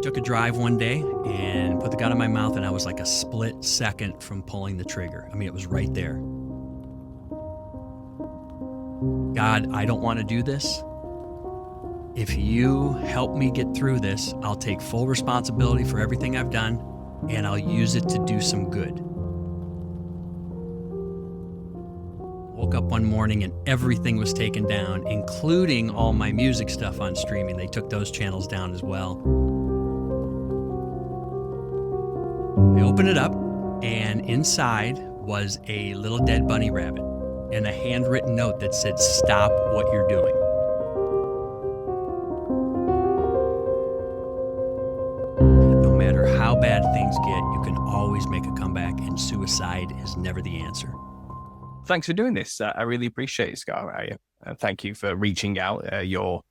took a drive one day and put the gun in my mouth, and I was like a split second from pulling the trigger. I mean, it was right there. God, I don't want to do this. If you help me get through this, I'll take full responsibility for everything I've done, and I'll use it to do some good. Woke up one morning and everything was taken down, including all my music stuff on streaming. They took those channels down as well. I opened it up, and inside was a little dead bunny rabbit and a handwritten note that said, "Stop what you're doing." No matter how bad things get, you can always make a comeback, and suicide is never the answer. Thanks for doing this. I really appreciate it, Scar. Thank you for reaching out. Your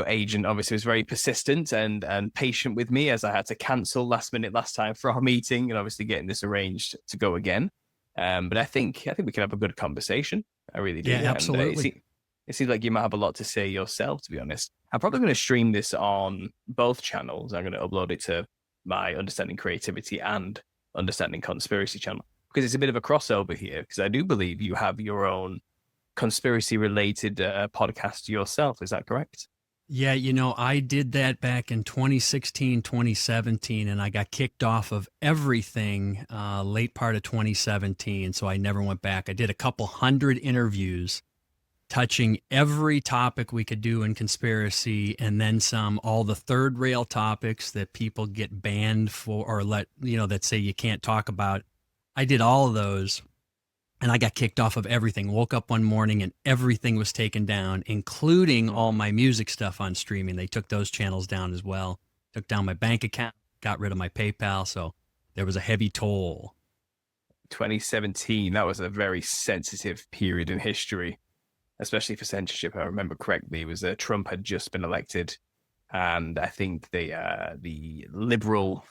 agent obviously was very persistent and patient with me, as I had to cancel last time for our meeting, and obviously getting this arranged to go again. But I think we can have a good conversation. I really do. Yeah, absolutely. And, it seems like you might have a lot to say yourself, to be honest. I'm probably going to stream this on both channels. I'm going to upload it to my Understanding Creativity and Understanding Conspiracy channel, because it's a bit of a crossover here, because I do believe you have your own conspiracy-related podcast yourself. Is that correct? Yeah, I did that back in 2016, 2017, and I got kicked off of everything late part of 2017, so I never went back. I did a couple hundred interviews touching every topic we could do in conspiracy, and then some, all the third rail topics that people get banned for, or that say you can't talk about. I did all of those, and I got kicked off of everything. Woke up one morning and everything was taken down, including all my music stuff on streaming. They took those channels down as well. Took down my bank account, got rid of my PayPal, so there was a heavy toll. 2017, that was a very sensitive period in history, especially for censorship. I remember correctly, it was Trump had just been elected, and I think the liberal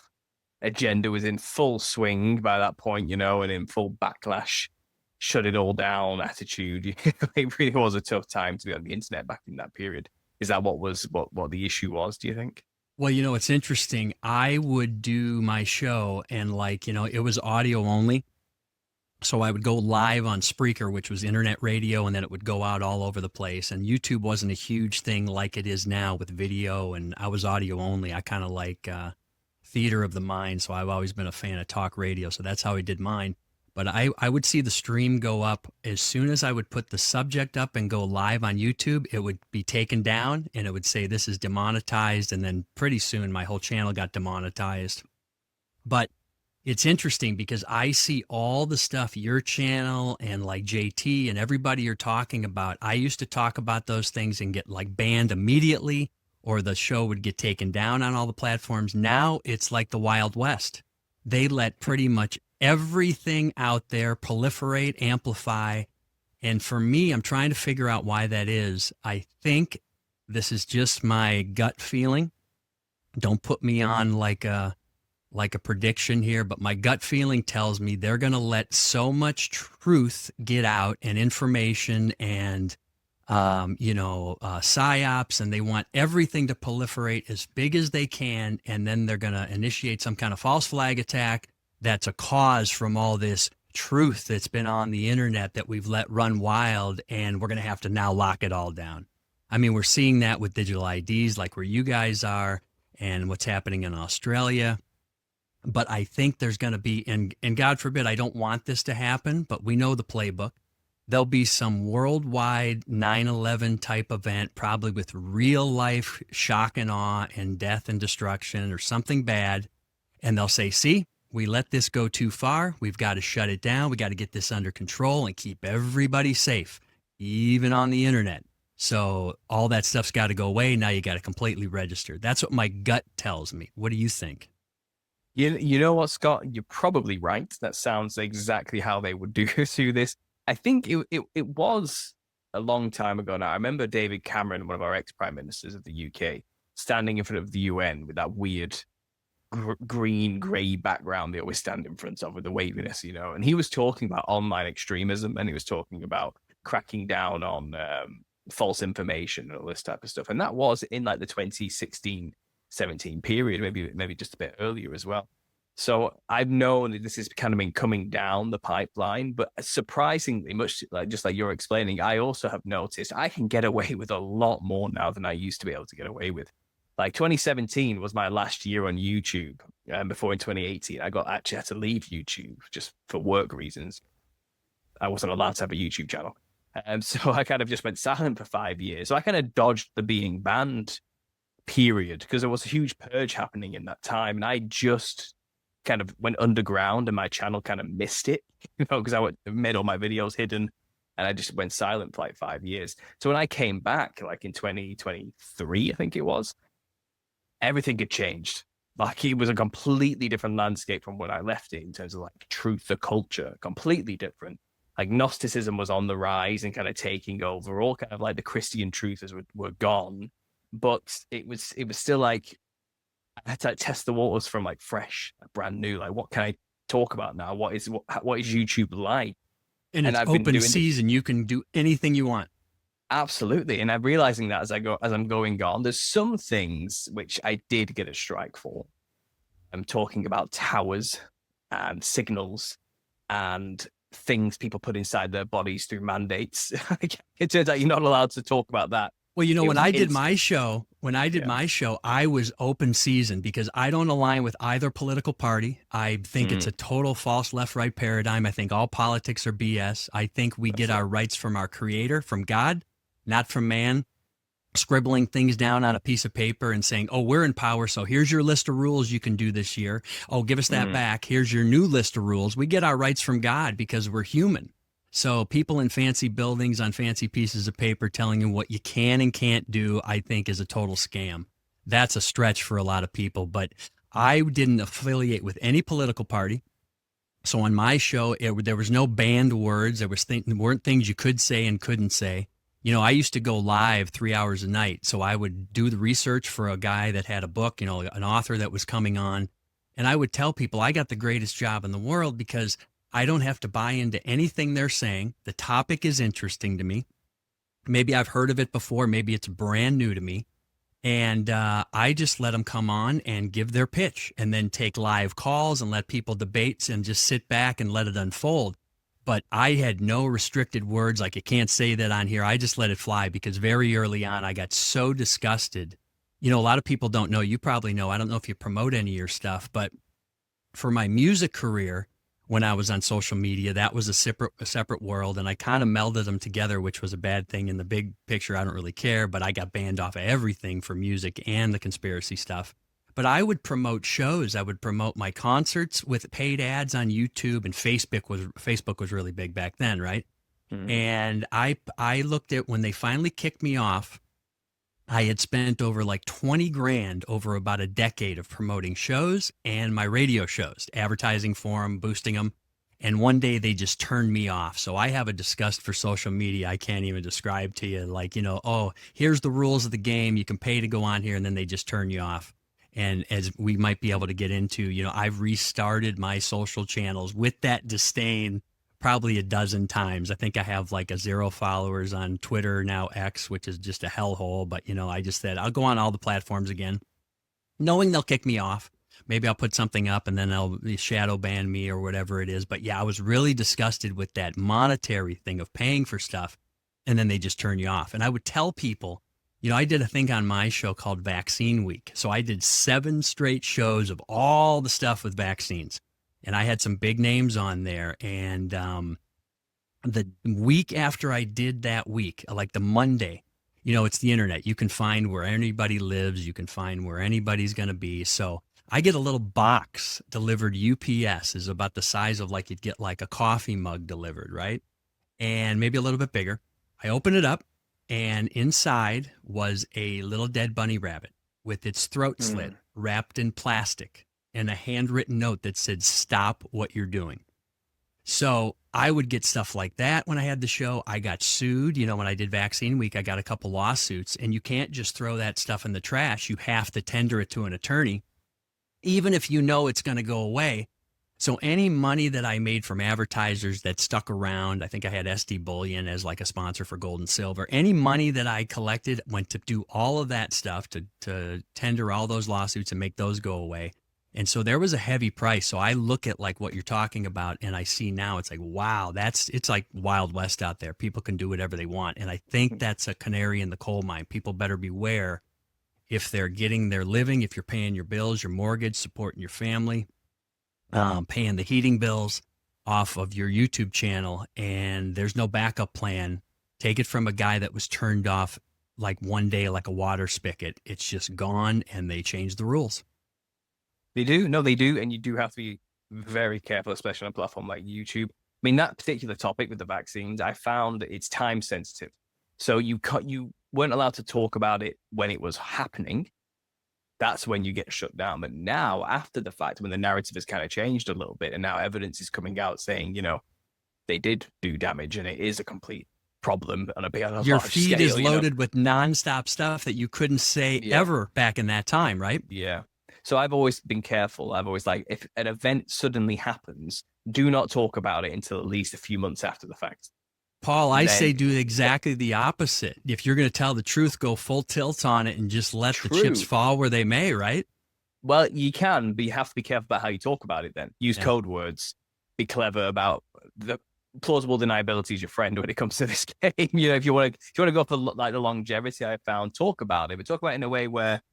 agenda was in full swing by that point, and in full backlash, shut it all down attitude. It really was a tough time to be on the internet back in that period. Is that what the issue was, do you think? Well, it's interesting. I would do my show and it was audio only. So I would go live on Spreaker, which was internet radio, and then it would go out all over the place. And YouTube wasn't a huge thing like it is now with video, and I was audio only. I kind of like theater of the mind, so I've always been a fan of talk radio, so that's how I did mine. But I would see the stream go up as soon as I would put the subject up and go live on YouTube. It would be taken down, and it would say this is demonetized, and then pretty soon my whole channel got demonetized. But it's interesting because I see all the stuff your channel and like JT and everybody you're talking about. I used to talk about those things and get like banned immediately, or the show would get taken down on all the platforms. Now it's like the Wild West. They let pretty much everything out there proliferate, amplify. And for me, I'm trying to figure out why that is. I think this is just my gut feeling. Don't put me on like a prediction here, but my gut feeling tells me they're going to let so much truth get out and information and psyops, and they want everything to proliferate as big as they can, and then they're going to initiate some kind of false flag attack that's a cause from all this truth that's been on the internet that we've let run wild, and we're going to have to now lock it all down. I mean, we're seeing that with digital IDs, like where you guys are, and what's happening in Australia. But I think there's going to be, and God forbid, I don't want this to happen, but we know the playbook. There'll be some worldwide 9/11 type event, probably with real life shock and awe and death and destruction or something bad. And they'll say, see, we let this go too far. We've got to shut it down. We got to get this under control and keep everybody safe, even on the internet. So all that stuff's got to go away. Now you got to completely register. That's what my gut tells me. What do you think? You know what, Scott? You're probably right. That sounds exactly how they would do this. I think it was a long time ago now. I remember David Cameron, one of our ex-prime ministers of the UK, standing in front of the UN with that weird grey background they always stand in front of with the waviness, and he was talking about online extremism, and he was talking about cracking down on false information and all this type of stuff. And that was in like the 2016 2017 period, maybe just a bit earlier as well. So I've known that this has kind of been coming down the pipeline, but surprisingly, much like just like you're explaining, I also have noticed I can get away with a lot more now than I used to be able to get away with. Like 2017 was my last year on YouTube, and before in 2018, I actually had to leave YouTube just for work reasons. I wasn't allowed to have a YouTube channel. So I kind of just went silent for 5 years. So I kind of dodged the being banned period because there was a huge purge happening in that time. And I just kind of went underground and my channel kind of missed it, because I made all my videos hidden and I just went silent for like 5 years. So when I came back, like in 2023, I think it was, everything had changed. Like it was a completely different landscape from when I left it in terms of like truth, the culture, completely different. Like Gnosticism was on the rise and kind of taking over. All kind of like the Christian truths were gone, but it was still like I had to test the waters from like fresh, brand new. Like what can I talk about now? What is YouTube like? And it's I've been open doing season. You can do anything you want. Absolutely. And I'm realizing that as I'm going on, there's some things which I did get a strike for. I'm talking about towers and signals and things people put inside their bodies through mandates. It turns out you're not allowed to talk about that. Well, you know, when I did my show, I was open season because I don't align with either political party. I think it's a total false left-right paradigm. I think all politics are BS. I think we get our rights from our creator, from God, not from man, scribbling things down on a piece of paper and saying, oh, we're in power, so here's your list of rules you can do this year. Oh, give us that back. Here's your new list of rules. We get our rights from God because we're human. So people in fancy buildings on fancy pieces of paper telling you what you can and can't do, I think is a total scam. That's a stretch for a lot of people, but I didn't affiliate with any political party. So on my show, there was no banned words. There weren't things you could say and couldn't say. You know, I used to go live 3 hours a night. So I would do the research for a guy that had a book, you know, an author that was coming on. And I would tell people I got the greatest job in the world because I don't have to buy into anything they're saying. The topic is interesting to me. Maybe I've heard of it before. Maybe it's brand new to me. And I just let them come on and give their pitch and then take live calls and let people debate and just sit back and let it unfold. But I had no restricted words, like you can't say that on here. I just let it fly because very early on, I got so disgusted. You know, a lot of people don't know. You probably know. I don't know if you promote any of your stuff, but for my music career, when I was on social media, that was a separate world. And I kind of melded them together, which was a bad thing. In the big picture, I don't really care, but I got banned off of everything for music and the conspiracy stuff. But I would promote shows. I would promote my concerts with paid ads on YouTube, and Facebook was really big back then, right? And I looked at when they finally kicked me off, I had spent over like 20 grand over about a decade of promoting shows and my radio shows, advertising for them, boosting them. And one day they just turned me off. So I have a disgust for social media I can't even describe to you. Like, you know, oh, here's the rules of the game. You can pay to go on here, and then they just turn you off. And as we might be able to get into, you know, I've restarted my social channels with that disdain probably a dozen times. I think I have like 0 followers on Twitter, now X, which is just a hellhole. But, you know, I just said, I'll go on all the platforms again, knowing they'll kick me off. Maybe I'll put something up and then they'll shadow ban me or whatever it is. But yeah, I was really disgusted with that monetary thing of paying for stuff. And then they just turn you off. And I would tell people, you know, I did a thing on my show called Vaccine Week. So I did 7 straight shows of all the stuff with vaccines. And I had some big names on there. And the week after I did that week, like the Monday, you know, it's the internet. You can find where anybody lives. You can find where anybody's going to be. So I get a little box delivered UPS, is about the size of like you'd get like a coffee mug delivered, right? And maybe a little bit bigger. I open it up, and inside was a little dead bunny rabbit with its throat slit wrapped in plastic and a handwritten note that said, "Stop what you're doing." So I would get stuff like that when I had the show. I got sued. You know, when I did Vaccine Week, I got a couple lawsuits, and you can't just throw that stuff in the trash. You have to tender it to an attorney, even if you know it's going to go away. So any money that I made from advertisers that stuck around, I think I had SD Bullion as like a sponsor for gold and silver. Any money that I collected went to do all of that stuff to tender all those lawsuits and make those go away. And so there was a heavy price. So I look at like what you're talking about and I see now it's like, wow, it's like Wild West out there. People can do whatever they want. And I think that's a canary in the coal mine. People better beware if they're getting their living, if you're paying your bills, your mortgage, supporting your family, paying the heating bills off of your YouTube channel, and there's no backup plan. Take it from a guy that was turned off like one day, like a water spigot. It's just gone, and they changed the rules. They do. No, they do. And you do have to be very careful, especially on a platform like YouTube. I mean, that particular topic with the vaccines, I found it's time sensitive. So you weren't allowed to talk about it when it was happening. That's when you get shut down. But now, after the fact, when the narrative has kind of changed a little bit, and now evidence is coming out saying, they did do damage, and it is a complete problem on a your large feed scale, is loaded with nonstop stuff that you couldn't say ever back in that time, right? Yeah. So I've always been careful. I've always if an event suddenly happens, do not talk about it until at least a few months after the fact. Paul, I say do exactly the opposite. If you're going to tell the truth, go full tilt on it and just let the chips fall where they may, right? Well, you can, but you have to be careful about how you talk about it then. Use code words. Be clever about the plausible deniability is your friend when it comes to this game. If you want to go for like the longevity I found, talk about it, but talk about it in a way where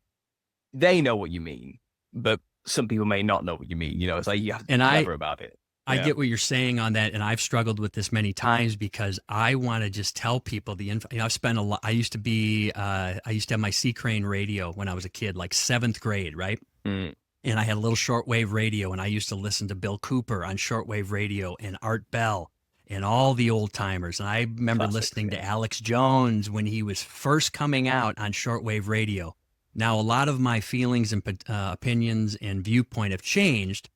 they know what you mean, but some people may not know what you mean. It's like you have to be clever about it. I get what you're saying on that, and I've struggled with this many times because I want to just tell people the info. I've spent a lot. I used to have my Sea Crane radio when I was a kid, like 7th grade, right? And I had a little shortwave radio, and I used to listen to Bill Cooper on shortwave radio and Art Bell and all the old timers. And I remember listening to Alex Jones when he was first coming out on shortwave radio. Now, a lot of my feelings and opinions and viewpoint have changed.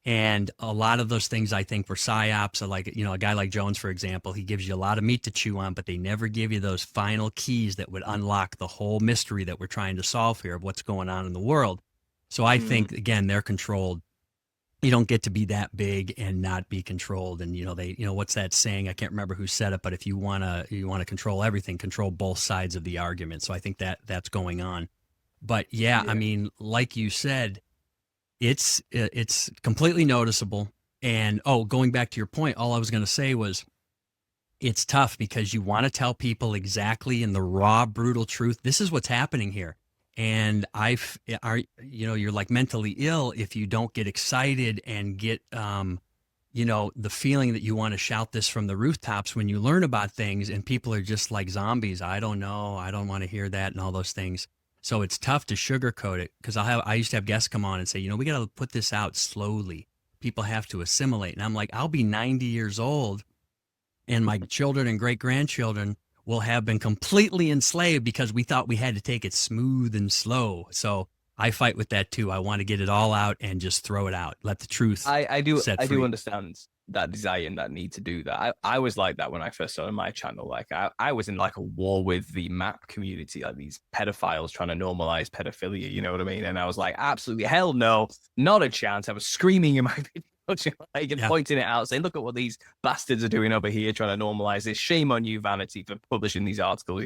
And a lot of those things I think were psyops. Like, a guy like Jones, for example, he gives you a lot of meat to chew on, but they never give you those final keys that would unlock the whole mystery that we're trying to solve here of what's going on in the world. So I think, again, they're controlled. You don't get to be that big and not be controlled. And, what's that saying? I can't remember who said it, but if you want to control everything, control both sides of the argument. So I think that's going on. But I mean, like you said, it's completely noticeable. And going back to your point, all I was going to say was it's tough because you want to tell people exactly in the raw, brutal truth. This is what's happening here. And you're like mentally ill if you don't get excited and get, the feeling that you want to shout this from the rooftops when you learn about things and people are just like zombies. I don't know. I don't want to hear that and all those things. So it's tough to sugarcoat it because I used to have guests come on and say, we got to put this out slowly. People have to assimilate. And I'm like, I'll be 90 years old and my children and great grandchildren will have been completely enslaved because we thought we had to take it smooth and slow. So I fight with that too. I want to get it all out and just throw it out. Let the truth. I do understand that desire and that need to do that. I was like that when I first started my channel. Like I was in like a war with the map community, like these pedophiles trying to normalize pedophilia, you know what I mean? And I was like, absolutely hell no, not a chance. I was screaming in my videos, and pointing it out, saying, look at what these bastards are doing over here, trying to normalize this. Shame on you, Vanity, for publishing these articles,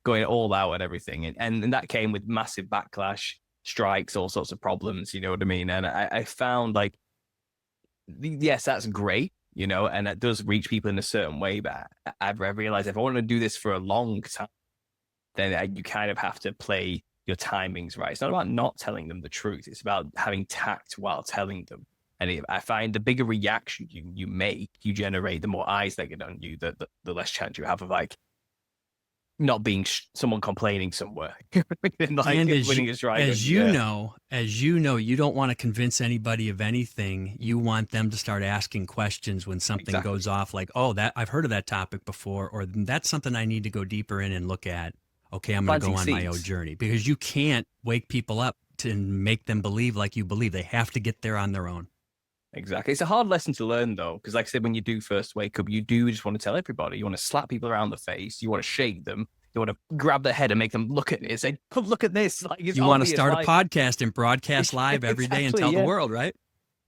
going all out and everything. And that came with massive backlash, strikes, all sorts of problems, you know what I mean? And I found like, yes, that's great, and that does reach people in a certain way. But I've realized if I want to do this for a long time, then you kind of have to play your timings right. It's not about not telling them the truth. It's about having tact while telling them. And I find the bigger reaction you generate, the more eyes they get on you, the less chance you have of like not being someone complaining somewhere. And as you know, you don't want to convince anybody of anything. You want them to start asking questions when something goes off, like, that I've heard of that topic before, or that's something I need to go deeper in and look at. Okay, I'm going to go on my own journey, because you can't wake people up to make them believe like you believe. They have to get there on their own. Exactly. It's a hard lesson to learn, though, because like I said, when you do first wake up, you do just want to tell everybody. You want to slap people around the face. You want to shake them. You want to grab their head and make them look at it and say, look at this. Like, you want to start a podcast and broadcast live every day and tell the world, right?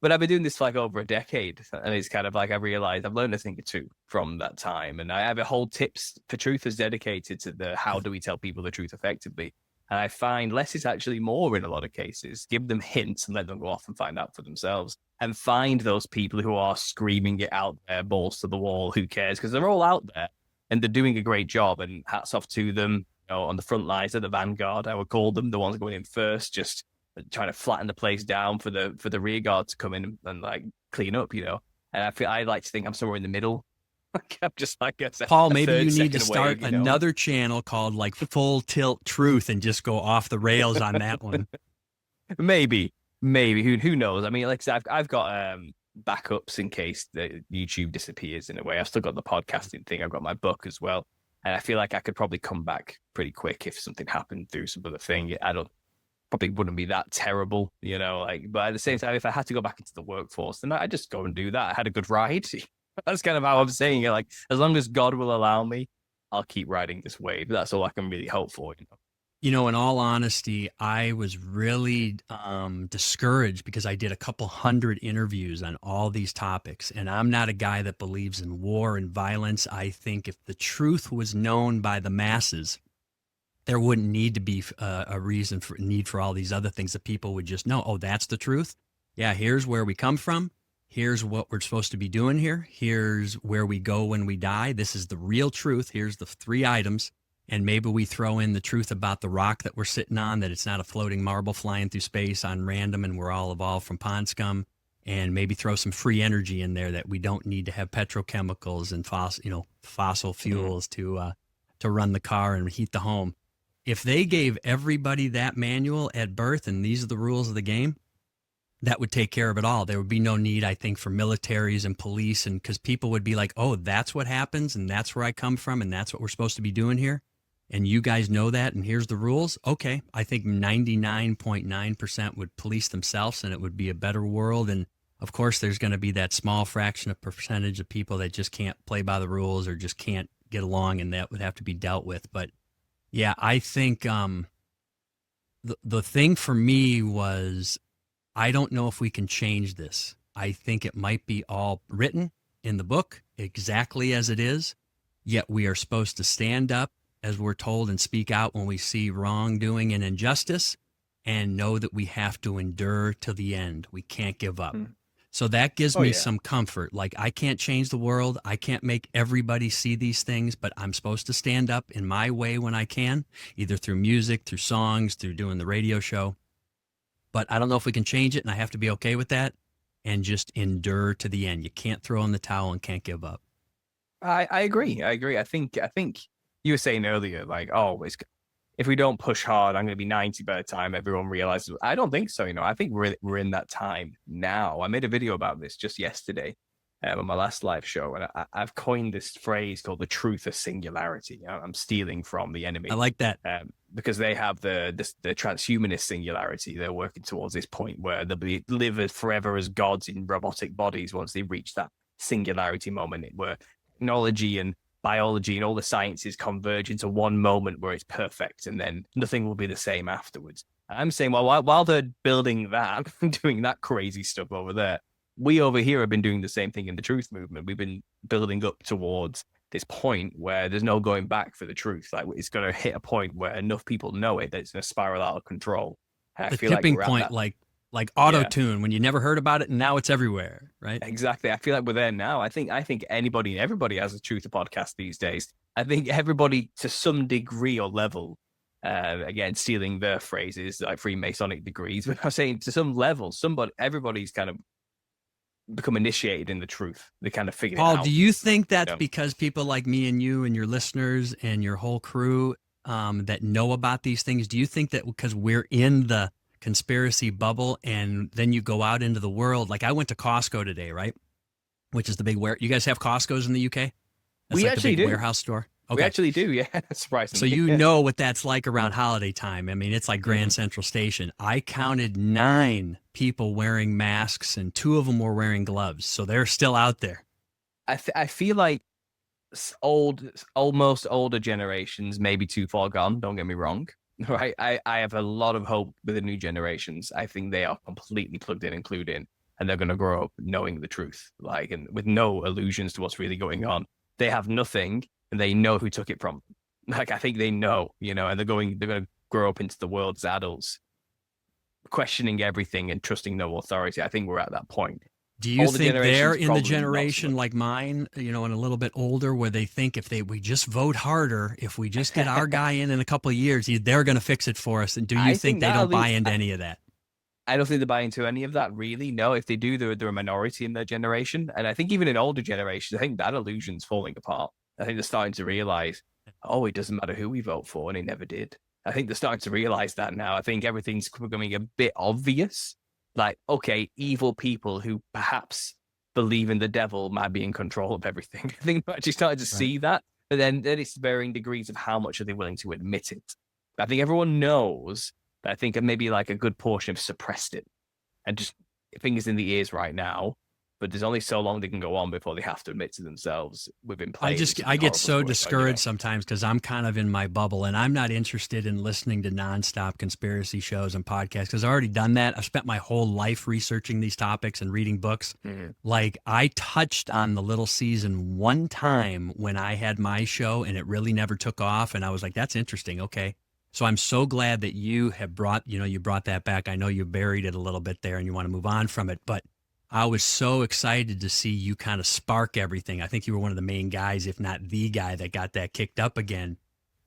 But I've been doing this for like over a decade, and it's kind of like I realized I've learned a thing or two from that time. And I have a whole tips for truthers dedicated to the how do we tell people the truth effectively. And I find less is actually more in a lot of cases. Give them hints and let them go off and find out for themselves. And find those people who are screaming it out there, balls to the wall, who cares? Because they're all out there and they're doing a great job. And hats off to them, on the front lines of the vanguard, I would call them, the ones going in first, just trying to flatten the place down for the rear guard to come in and like clean up, And I like to think I'm somewhere in the middle. Like I'm just like Paul, maybe you need to start another channel called like Full Tilt Truth and just go off the rails on that one. Maybe who knows? I mean, like I said, I've got backups in case the YouTube disappears in a way. I've still got the podcasting thing. I've got my book as well, and I feel like I could probably come back pretty quick if something happened through some other thing. Probably wouldn't be that terrible, but at the same time, if I had to go back into the workforce, then I'd just go and do that. I had a good ride. That's kind of how I'm saying it. Like, as long as God will allow me, I'll keep riding this wave. That's all I can really hope for, in all honesty, I was really discouraged because I did a couple hundred interviews on all these topics. And I'm not a guy that believes in war and violence. I think if the truth was known by the masses, there wouldn't need to be a need for all these other things that people would just know. Oh, that's the truth. Yeah, here's where we come from. Here's what we're supposed to be doing here. Here's where we go when we die. This is the real truth. Here's the 3 items. And maybe we throw in the truth about the rock that we're sitting on, that it's not a floating marble flying through space on random and we're all evolved from pond scum. And maybe throw some free energy in there that we don't need to have petrochemicals and fossil fuels to run the car and heat the home. If they gave everybody that manual at birth and these are the rules of the game, that would take care of it all. There would be no need, I think, for militaries and police, and because people would be like, oh, that's what happens and that's where I come from and that's what we're supposed to be doing here. And you guys know that, and here's the rules. Okay, I think 99.9% would police themselves and it would be a better world. And of course, there's going to be that small fraction of percentage of people that just can't play by the rules or just can't get along, and that would have to be dealt with. But yeah, I think the thing for me was, I don't know if we can change this. I think it might be all written in the book exactly as it is, yet we are supposed to stand up, as we're told, and speak out when we see wrongdoing and injustice, and know that we have to endure to the end. We can't give up. So that gives me some comfort. Like, I can't change the world. I can't make everybody see these things, but I'm supposed to stand up in my way when I can, either through music, through songs, through doing the radio show. But I don't know if we can change it, and I have to be okay with that and just endure to the end. You can't throw in the towel and can't give up. I agree. I think you were saying earlier, like, oh, if we don't push hard, I'm going to be 90 by the time everyone realizes. I don't think so. I think we're in that time now. I made a video about this just yesterday on my last live show, and I've coined this phrase called the truth of singularity. I'm stealing from the enemy. I like that. Because they have the transhumanist singularity. They're working towards this point where they'll live forever as gods in robotic bodies once they reach that singularity moment where technology and biology and all the sciences converge into one moment where it's perfect, and then nothing will be the same afterwards. I'm saying, well, while they're building that, doing that crazy stuff over there, we over here have been doing the same thing in the truth movement. We've been building up towards this point where there's no going back for the truth. Like, it's going to hit a point where enough people know it that it's going to spiral out of control. The tipping point, like auto-tune, when you never heard about it and now it's everywhere, right? Exactly. I feel like we're there now. I think anybody and everybody has a truth podcast these days. I think everybody, to some degree or level, again, stealing their phrases like Freemasonic degrees, but I'm saying to some level, everybody's kind of become initiated in the truth. They kind of figured it out. Paul, do you think that's because people like me and you and your listeners and your whole crew that know about these things, do you think that because we're in the conspiracy bubble and then you go out into the world? Like, I went to Costco today, right? Which is the big you guys have Costco's in the UK? That's we like actually the big do. Warehouse store. Okay. We actually do, yeah. Surprisingly. So you know what that's like around holiday time. I mean, it's like Grand Central Station. I counted 9 people wearing masks, and 2 of them were wearing gloves. So they're still out there. I feel like almost older generations may be too far gone. Don't get me wrong. Right? I have a lot of hope with the new generations. I think they are completely plugged in and clued in. and they're going to grow up knowing the truth, like, and with no illusions to what's really going on. They have nothing, and they know who took it from them. Like, I think they know, and they're going to grow up into the world as adults, questioning everything and trusting no authority. I think we're at that point. Do you All the think they're generations, in the probably not so generation much. like mine, and a little bit older, where they think if we just vote harder, if we just get our guy in a couple of years, they're going to fix it for us? And do you I think think they that don't buy into any of that? I don't think they buy into any of that, really. No, if they do, they're a minority in their generation. And I think even in older generations, I think that illusion's falling apart. I think they're starting to realize, oh, it doesn't matter who we vote for, and it never did. I think they're starting to realize that now. I think everything's becoming a bit obvious. Like, okay, evil people who perhaps believe in the devil might be in control of everything. I think they're actually starting to Right. see that. But then it's varying degrees of how much are they willing to admit it. I think everyone knows, but I think maybe like a good portion have suppressed it and just fingers in the ears right now. But there's only so long they can go on before they have to admit to themselves we've been played and I something get horrible's so going on. discouraged sometimes because I'm kind of in my bubble and I'm not interested in listening to nonstop conspiracy shows and podcasts because I've already done that. I've spent my whole life researching these topics and reading books. Mhm. Like I touched on the little season one time when I had my show and it really never took off. And I was like, that's interesting. Okay. So I'm so glad that you have you brought that back. I know you buried it a little bit there and you want to move on from it, but I was so excited to see you kind of spark everything. I think you were one of the main guys, if not the guy, that got that kicked up again.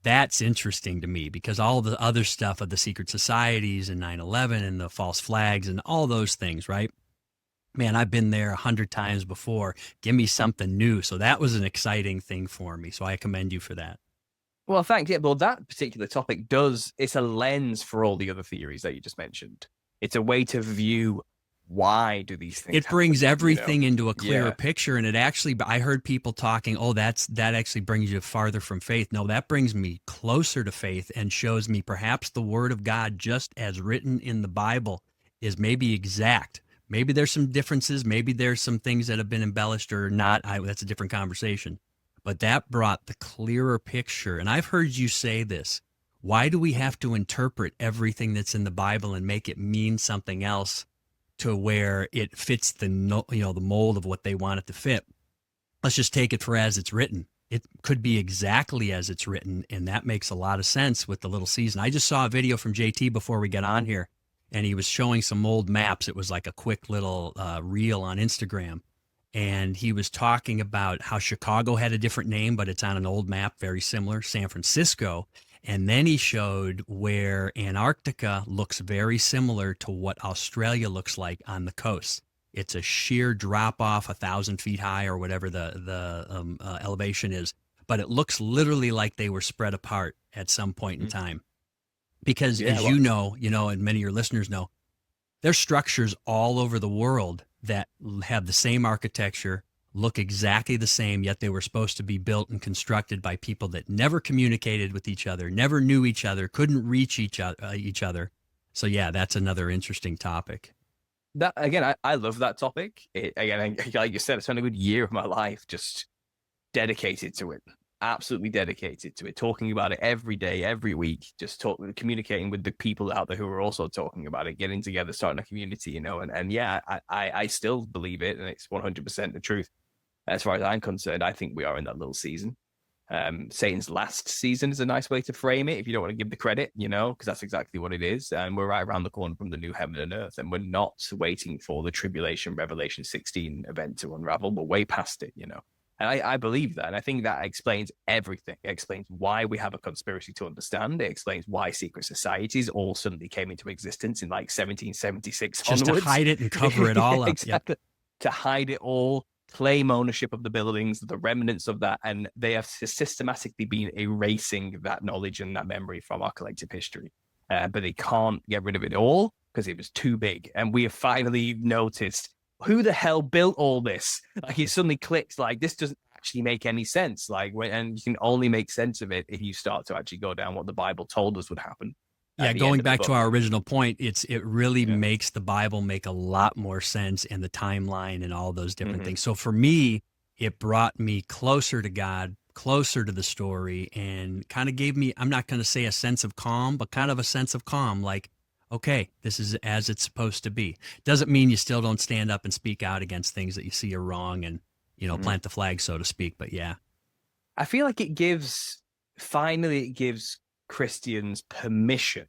That's interesting to me because all the other stuff of the secret societies and 9/11 and the false flags and all those things, right? Man, I've been there 100 times before. Give me something new. So that was an exciting thing for me. So I commend you for that. Well, thanks. Yeah, well, that particular topic it's a lens for all the other theories that you just mentioned. It's a way to view why do these things It brings happen. everything into a clearer Yeah. picture, and it actually, I heard people talking, oh, that actually brings you farther from faith. No, that brings me closer to faith and shows me perhaps the word of God just as written in the Bible is maybe exact. Maybe there's some differences, maybe there's some things that have been embellished or not. That's a different conversation, but that brought the clearer picture. And I've heard you say this: why do we have to interpret everything that's in the Bible and make it mean something else to where it fits the the mold of what they want it to fit? Let's just take it for as it's written. It could be exactly as it's written, and that makes a lot of sense with the little season. I just saw a video from JT before we get on here, and he was showing some old maps. It was like a quick little reel on Instagram, and he was talking about how Chicago had a different name, but it's on an old map, very similar. San Francisco. And then he showed where Antarctica looks very similar to what Australia looks like on the coast. It's a sheer drop off 1,000 feet high or whatever the elevation is, but it looks literally like they were spread apart at some point in Mhm. time. Because Yeah. as Well, and many of your listeners know, there's structures all over the world that have the same architecture, look exactly the same, yet they were supposed to be built and constructed by people that never communicated with each other, never knew each other, couldn't reach each other. So yeah, that's another interesting topic. that again, I love that topic. Again, like you said, I spent a good year of my life just dedicated to it, absolutely dedicated to it, talking about it every day, every week, just communicating with the people out there who are also talking about it, getting together, starting a community, and yeah, I still believe it, and it's 100% the truth. As far as I'm concerned, I think we are in that little season. Satan's last season is a nice way to frame it if you don't want to give the credit, because that's exactly what it is. And we're right around the corner from the new heaven and earth, and we're not waiting for the tribulation Revelation 16 event to unravel. We're way past it. And I believe that. And I think that explains everything. It explains why we have a conspiracy to understand. It explains why secret societies all suddenly came into existence in like 1776 Just to onwards. hide it and cover it all up. Exactly. Yep. To hide it all, claim ownership of the buildings, the remnants of that. And they have systematically been erasing that knowledge and that memory from our collective history. But they can't get rid of it all because it was too big. And we have finally noticed who the hell built all this? Like it suddenly clicks, like this doesn't actually make any sense. And you can only make sense of it if you start to actually go down what the Bible told us would happen. Yeah, going back to our original point, it really makes the Bible make a lot more sense, and the timeline and all those different things. So for me, it brought me closer to God, closer to the story, and kind of gave me, I'm not going to say a sense of calm, but kind of a sense of calm. Like, okay, this is as it's supposed to be. Doesn't mean you still don't stand up and speak out against things that you see are wrong and, Mhm. plant the flag, so to speak. But yeah. I feel like finally, it gives Christians permission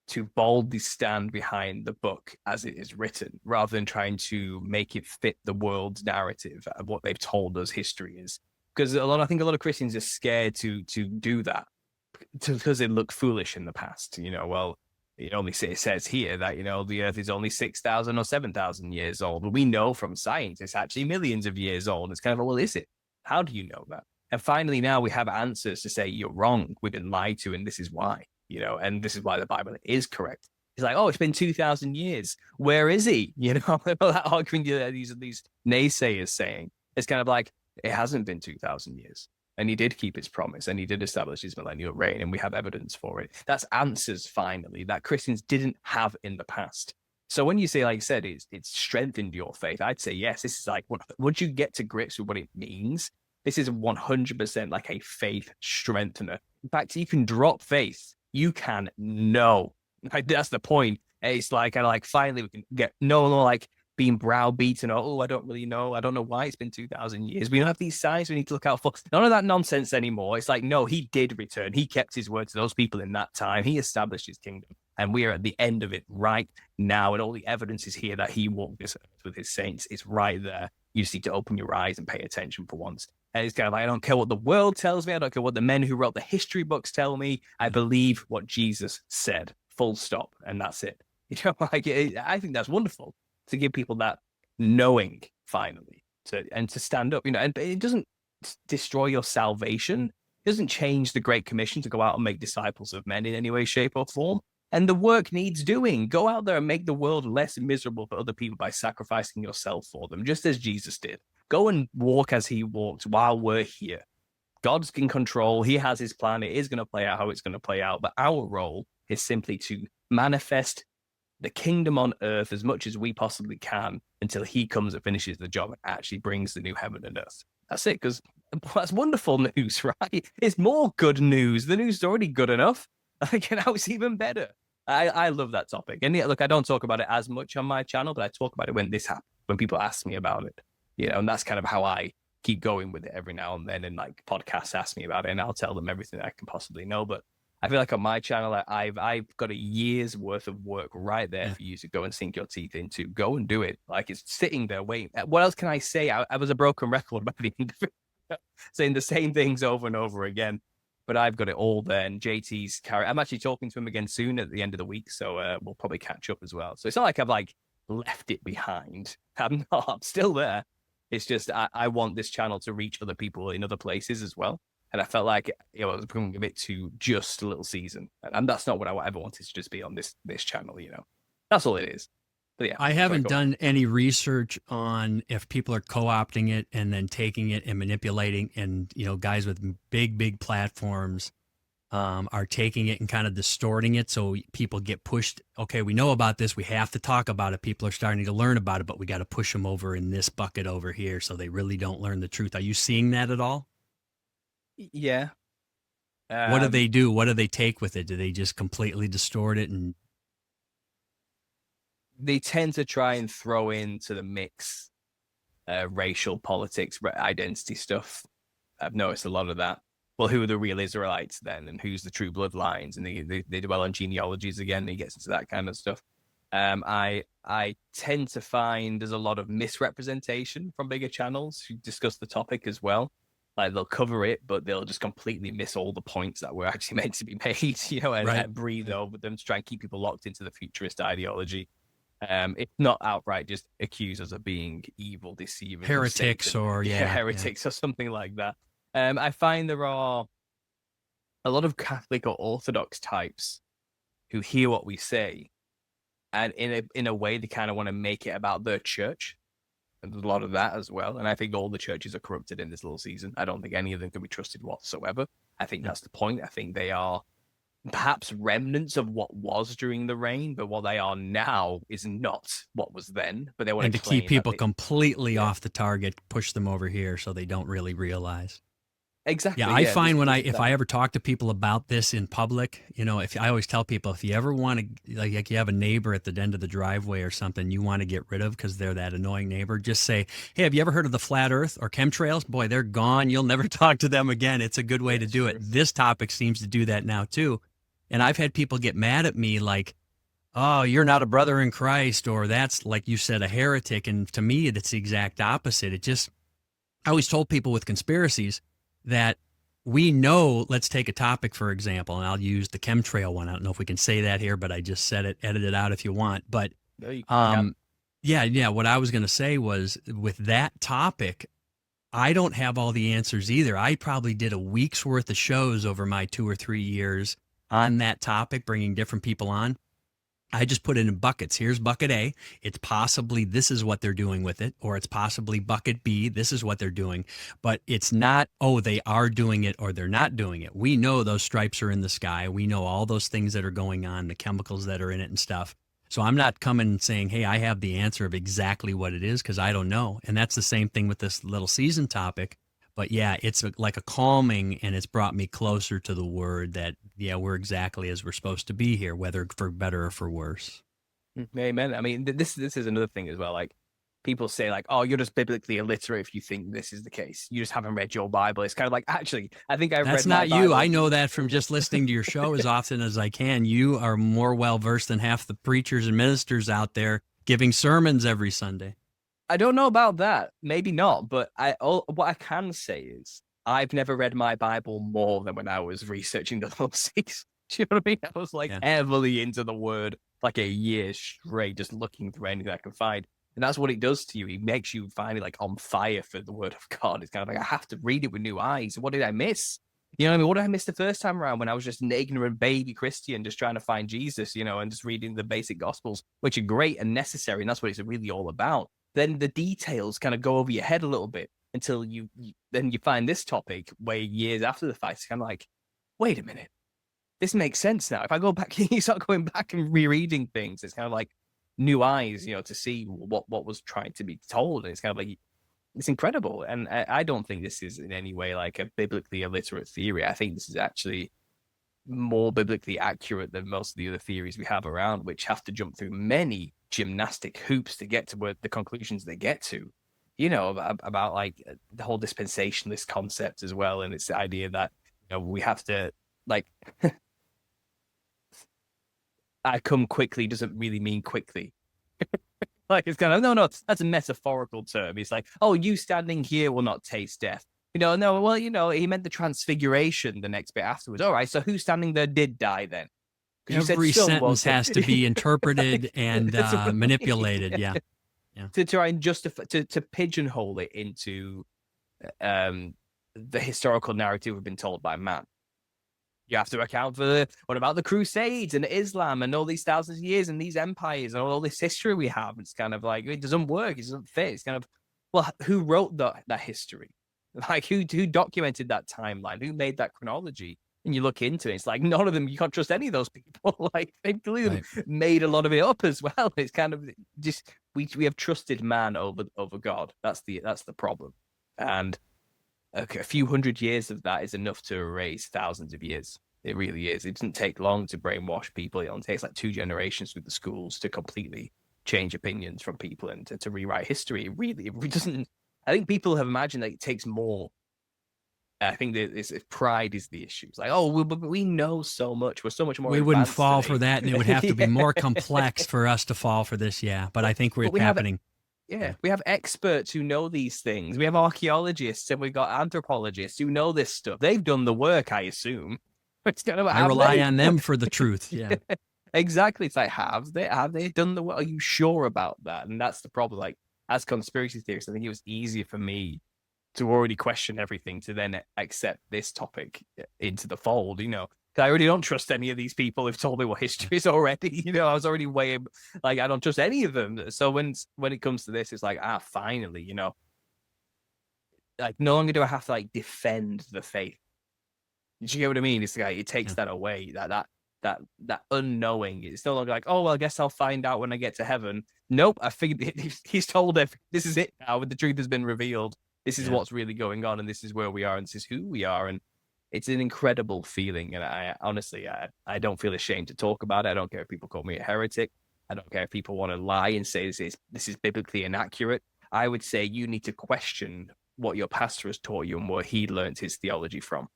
to boldly stand behind the book as it is written, rather than trying to make it fit the world's narrative of what they've told us history is. Because I think a lot of Christians are scared to do that because they look foolish in the past. Well, it says here that the Earth is only 6,000 or 7,000 years old. But we know from science it's actually millions of years old. It's kind of, well, is it? How do you know that? And finally, now we have answers to say you're wrong. We've been lied to, and this is why. And this is why the Bible is correct. It's like, oh, it's been 2,000 years. Where is he? That argument these naysayers saying. It's kind of like, it hasn't been 2,000 years. And he did keep his promise, and he did establish his millennial reign, and we have evidence for it. That's answers, finally, that Christians didn't have in the past. So when you say, like I said, it's strengthened your faith, I'd say yes. This is like, once you get to grips with what it means, this is 100% like a faith strengthener. In fact, you can drop faith. You can know. Like, that's the point. It's like, I like, finally we can get no, like being browbeaten, or, oh, I don't really know. I don't know why it's been 2,000 years. We don't have these signs we need to look out for. None of that nonsense anymore. It's like, no, he did return. He kept his word to those people in that time. He established his kingdom. And we are at the end of it right now. And all the evidence is here that he walked this earth with his saints. It's right there. You just need to open your eyes and pay attention for once. And it's kind of like, I don't care what the world tells me. I don't care what the men who wrote the history books tell me. I believe what Jesus said, full stop. And that's it. I think that's wonderful to give people that knowing finally to stand up, and it doesn't destroy your salvation. It doesn't change the Great Commission to go out and make disciples of men in any way, shape, or form. And the work needs doing. Go out there and make the world less miserable for other people by sacrificing yourself for them, just as Jesus did. Go and walk as he walked while we're here. God's in control. He has his plan. It is going to play out how it's going to play out. But our role is simply to manifest the kingdom on earth as much as we possibly can until he comes and finishes the job and actually brings the new heaven and earth. That's it, because that's wonderful news, right? It's more good news. The news is already good enough. Now it's even better. I love that topic. And yeah, look, I don't talk about it as much on my channel, but I talk about it when this happens, when people ask me about it. And that's kind of how I keep going with it every now and then. And like podcasts ask me about it, and I'll tell them everything I can possibly know. But I feel like on my channel, I've got a year's worth of work right there for you to go and sink your teeth into. Go and do it. Like, it's sitting there waiting. What else can I say? I was a broken record by the end of it, saying the same things over and over again. But I've got it all there. And JT's carry. I'm actually talking to him again soon at the end of the week, so we'll probably catch up as well. So it's not like I've like left it behind. I'm not. I'm still there. It's just I want this channel to reach other people in other places as well. And I felt like I was becoming a bit too just a little season. And that's not what I ever wanted to just be on this channel, That's all it is. But yeah. I haven't done any research on if people are co-opting it and then taking it and manipulating, and guys with big platforms are taking it and kind of distorting it so people get pushed. Okay, we know about this. We have to talk about it. People are starting to learn about it, but we got to push them over in this bucket over here so they really don't learn the truth. Are you seeing that at all? Yeah. What do they do? What do they take with it? Do they just completely distort it? And they tend to try and throw into the mix racial politics, identity stuff. I've noticed a lot of that. Well, who are the real Israelites then, and who's the true bloodlines? And they dwell on genealogies again. And he gets into that kind of stuff. I tend to find there's a lot of misrepresentation from bigger channels who discuss the topic as well. Like, they'll cover it, but they'll just completely miss all the points that were actually meant to be made, and breathe over them to try and keep people locked into the futurist ideology. If not outright, just accuse us of being evil, deceivers, heretics, or heretics, or something like that. I find there are a lot of Catholic or Orthodox types who hear what we say, and in a way they kind of want to make it about their church. And there's a lot of that as well. And I think all the churches are corrupted in this little season. I don't think any of them can be trusted whatsoever. I think that's the point. I think they are perhaps remnants of what was during the reign, but what they are now is not what was then. But they want to keep people completely off the target, push them over here so they don't really realize. Yeah, Exactly. I Yeah. find when This is if that. I ever talk to people about this in public, if I always tell people, if you ever want to, like you have a neighbor at the end of the driveway or something you want to get rid of because they're that annoying neighbor, just say, "Hey, have you ever heard of the flat Earth or chemtrails? Boy, they're gone. You'll never talk to them again." It's a good way Yeah, to it's do it. true. This topic seems to do that now too, and I've had people get mad at me like, "Oh, you're not a brother in Christ," or "That's like you said, a heretic." And to me, it's the exact opposite. I always told people with conspiracies that we know, let's take a topic, for example, and I'll use the chemtrail one. I don't know if we can say that here, but I just said it, edit it out if you want. But No, you can. um, yeah, what I was going to say was with that topic, I don't have all the answers either. I probably did a week's worth of shows over my 2 or 3 years on that topic, bringing different people on. I just put it in buckets. Here's bucket A. It's possibly this is what they're doing with it, or it's possibly bucket B. This is what they're doing. But it's not, oh, they are doing it or they're not doing it. We know those stripes are in the sky. We know all those things that are going on, the chemicals that are in it and stuff. So I'm not coming and saying, hey, I have the answer of exactly what it is because I don't know. And that's the same thing with this little season topic. But yeah, it's like a calming, and it's brought me closer to the word that, yeah, we're exactly as we're supposed to be here, whether for better or for worse. Amen. I mean, this is another thing as well. Like people say, like, "Oh, you're just biblically illiterate if you think this is the case. You just haven't read your Bible." It's kind of like, actually, I think I've That's read my not you. I Bible. know that from just listening to your show as often as I can. You are more well versed than half the preachers and ministers out there giving sermons every Sunday. I don't know about that. Maybe not, but what I can say is I've never read my Bible more than when I was researching the whole season. Do you know what I mean? I was like Yeah. heavily into the word, like a year straight, just looking through anything I can find. And that's what it does to you. It makes you finally like on fire for the word of God. It's kind of like I have to read it with new eyes. What did I miss? You know what I mean? What did I miss the first time around when I was just an ignorant baby Christian just trying to find Jesus, and just reading the basic gospels, which are great and necessary. And that's what it's really all about. Then the details kind of go over your head a little bit until then you find this topic way years after the fact. It's kind of like, wait a minute, this makes sense now. If I go back, you start going back and rereading things. It's kind of like new eyes, to see what was trying to be told. And it's kind of like it's incredible. And I don't think this is in any way like a biblically illiterate theory. I think this is actually more biblically accurate than most of the other theories we have around, which have to jump through many gymnastic hoops to get to where the conclusions they get to. About like the whole dispensationalist concept as well, and it's the idea that we have to like I come quickly doesn't really mean quickly. Like it's kind of no, that's a metaphorical term. It's like, oh, you standing here will not taste death. No, well, he meant the transfiguration the next bit afterwards. All right, so who standing there did die then? Because you said Every some sentence won't. has to be interpreted and That's what I mean. manipulated. Yeah. Yeah. To try and justify to pigeonhole it into um the historical narrative we've been told by man. You have to account for what about the Crusades and Islam and all these thousands of years and these empires and all this history we have. It's kind of like it doesn't work. It doesn't fit. It's kind of well, who wrote that history? Like who documented that timeline? Who made that chronology? And you look into it, it's like none of them. You can't trust any of those people. Like they clearly made a lot of it up as well. It's kind of just we have trusted man over God. That's the problem. And a few hundred years of that is enough to erase thousands of years. It really is. It doesn't take long to brainwash people. It only takes like 2 generations with the schools to completely change opinions from people and to rewrite history. It doesn't. I think people have imagined that it takes more. I think that pride is the issue. It's like, oh, we know so much. We're so much more. We wouldn't advanced fall today. for that, and it would have to be Yeah. more complex for us to fall for this. Yeah, but I think But it's happening. we have experts who know these things. We have archaeologists and we've got anthropologists who know this stuff. They've done the work, I assume. It's kind of I rely on them for the truth. Yeah. Exactly. It's like, have they done the work? Are you sure about that? And that's the problem. Like, as conspiracy theorists, I think it was easier for me to already question everything to then accept this topic into the fold, because I already don't trust any of these people who've told me what history is already. I was already way like I don't trust any of them. So when it comes to this, it's like, finally, like no longer do I have to like defend the faith. Do you get what I mean? It's like it takes that away, that unknowing. It's no longer like, oh well, I guess I'll find out when I get to heaven. Nope, I figured he's told this is it now. The truth has been revealed. This is Yeah. what's really going on, and this is where we are, and this is who we are. And it's an incredible feeling. And I honestly, I don't feel ashamed to talk about it. I don't care if people call me a heretic. I don't care if people want to lie and say this is biblically inaccurate. I would say you need to question what your pastor has taught you and where he learned his theology from.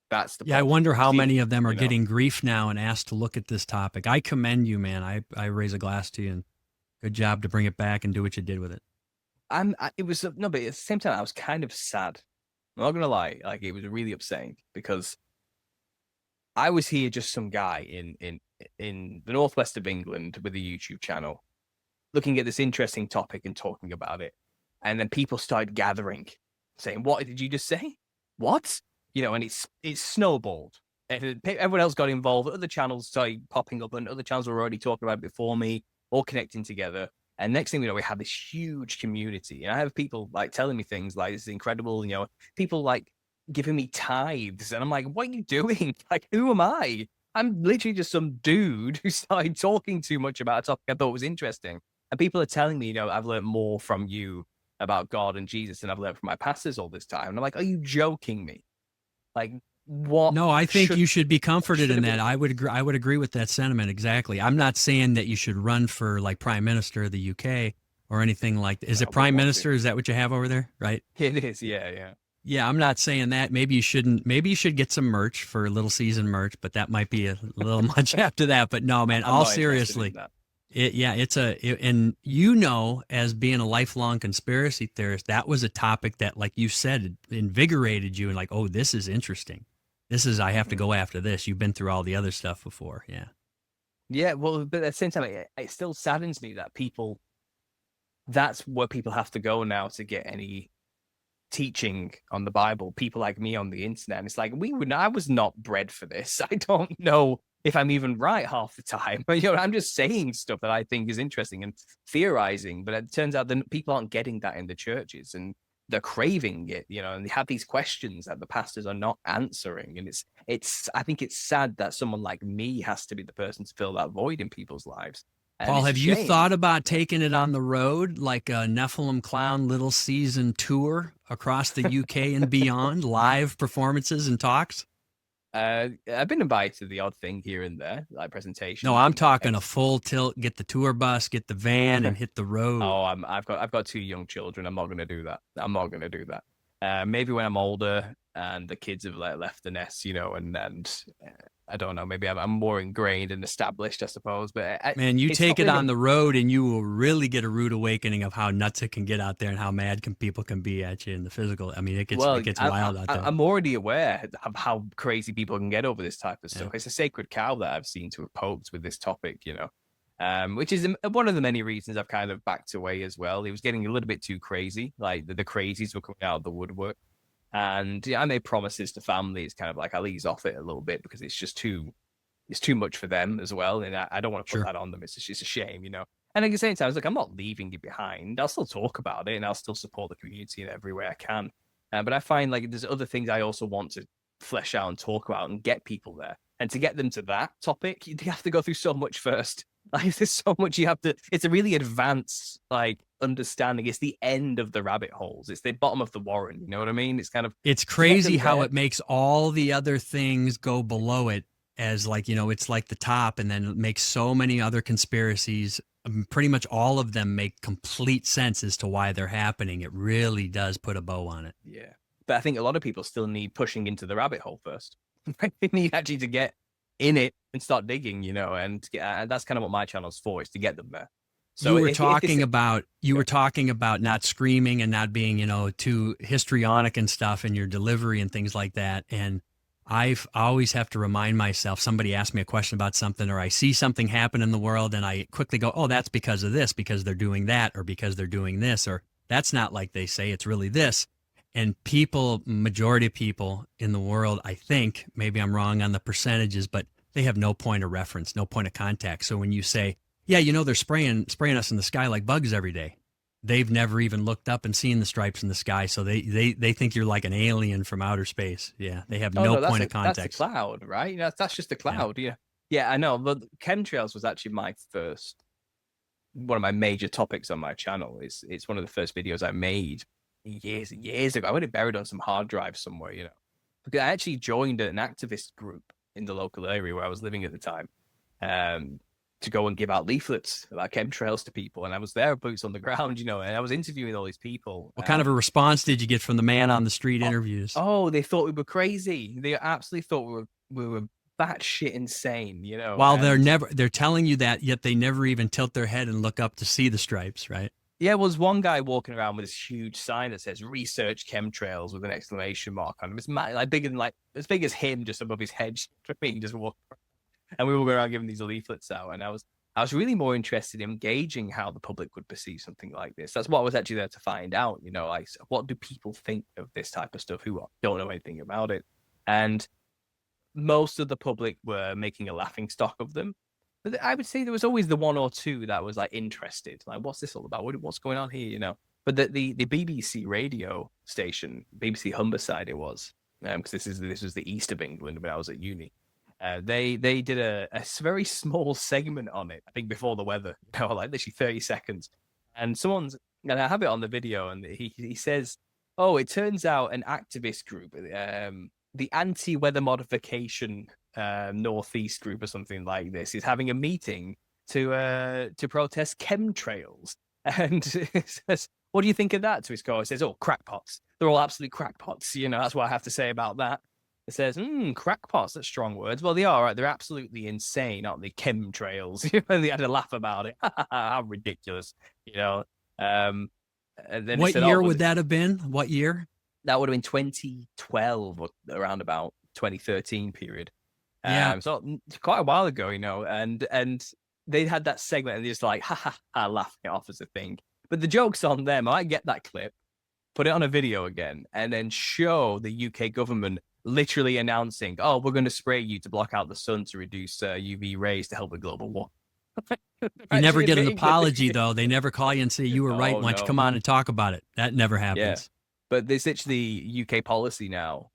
That's the Yeah, I problem. wonder how See, many of them are you know, getting grief now and asked to look at this topic. I commend you, man. I raise a glass to you, and good job to bring it back and do what you did with it. it was no, but at the same time, I was kind of sad. I'm not gonna lie, like it was really upsetting because I was here just some guy in the northwest of England with a YouTube channel, looking at this interesting topic and talking about it, and then people started gathering, saying, "What did you just say? What?" You know, and it's snowballed. And everyone else got involved. Other channels started popping up, and other channels were already talking about it before me, all connecting together. And next thing we know, we have this huge community. And I have people like telling me things like, "This is incredible." You know, people like giving me tithes, and I'm like, "What are you doing? Like, who am I? I'm literally just some dude who started talking too much about a topic I thought was interesting." And people are telling me, you know, I've learned more from you about God and Jesus than I've learned from my pastors all this time. And I'm like, are you joking me? Like, what No, I think you should be comforted should in have that. been? I would agree with that sentiment exactly. I'm not saying that you should run for like Prime Minister of the UK or anything like that. Is I it wouldn't Prime want to. Minister? Is that what you have over there? Right? It is, yeah, yeah. Yeah, I'm not saying that. Maybe you shouldn't. Maybe you should get some merch for little season merch, but that might be a little much after that. But no, man, I'm all not interested in seriously, that. and you know, as being a lifelong conspiracy theorist, that was a topic that, like you said, invigorated you and like, oh, this is interesting. This is, I have to Mm. go after this. You've been through all the other stuff before. Yeah. Yeah, well, but at the same time, it still saddens me that that's where people have to go now to get any teaching on the Bible, people like me on the internet. And it's like, I was not bred for this. I don't know if I'm even right half the time. But, you know, I'm just saying stuff that I think is interesting and theorizing. But it turns out that people aren't getting that in the churches and they're craving it, you know, and they have these questions that the pastors are not answering. And I think it's sad that someone like me has to be the person to fill that void in people's lives. And Paul, it's a have you shame. thought about taking it on the road, like a Nephilim Clown little season tour across the UK and beyond, live performances and talks? I've been invited to the odd thing here and there, like No, presentations I'm and talking a full tilt, get the tour bus, get the van, and hit the road. Oh, I've got two young children. I'm not going to do that. I'm not going to do that. Maybe when I'm older and the kids have left the nest, you know, and I don't know. Maybe I'm more ingrained and established, I suppose. But Man, you it's not take it on really. the road and you will really get a rude awakening of how nuts it can get out there and how mad people can be at you in the physical. I mean, Well, it gets wild out there. I'm already aware of how crazy people can get over this type of stuff. Yeah. It's a sacred cow that I've seen to have poked with this topic, you know. Which is one of the many reasons I've kind of backed away as well. It was getting a little bit too crazy, like the crazies were coming out of the woodwork. And yeah, I made promises to family. It's kind of like I'll ease off it a little bit because it's too much for them as well. And I don't want to put Sure. that on them. It's just a shame, you know. And at the same time, I was like, I'm not leaving it behind. I'll still talk about it and I'll still support the community in every way I can. But I find like there's other things I also want to flesh out and talk about and get people there. And to get them to that topic, you have to go through so much first. Like there's so much you have to. It's a really advanced like understanding. It's the end of the rabbit holes. It's the bottom of the warren. You know what I mean? It's kind of It's to get crazy them how there. it makes all the other things go below it as like, you know, it's like the top and then it makes so many other conspiracies. Pretty much all of them make complete sense as to why they're happening. It really does put a bow on it. Yeah, but I think a lot of people still need pushing into the rabbit hole first. They need actually to get in it and start digging, you know, and that's kind of what my channel's for, is to get them there. So You were if this, talking about yeah. not screaming and not being, you know, too histrionic and stuff in your delivery and things like that. And I always have to remind myself, somebody asks me a question about something or I see something happen in the world and I quickly go, oh, that's because of this, because they're doing that, or because they're doing this, or that's not like they say, it's really this. And people, majority of people in the world, I think, maybe I'm wrong on the percentages, but they have no point of reference, no point of contact. So when you say, yeah, you know, they're spraying us in the sky like bugs every day, they've never even looked up and seen the stripes in the sky. So they think you're like an alien from outer space. Yeah. They have Oh no no, point of that's the context. cloud, right? That's just the Yeah. cloud. Yeah, yeah, I know. But chemtrails was actually my first one of my major topics on my channel. It's one of the first videos I made years and years ago. I would have buried on some hard drive somewhere, because I actually joined an activist group in the local area where I was living at the time, um, to go and give out leaflets about chemtrails to people. And I was there, boots on the ground, and I was interviewing all these people. What kind of a response did you get from the man on the street Oh, interviews? they thought we were crazy. They absolutely thought we were batshit insane, While and they're telling you that, yet they never even tilt their head and look up to see the stripes, right? yeah, well, there's one guy walking around with this huge sign that says "Research Chemtrails" with an exclamation mark on him. It's like bigger than like as big as him, just above his head. Just walk, and we were going around giving these leaflets out, and I was really more interested in gauging how the public would perceive something like this. That's what I was actually there to find out. Like what do people think of this type of stuff who don't know anything about it, and most of the public were making a laughing stock of them. But I would say there was always the one or two that was like interested, like what's this all about? What's going on here? But the BBC radio station, BBC Humberside, it was, because this was the east of England when I was at uni. They did a very small segment on it, I think before the weather, like literally 30 seconds. And and I have it on the video, and he says, "Oh, it turns out an activist group, the anti-weather modification northeast group or something like this, is having a meeting to protest chemtrails." And it says, "What do you think of that?" To his co, he says, "Oh, crackpots. They're all absolute crackpots. That's what I have to say about that." It says, "Crackpots, that's strong words." Well, they are, right? They're absolutely insane, aren't they? Chemtrails. And they had a laugh about it. How ridiculous, Um, and then What said, year would that have been? What year? that would have been 2012 or around about 2013 period. Yeah. So it's quite a while ago, and they had that segment and they just like, laughing it off as a thing. But the joke's on them. I might get that clip, put it on a video again, and then show the UK government literally announcing, "Oh, we're going to spray you to block out the sun to reduce UV rays to help with global warming." You never get an apology, though. They never call you and say, "You were right. Why don't you come on and talk about it?" That never happens. Yeah. But there's actually UK policy now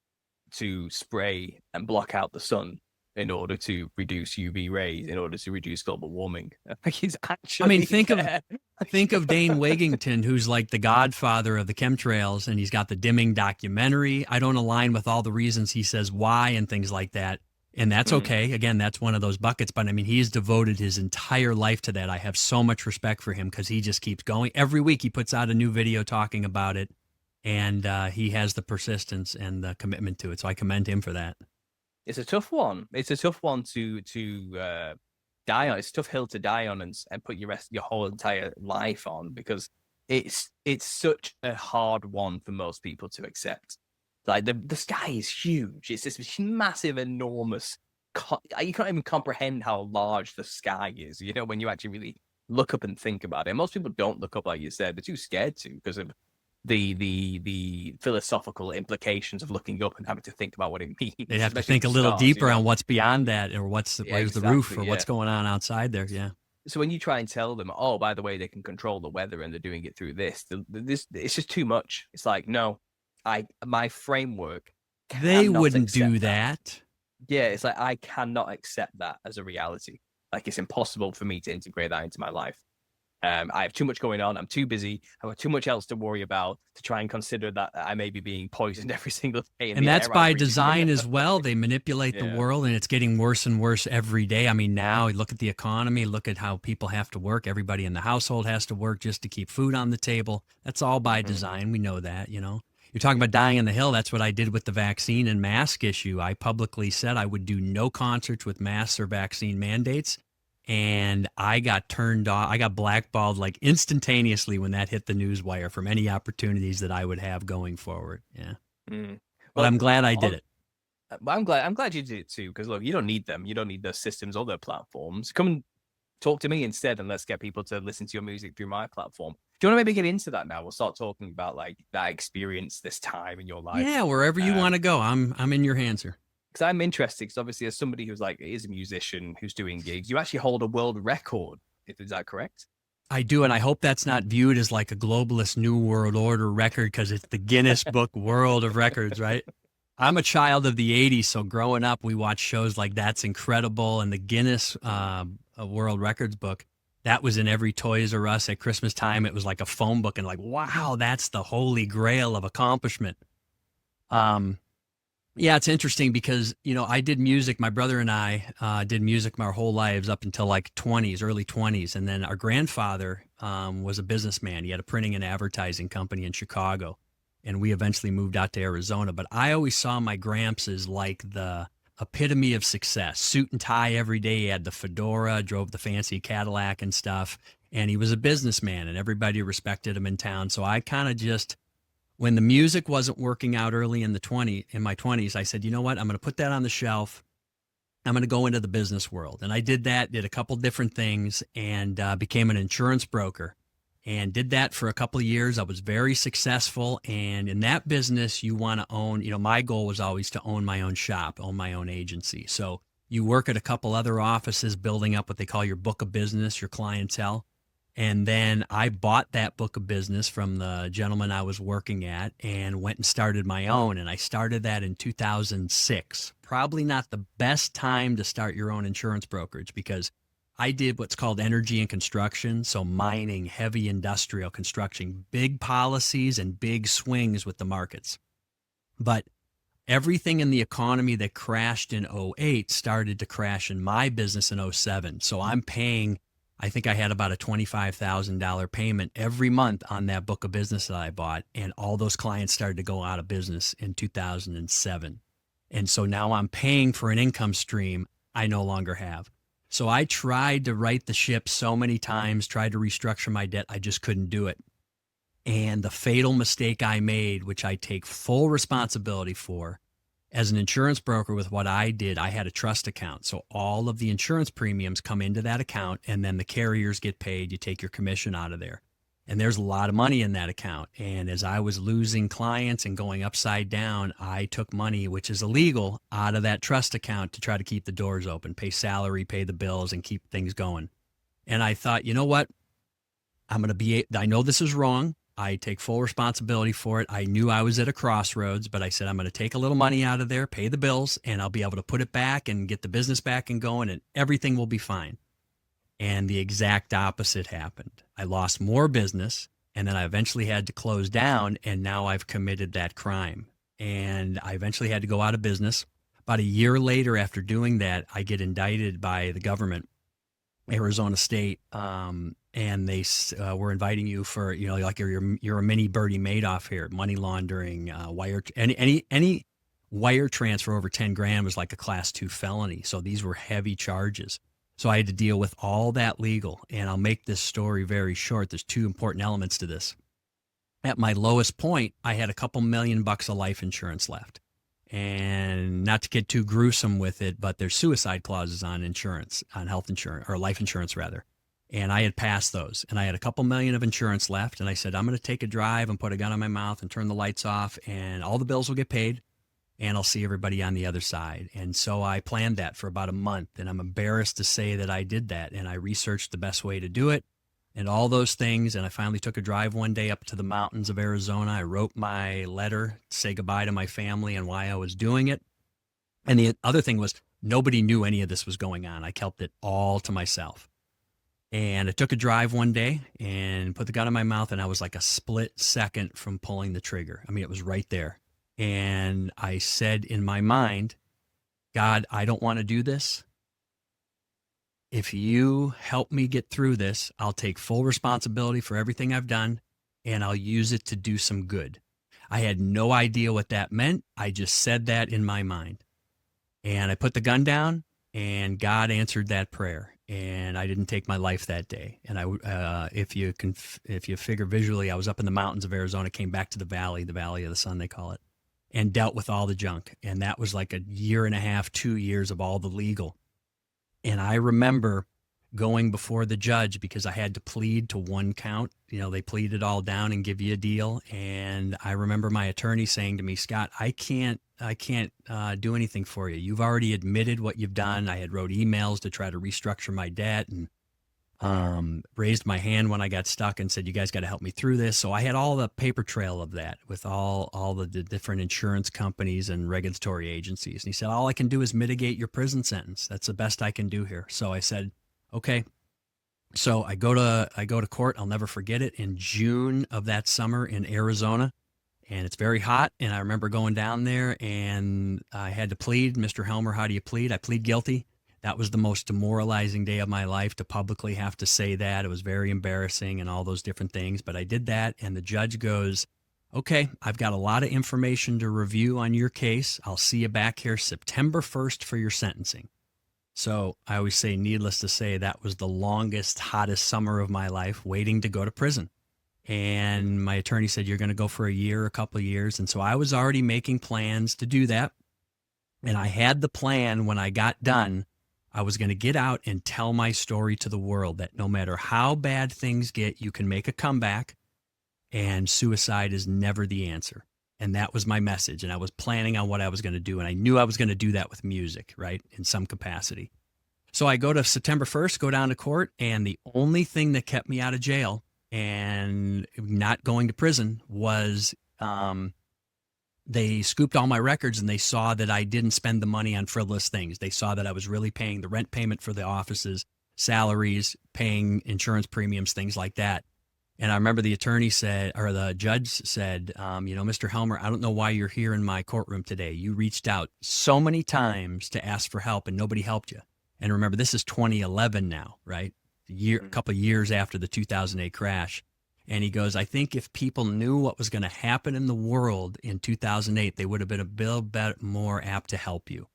to spray and block out the sun in order to reduce UV rays, in order to reduce global warming. He's actually. I mean, think of Dane Wigington, who's like the godfather of the chemtrails, and he's got the dimming documentary. I don't align with all the reasons he says why and things like that. And that's okay. Again, that's one of those buckets. But I mean, he's devoted his entire life to that. I have so much respect for him because he just keeps going. Every week he puts out a new video talking about it. And he has the persistence and the commitment to it. So I commend him for that. It's a tough one. It's a tough one to die on. It's a tough hill to die on and put your whole entire life on, because it's such a hard one for most people to accept. Like the sky is huge. It's this massive, enormous. You can't even comprehend how large the sky is. When you actually really look up and think about it. And most people don't look up, like you said. They're too scared to, because of the philosophical implications of looking up and having to think about what it means. They have to think a little deeper on what's beyond that, or where's the roof, or what's going on outside there. Yeah. So when you try and tell them, "Oh, by the way, they can control the weather and they're doing it through this," it's just too much. It's like, no, my framework. They wouldn't do that. Yeah, it's like I cannot accept that as a reality. Like it's impossible for me to integrate that into my life. I have too much going on. I'm too busy. I have too much else to worry about to try and consider that I may be being poisoned every single day. And that's by design as well. They manipulate the world, and it's getting worse and worse every day. I mean, now look at the economy. Look at how people have to work. Everybody in the household has to work just to keep food on the table. That's all by design. We know that, You're talking about dying on the hill. That's what I did with the vaccine and mask issue. I publicly said I would do no concerts with masks or vaccine mandates. And I got turned off. I got blackballed like instantaneously when that hit the news wire from any opportunities that I would have going forward. Yeah. But I'm glad I did it. I'm glad you did it too, because look, you don't need them. You don't need those systems or their platforms. Come and talk to me instead, and let's get people to listen to your music through my platform. Do you want to maybe get into that now? We'll start talking about like that experience, this time in your life. Yeah, wherever you want to go. I'm in your hands here. Because I'm interested, because obviously as somebody who's like is a musician who's doing gigs, you actually hold a world record. Is that correct? I do, and I hope that's not viewed as like a globalist New World Order record, because it's the Guinness Book World of Records, right? I'm a child of the 80s, so growing up, we watched shows like That's Incredible and the Guinness World Records book. that was in every Toys R Us at Christmas time. It was like a phone book, and like, wow, that's the holy grail of accomplishment. Yeah, it's interesting because, I did music. My brother and I did music our whole lives up until like 20s, early 20s. And then our grandfather was a businessman. He had a printing and advertising company in Chicago. And we eventually moved out to Arizona. But I always saw my Gramps as like the epitome of success. Suit and tie every day. He had the fedora, drove the fancy Cadillac and stuff. And he was a businessman, and everybody respected him in town. So I kind of just, when the music wasn't working out early in my 20s, I said, you know what? I'm going to put that on the shelf. I'm going to go into the business world. And I did that, did a couple different things, and became an insurance broker, and did that for a couple of years. I was very successful. And in that business, you want to own, my goal was always to own my own shop, own my own agency. So you work at a couple other offices, building up what they call your book of business, your clientele. And then I bought that book of business from the gentleman I was working at and went and started my own. And I started that in 2006. Probably not the best time to start your own insurance brokerage, because I did what's called energy and construction. So mining, heavy industrial construction, big policies and big swings with the markets. But everything in the economy that crashed in '08 started to crash in my business in '07. So I'm paying, I think I had about a $25,000 payment every month on that book of business that I bought. And all those clients started to go out of business in 2007. And so now I'm paying for an income stream I no longer have. So I tried to right the ship so many times, tried to restructure my debt. I just couldn't do it. And the fatal mistake I made, which I take full responsibility for, as an insurance broker, with what I did, I had a trust account. So all of the insurance premiums come into that account, and then the carriers get paid. You take your commission out of there. And there's a lot of money in that account. And as I was losing clients and going upside down, I took money, which is illegal, out of that trust account to try to keep the doors open, pay salary, pay the bills, and keep things going. And I thought, you know what? I know this is wrong. I take full responsibility for it. I knew I was at a crossroads, but I said, I'm going to take a little money out of there, pay the bills, and I'll be able to put it back and get the business back and going, and everything will be fine. And the exact opposite happened. I lost more business, and then I eventually had to close down, and now I've committed that crime. And I eventually had to go out of business. About a year later, after doing that, I get indicted by the government, Arizona State, and they were inviting you for, like you're a mini Bernie Madoff here, money laundering, any wire transfer over 10 grand was like a class 2 felony. So these were heavy charges. So I had to deal with all that legal. And I'll make this story very short. There's two important elements to this. At my lowest point, I had a couple $1,000,000 of life insurance left. And not to get too gruesome with it, but there's suicide clauses on insurance, on health insurance, or life insurance rather. And I had passed those, and I had a couple million of insurance left. And I said, I'm going to take a drive and put a gun on my mouth and turn the lights off, and all the bills will get paid, and I'll see everybody on the other side. And so I planned that for about a month, and I'm embarrassed to say that I did that. And I researched the best way to do it and all those things. And I finally took a drive one day up to the mountains of Arizona. I wrote my letter to say goodbye to my family and why I was doing it. And the other thing was, nobody knew any of this was going on. I kept it all to myself. And I took a drive one day and put the gun in my mouth, and I was like a split second from pulling the trigger. I mean, it was right there. And I said in my mind, God, I don't want to do this. If you help me get through this, I'll take full responsibility for everything I've done, and I'll use it to do some good. I had no idea what that meant. I just said that in my mind. And I put the gun down, and God answered that prayer. And I didn't take my life that day. And if you figure visually, I was up in the mountains of Arizona, came back to the valley of the sun, they call it, and dealt with all the junk. And that was like a year and a half, 2 years of all the legal. And I remember going before the judge because I had to plead to one count. They plead it all down and give you a deal. And I remember my attorney saying to me, Scott, I can't do anything for you. You've already admitted what you've done. I had wrote emails to try to restructure my debt, and raised my hand when I got stuck and said, you guys got to help me through this. So I had all the paper trail of that with all the different insurance companies and regulatory agencies. And he said, all I can do is mitigate your prison sentence. That's the best I can do here. So I said, okay. So I go to court. I'll never forget it, in June of that summer in Arizona, and it's very hot. And I remember going down there, and I had to plead. Mr. Helmer, how do you plead? I plead guilty. That was the most demoralizing day of my life, to publicly have to say that. It was very embarrassing and all those different things. But I did that, and the judge goes, "Okay, I've got a lot of information to review on your case. I'll see you back here September 1st for your sentencing." So I always say, needless to say, that was the longest, hottest summer of my life, waiting to go to prison. And my attorney said, "You're going to go for a year, a couple of years." And so I was already making plans to do that. And I had the plan, when I got done, I was going to get out and tell my story to the world, that no matter how bad things get, you can make a comeback, and suicide is never the answer. And that was my message. And I was planning on what I was going to do. And I knew I was going to do that with music, right, in some capacity. So I go to September 1st, go down to court, and the only thing that kept me out of jail and not going to prison was, they scooped all my records, and they saw that I didn't spend the money on frivolous things. They saw that I was really paying the rent payment for the offices, salaries, paying insurance premiums, things like that. And I remember the attorney said, or the judge said, "Mr. Helmer, I don't know why you're here in my courtroom today. You reached out so many times to ask for help, and nobody helped you." And remember, this is 2011 now, right? A couple of years after the 2008 crash. And he goes, "I think if people knew what was going to happen in the world in 2008, they would have been a bit more apt to help you.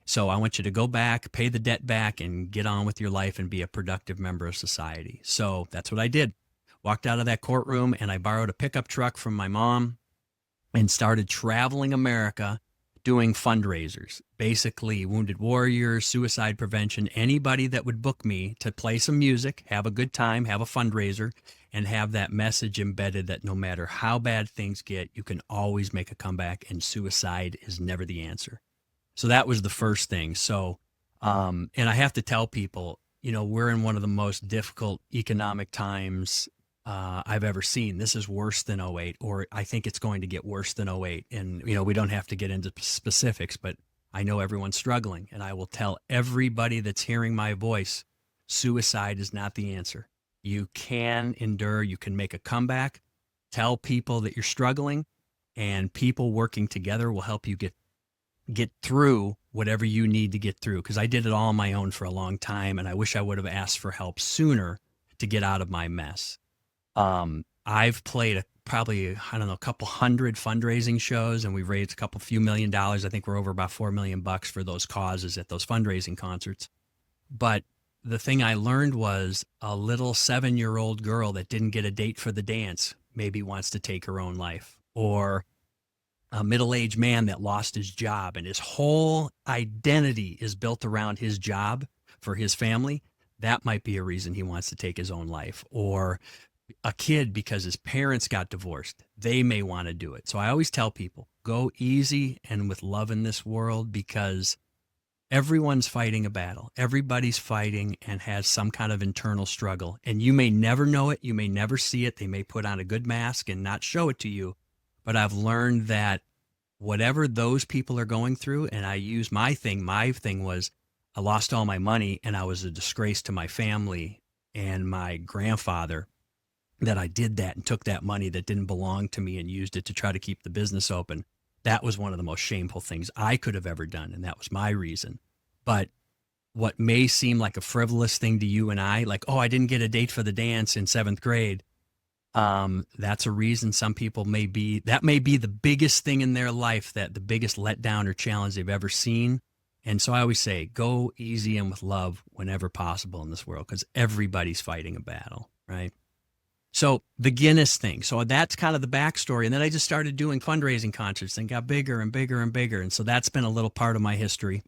So I want you to go back, pay the debt back, and get on with your life and be a productive member of society." So that's what I did. Walked out of that courtroom, and I borrowed a pickup truck from my mom and started traveling America doing fundraisers. Basically, wounded warriors, suicide prevention, anybody that would book me to play some music, have a good time, have a fundraiser, and have that message embedded that no matter how bad things get, you can always make a comeback, and suicide is never the answer. So that was the first thing. So, and I have to tell people, we're in one of the most difficult economic times I've ever seen. This is worse than '08, or I think it's going to get worse than '08. And, we don't have to get into specifics, but I know everyone's struggling. And I will tell everybody that's hearing my voice, suicide is not the answer. You can endure, you can make a comeback. Tell people that you're struggling, and people working together will help you get through whatever you need to get through. Because I did it all on my own for a long time, and I wish I would have asked for help sooner to get out of my mess. I've played probably, I don't know, a couple hundred fundraising shows, and we've raised a few $1 million. I think we're over about $4 million for those causes at those fundraising concerts. But the thing I learned was, a little 7-year-old girl that didn't get a date for the dance maybe wants to take her own life, or a middle-aged man that lost his job and his whole identity is built around his job for his family. That might be a reason he wants to take his own life. Or a kid, because his parents got divorced, they may want to do it. So I always tell people, go easy and with love in this world, because everyone's fighting a battle. Everybody's fighting and has some kind of internal struggle. And you may never know it. You may never see it. They may put on a good mask and not show it to you. But I've learned that whatever those people are going through, and I use my thing was, I lost all my money, and I was a disgrace to my family and my grandfather that I did that and took that money that didn't belong to me and used it to try to keep the business open. That was one of the most shameful things I could have ever done, and that was my reason. But what may seem like a frivolous thing to you and I, like, "Oh, I didn't get a date for the dance in 7th grade," that's a reason some people that may be the biggest thing in their life, that the biggest letdown or challenge they've ever seen. And so I always say, go easy and with love whenever possible in this world, because everybody's fighting a battle, right? So the Guinness thing. So that's kind of the backstory. And then I just started doing fundraising concerts and got bigger and bigger and bigger. And so that's been a little part of my history.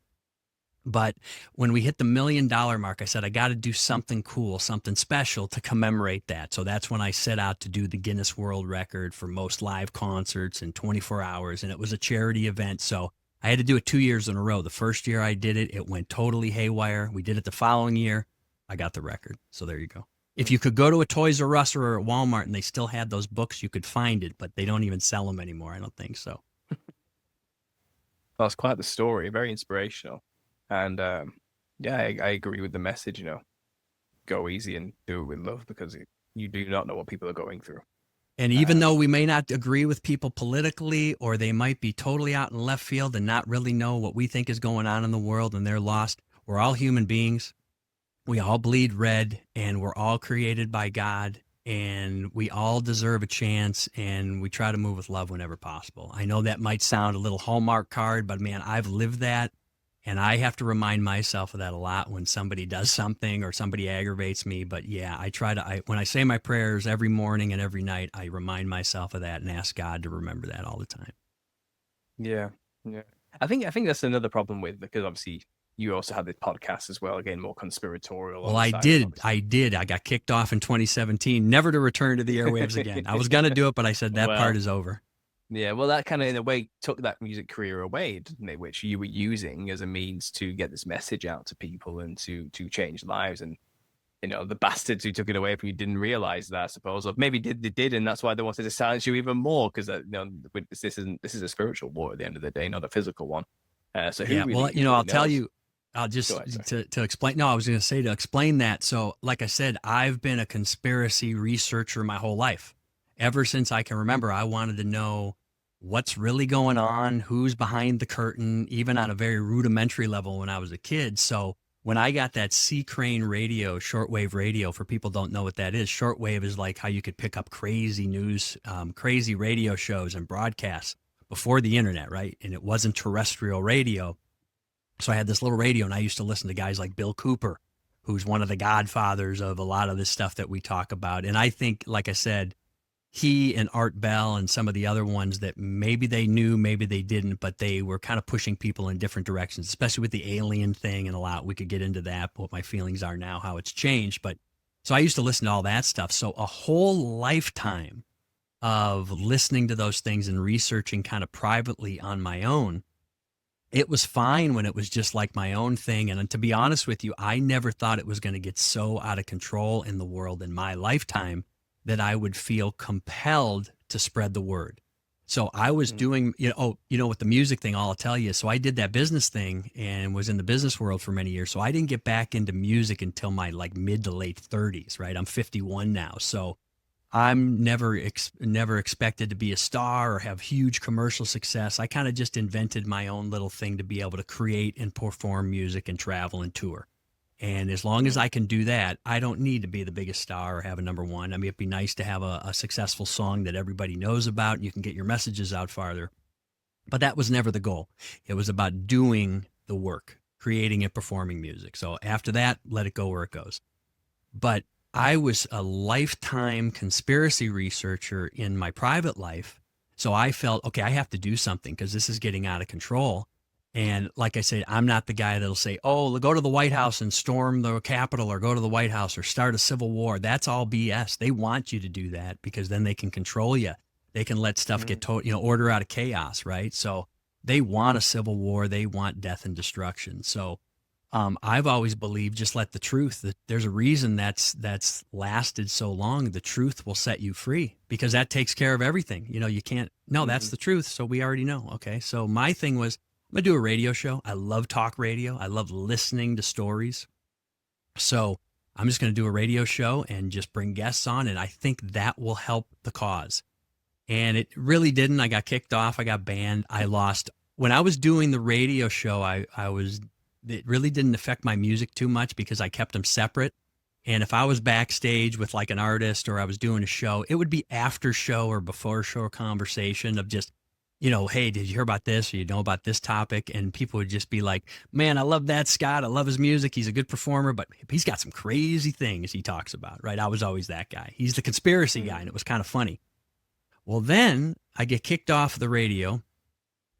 But when we hit the $1 million mark, I said, I got to do something cool, something special to commemorate that. So that's when I set out to do the Guinness World Record for most live concerts in 24 hours. And it was a charity event. So I had to do it 2 years in a row. The first year I did it, it went totally haywire. We did it the following year. I got the record. So there you go. If you could go to a Toys R Us or a Walmart and they still had those books, you could find it, but they don't even sell them anymore. I don't think so. That's quite the story. Very inspirational. And yeah, I agree with the message, go easy and do it with love, because you do not know what people are going through. And even though we may not agree with people politically, or they might be totally out in left field and not really know what we think is going on in the world and they're lost, we're all human beings. We all bleed red, and we're all created by God, and we all deserve a chance, and we try to move with love whenever possible. I know that might sound a little Hallmark card, but man, I've lived that. And I have to remind myself of that a lot when somebody does something or somebody aggravates me. But yeah, when I say my prayers every morning and every night, I remind myself of that and ask God to remember that all the time. Yeah. Yeah. I think that's another problem with, because obviously you also had this podcast as well, again, more conspiratorial. Well, I did. I got kicked off in 2017, never to return to the airwaves again. I was going to do it, but I said that part is over. Yeah, well, that kind of in a way took that music career away, didn't it? Which you were using as a means to get this message out to people and to change lives. And the bastards who took it away from you didn't realize that, I suppose, or maybe they did, and that's why they wanted to silence you even more, because this is a spiritual war at the end of the day, not a physical one. So who yeah, really, well, who really I'll knows? tell you. I'll just to explain. No, I was going to say to explain that. So, like I said, I've been a conspiracy researcher my whole life. Ever since I can remember, I wanted to know what's really going on, who's behind the curtain, even on a very rudimentary level when I was a kid. So when I got that C Crane radio, shortwave radio, for people don't know what that is, shortwave is like how you could pick up crazy news, crazy radio shows and broadcasts before the internet, right? And it wasn't terrestrial radio. So I had this little radio, and I used to listen to guys like Bill Cooper, who's one of the godfathers of a lot of this stuff that we talk about. And I think, like I said, he and Art Bell and some of the other ones that maybe they knew, maybe they didn't, but they were kind of pushing people in different directions, especially with the alien thing and a lot. We could get into that, what my feelings are now, how it's changed. But so I used to listen to all that stuff. So a whole lifetime of listening to those things and researching kind of privately on my own. It was fine when it was just like my own thing. And to be honest with you, I never thought it was going to get so out of control in the world in my lifetime that I would feel compelled to spread the word. So I was doing, with the music thing, I'll tell you. So I did that business thing and was in the business world for many years. So I didn't get back into music until my mid to late 30s, right? I'm 51 now. So I'm never expected to be a star or have huge commercial success. I kind of just invented my own little thing to be able to create and perform music and travel and tour. And as long as I can do that, I don't need to be the biggest star or have a number one. I mean, it'd be nice to have a successful song that everybody knows about and you can get your messages out farther. But that was never the goal. It was about doing the work, creating and performing music. So after that, let it go where it goes. But I was a lifetime conspiracy researcher in my private life. So I felt, okay, I have to do something because this is getting out of control. And like I said, I'm not the guy that'll say, oh, go to the White House and storm the Capitol or go to the White House or start a civil war. That's all BS. They want you to do that because then they can control you. They can let stuff get order out of chaos, right? So they want a civil war. They want death and destruction. So I've always believed just let the truth, that there's a reason that's lasted so long. The truth will set you free because that takes care of everything. You can't, that's the truth. So we already know. Okay. So my thing was, I'm going to do a radio show. I love talk radio. I love listening to stories. So I'm just going to do a radio show and just bring guests on. And I think that will help the cause. And it really didn't. I got kicked off. I got banned. I lost. When I was doing the radio show, it really didn't affect my music too much because I kept them separate. And if I was backstage with like an artist or I was doing a show, it would be after show or before show conversation of just, hey, did you hear about this? Or you know about this topic? And people would just be like, man, I love that Scott. I love his music. He's a good performer, but he's got some crazy things he talks about, right? I was always that guy. He's the conspiracy guy. And it was kind of funny. Well, then I get kicked off the radio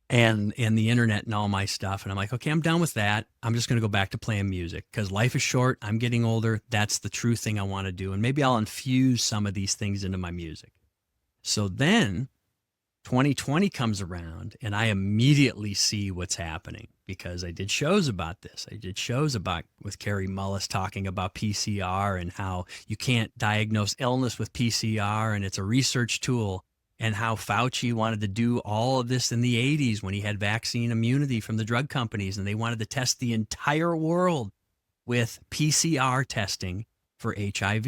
and the internet and all my stuff. And I'm like, okay, I'm done with that. I'm just going to go back to playing music because life is short. I'm getting older. That's the true thing I want to do. And maybe I'll infuse some of these things into my music. So then 2020 comes around and I immediately see what's happening because I did shows about this. I did shows with Carrie Mullis talking about PCR and how you can't diagnose illness with PCR and it's a research tool, and how Fauci wanted to do all of this in the 80s when he had vaccine immunity from the drug companies and they wanted to test the entire world with PCR testing for HIV.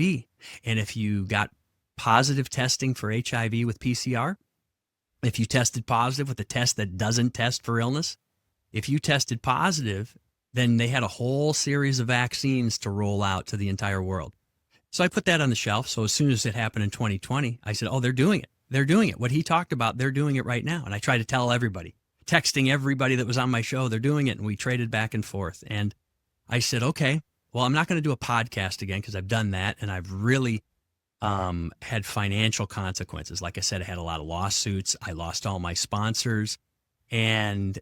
And if you got positive testing for HIV with PCR, if you tested positive with a test that doesn't test for illness, if you tested positive, then they had a whole series of vaccines to roll out to the entire world. So I put that on the shelf. So as soon as it happened in 2020, I said, oh, they're doing it. They're doing it. What he talked about, they're doing it right now. And I tried to tell everybody, texting everybody that was on my show, they're doing it. And we traded back and forth. And I said, okay, well, I'm not going to do a podcast again because I've done that. And I've really had financial consequences. Like I said, I had a lot of lawsuits. I lost all my sponsors. And,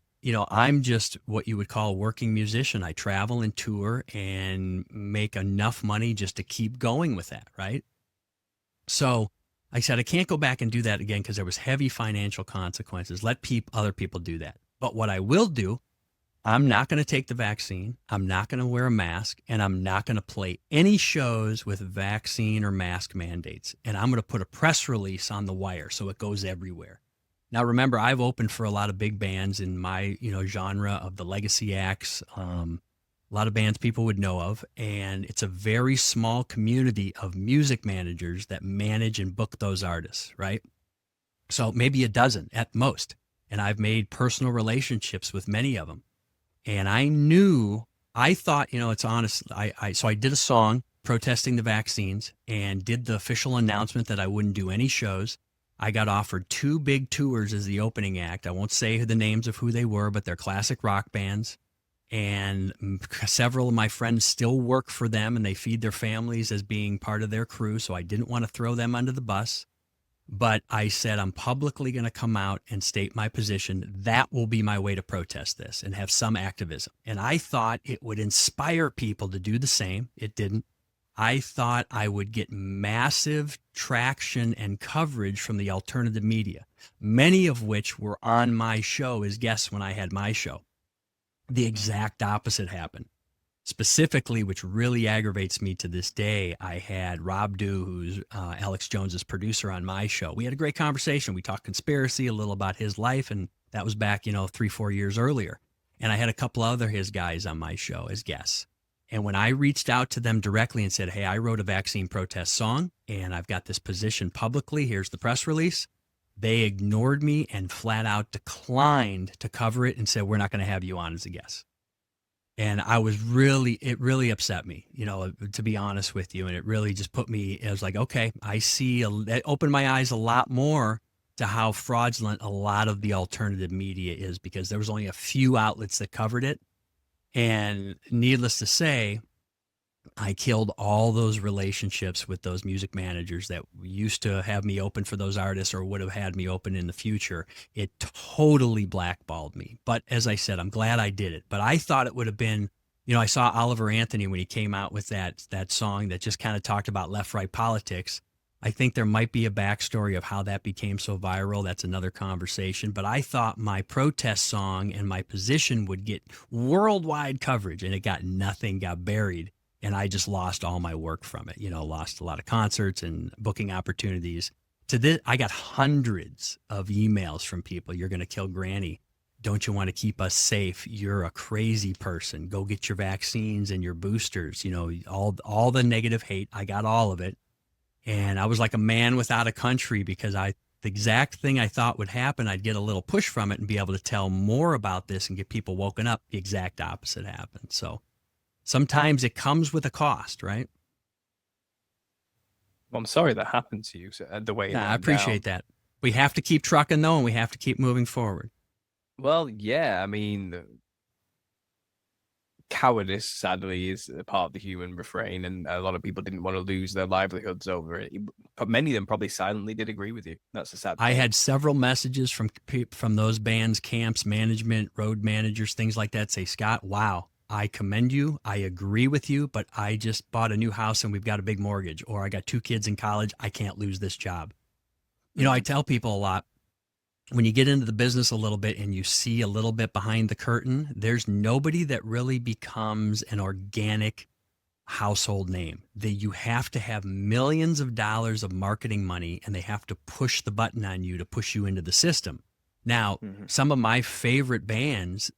I'm just what you would call a working musician. I travel and tour and make enough money just to keep going with that, right? So I said, I can't go back and do that again because there was heavy financial consequences. Let other people do that. But what I will do, I'm not going to take the vaccine. I'm not going to wear a mask, and I'm not going to play any shows with vaccine or mask mandates. And I'm going to put a press release on the wire so it goes everywhere. Now, remember, I've opened for a lot of big bands in my, genre of the legacy acts, a lot of bands people would know of. And it's a very small community of music managers that manage and book those artists, right? So maybe a dozen at most. And I've made personal relationships with many of them. And I thought, it's honest. So I did a song protesting the vaccines and did the official announcement that I wouldn't do any shows. I got offered 2 big tours as the opening act. I won't say the names of who they were, but they're classic rock bands. And several of my friends still work for them, and they feed their families as being part of their crew. So I didn't want to throw them under the bus. But I said, I'm publicly going to come out and state my position. That will be my way to protest this and have some activism. And I thought it would inspire people to do the same. It didn't. I thought I would get massive traction and coverage from the alternative media, many of which were on my show as guests when I had my show. The exact opposite happened. Specifically, which really aggravates me to this day, I had Rob Dew, who's Alex Jones's producer, on my show. We had a great conversation. We talked conspiracy, a little about his life, and that was back, 3-4 years earlier. And I had a couple other his guys on my show as guests. And when I reached out to them directly and said, hey, I wrote a vaccine protest song, and I've got this position publicly, here's the press release, they ignored me and flat out declined to cover it and said, we're not going to have you on as a guest. And it really upset me, to be honest with you. And it really just it was like, okay, it opened my eyes a lot more to how fraudulent a lot of the alternative media is, because there was only a few outlets that covered it. And needless to say, I killed all those relationships with those music managers that used to have me open for those artists or would have had me open in the future. It totally blackballed me. But as I said, I'm glad I did it. But I thought it would have been, I saw Oliver Anthony when he came out with that song that just kind of talked about left-right politics. I think there might be a backstory of how that became so viral. That's another conversation. But I thought my protest song and my position would get worldwide coverage, and it got nothing, got buried. And I just lost all my work from it, lost a lot of concerts and booking opportunities. I got hundreds of emails from people. You're going to kill Granny. Don't you want to keep us safe? You're a crazy person. Go get your vaccines and your boosters. All the negative hate. I got all of it. And I was like a man without a country, because the exact thing I thought would happen, I'd get a little push from it and be able to tell more about this and get people woken up. The exact opposite happened. So sometimes it comes with a cost, right? Well, I'm sorry that happened to you, the way it went I appreciate that. We have to keep trucking, though, and we have to keep moving forward. Well, yeah, I mean, cowardice, sadly, is a part of the human refrain, and a lot of people didn't want to lose their livelihoods over it. But many of them probably silently did agree with you. That's a sad thing. I had several messages from those bands, camps, management, road managers, things like that, say, Scott, wow, I commend you. I agree with you, but I just bought a new house and we've got a big mortgage, or I got 2 kids in college. I can't lose this job. I tell people a lot, when you get into the business a little bit and you see a little bit behind the curtain, there's nobody that really becomes an organic household name. You have to have millions of dollars of marketing money, and they have to push the button on you to push you into the system. Now, some of my favorite bands,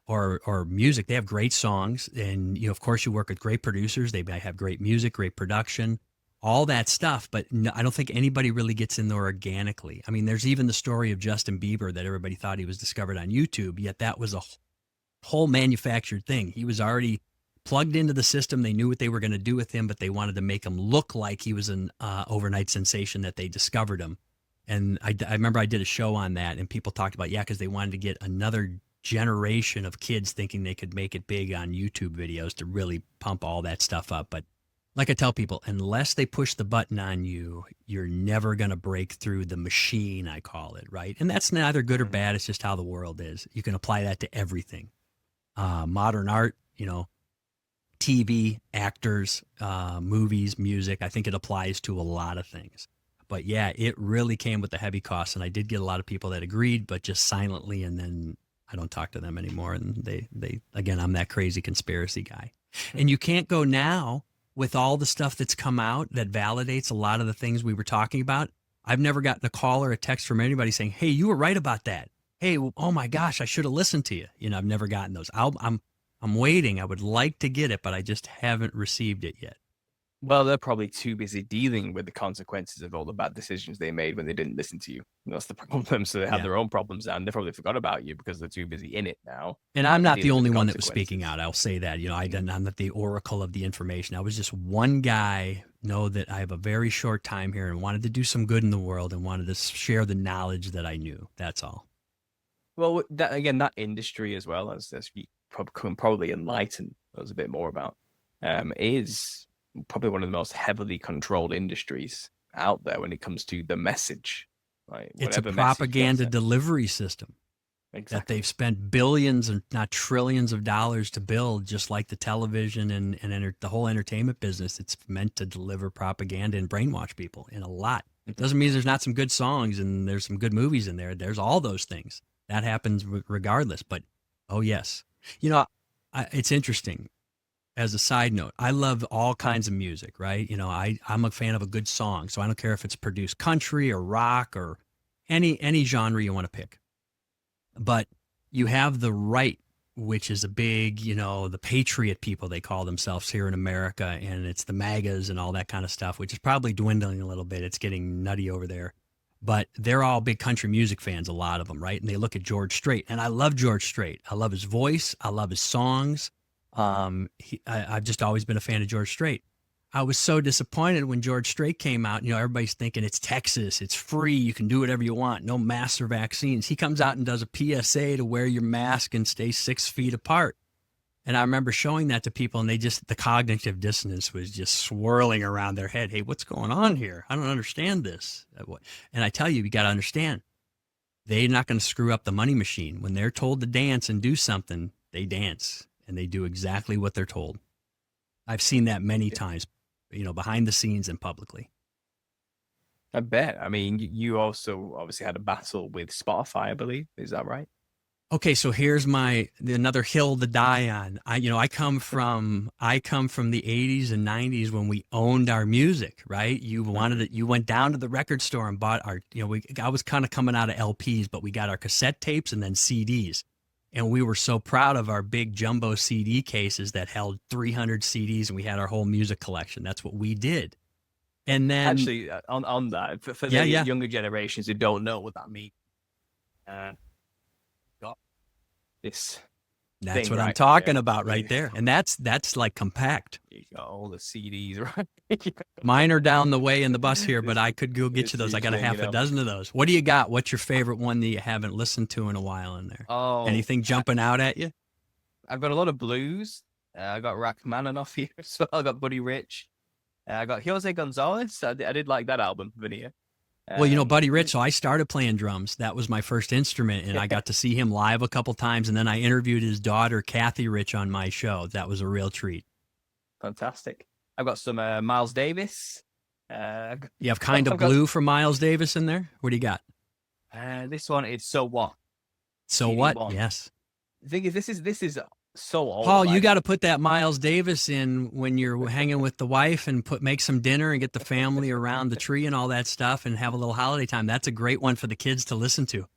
or music. They have great songs, and of course, you work with great producers. They might have great music, great production, all that stuff. But no, I don't think anybody really gets in there organically. I mean, there's even the story of Justin Bieber that everybody thought he was discovered on YouTube, yet that was a whole manufactured thing. He was already plugged into the system. They knew what they were going to do with him, but they wanted to make him look like he was an overnight sensation, that they discovered him. And I remember I did a show on that, and people talked about, because they wanted to get another generation of kids thinking they could make it big on YouTube videos to really pump all that stuff up. But like I tell people, unless they push the button on you, you're never going to break through the machine, I call it, right? And that's neither good or bad. It's just how the world is. You can apply that to everything. Modern art, TV, actors, movies, music. I think it applies to a lot of things. But yeah, it really came with the heavy costs. And I did get a lot of people that agreed, but just silently. And then I don't talk to them anymore. And they again, I'm that crazy conspiracy guy. And you can't go now with all the stuff that's come out that validates a lot of the things we were talking about. I've never gotten a call or a text from anybody saying, hey, you were right about that. Hey, oh my gosh, I should have listened to you. I've never gotten those. I'm waiting. I would like to get it, but I just haven't received it yet. Well, they're probably too busy dealing with the consequences of all the bad decisions they made when they didn't listen to you. That's the problem. So they have their own problems, and they probably forgot about you because they're too busy in it now. And I'm not the only one that was speaking out. I'll say that. I'm not the oracle of the information. I was just one guy. Know that I have a very short time here and wanted to do some good in the world and wanted to share the knowledge that I knew. That's all. Well, that industry as well, as you can probably enlighten us a bit more about, is probably one of the most heavily controlled industries out there when it comes to the message. Right? It's a propaganda delivery system that they've spent billions, and not trillions of dollars to build, just like the television and the whole entertainment business. It's meant to deliver propaganda and brainwash people in a lot. It doesn't mean there's not some good songs and there's some good movies in there. There's all those things. That happens regardless. But, oh, yes. It's interesting. As a side note, I love all kinds of music, right? I'm a fan of a good song, so I don't care if it's produced country or rock or any genre you want to pick. But you have the right, which is a big, the patriot people, they call themselves here in America, and it's the MAGAs and all that kind of stuff, which is probably dwindling a little bit. It's getting nutty over there. But they're all big country music fans, a lot of them, right? And they look at George Strait, and I love George Strait. I love his voice. I love his songs. I've just always been a fan of George Strait. I was so disappointed when George Strait came out. Everybody's thinking it's Texas, it's free, you can do whatever you want, no masks or vaccines. He comes out and does a PSA to wear your mask and stay 6 feet apart. And I remember showing that to people, and the cognitive dissonance was just swirling around their head. Hey, what's going on here? I don't understand this. And I tell you, you got to understand, they're not going to screw up the money machine. When they're told to dance and do something, they dance, and they do exactly what they're told. I've seen that many times, behind the scenes and publicly. I bet. I mean, you also obviously had a battle with Spotify, I believe. Is that right? Okay, so here's another hill to die on. I come from the 80s and 90s when we owned our music, right? You went down to the record store and bought I was kind of coming out of LPs, but we got our cassette tapes and then CDs. And we were so proud of our big jumbo CD cases that held 300 CDs, and we had our whole music collection. That's what we did. And then actually on that, for the younger generations who don't know what that means, that's what I'm talking about right there. And that's like compact. You got all the CDs, right? Mine are down the way in the bus here, but I could go get you those. I got a half a dozen of those. What do you got? What's your favorite one that you haven't listened to in a while in there? Oh, anything jumping out at you? I've got a lot of blues. I got Rachmaninoff here, so I got Buddy Rich. I got Jose Gonzalez. I did like that album, Veneer. Well, Buddy Rich, so I started playing drums. That was my first instrument, and I got to see him live a couple times, and then I interviewed his daughter, Kathy Rich, on my show. That was a real treat. Fantastic. I've got some Miles Davis. You have Kind of Blue from Miles Davis in there? What do you got? This one is So What? So What? Yes. The thing is, this is so old. Paul, you got to put that Miles Davis in when you're hanging with the wife and make some dinner and get the family around the tree and all that stuff and have a little holiday time. That's a great one for the kids to listen to.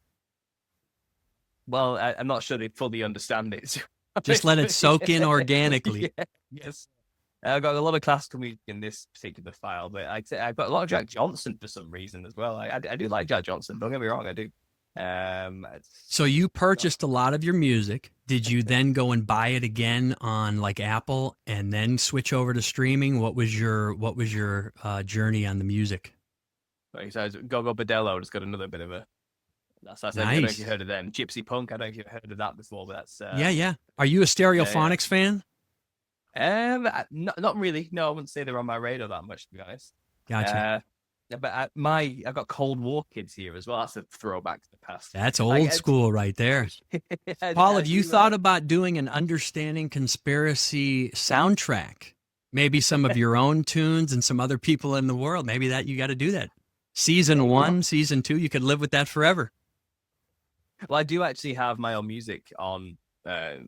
Well, I'm not sure they fully understand it. Just let it soak in organically. Yeah, yes. I've got a lot of classical music in this particular file, but I've got a lot of Jack Johnson for some reason as well. I do like Jack Johnson. Don't get me wrong, I do. So you purchased a lot of your music. Did you then go and buy it again on like Apple and then switch over to streaming? What was your journey on the music? so Gogo Bordello has got another bit of a. I don't know if you heard of them. Gypsy Punk. I don't know if you've heard of that before, but that's yeah. Are you a Stereophonics fan? Not really. No, I wouldn't say they're on my radar that much, to be honest. Gotcha. But I've got Cold War kids here as well. That's a throwback to the past. That's old school right there. Paul, have you thought about doing an Understanding Conspiracy soundtrack? Maybe some of your own tunes and some other people in the world. Maybe that you got to do that. Season 1, season 2, you could live with that forever. Well, I do actually have my own music on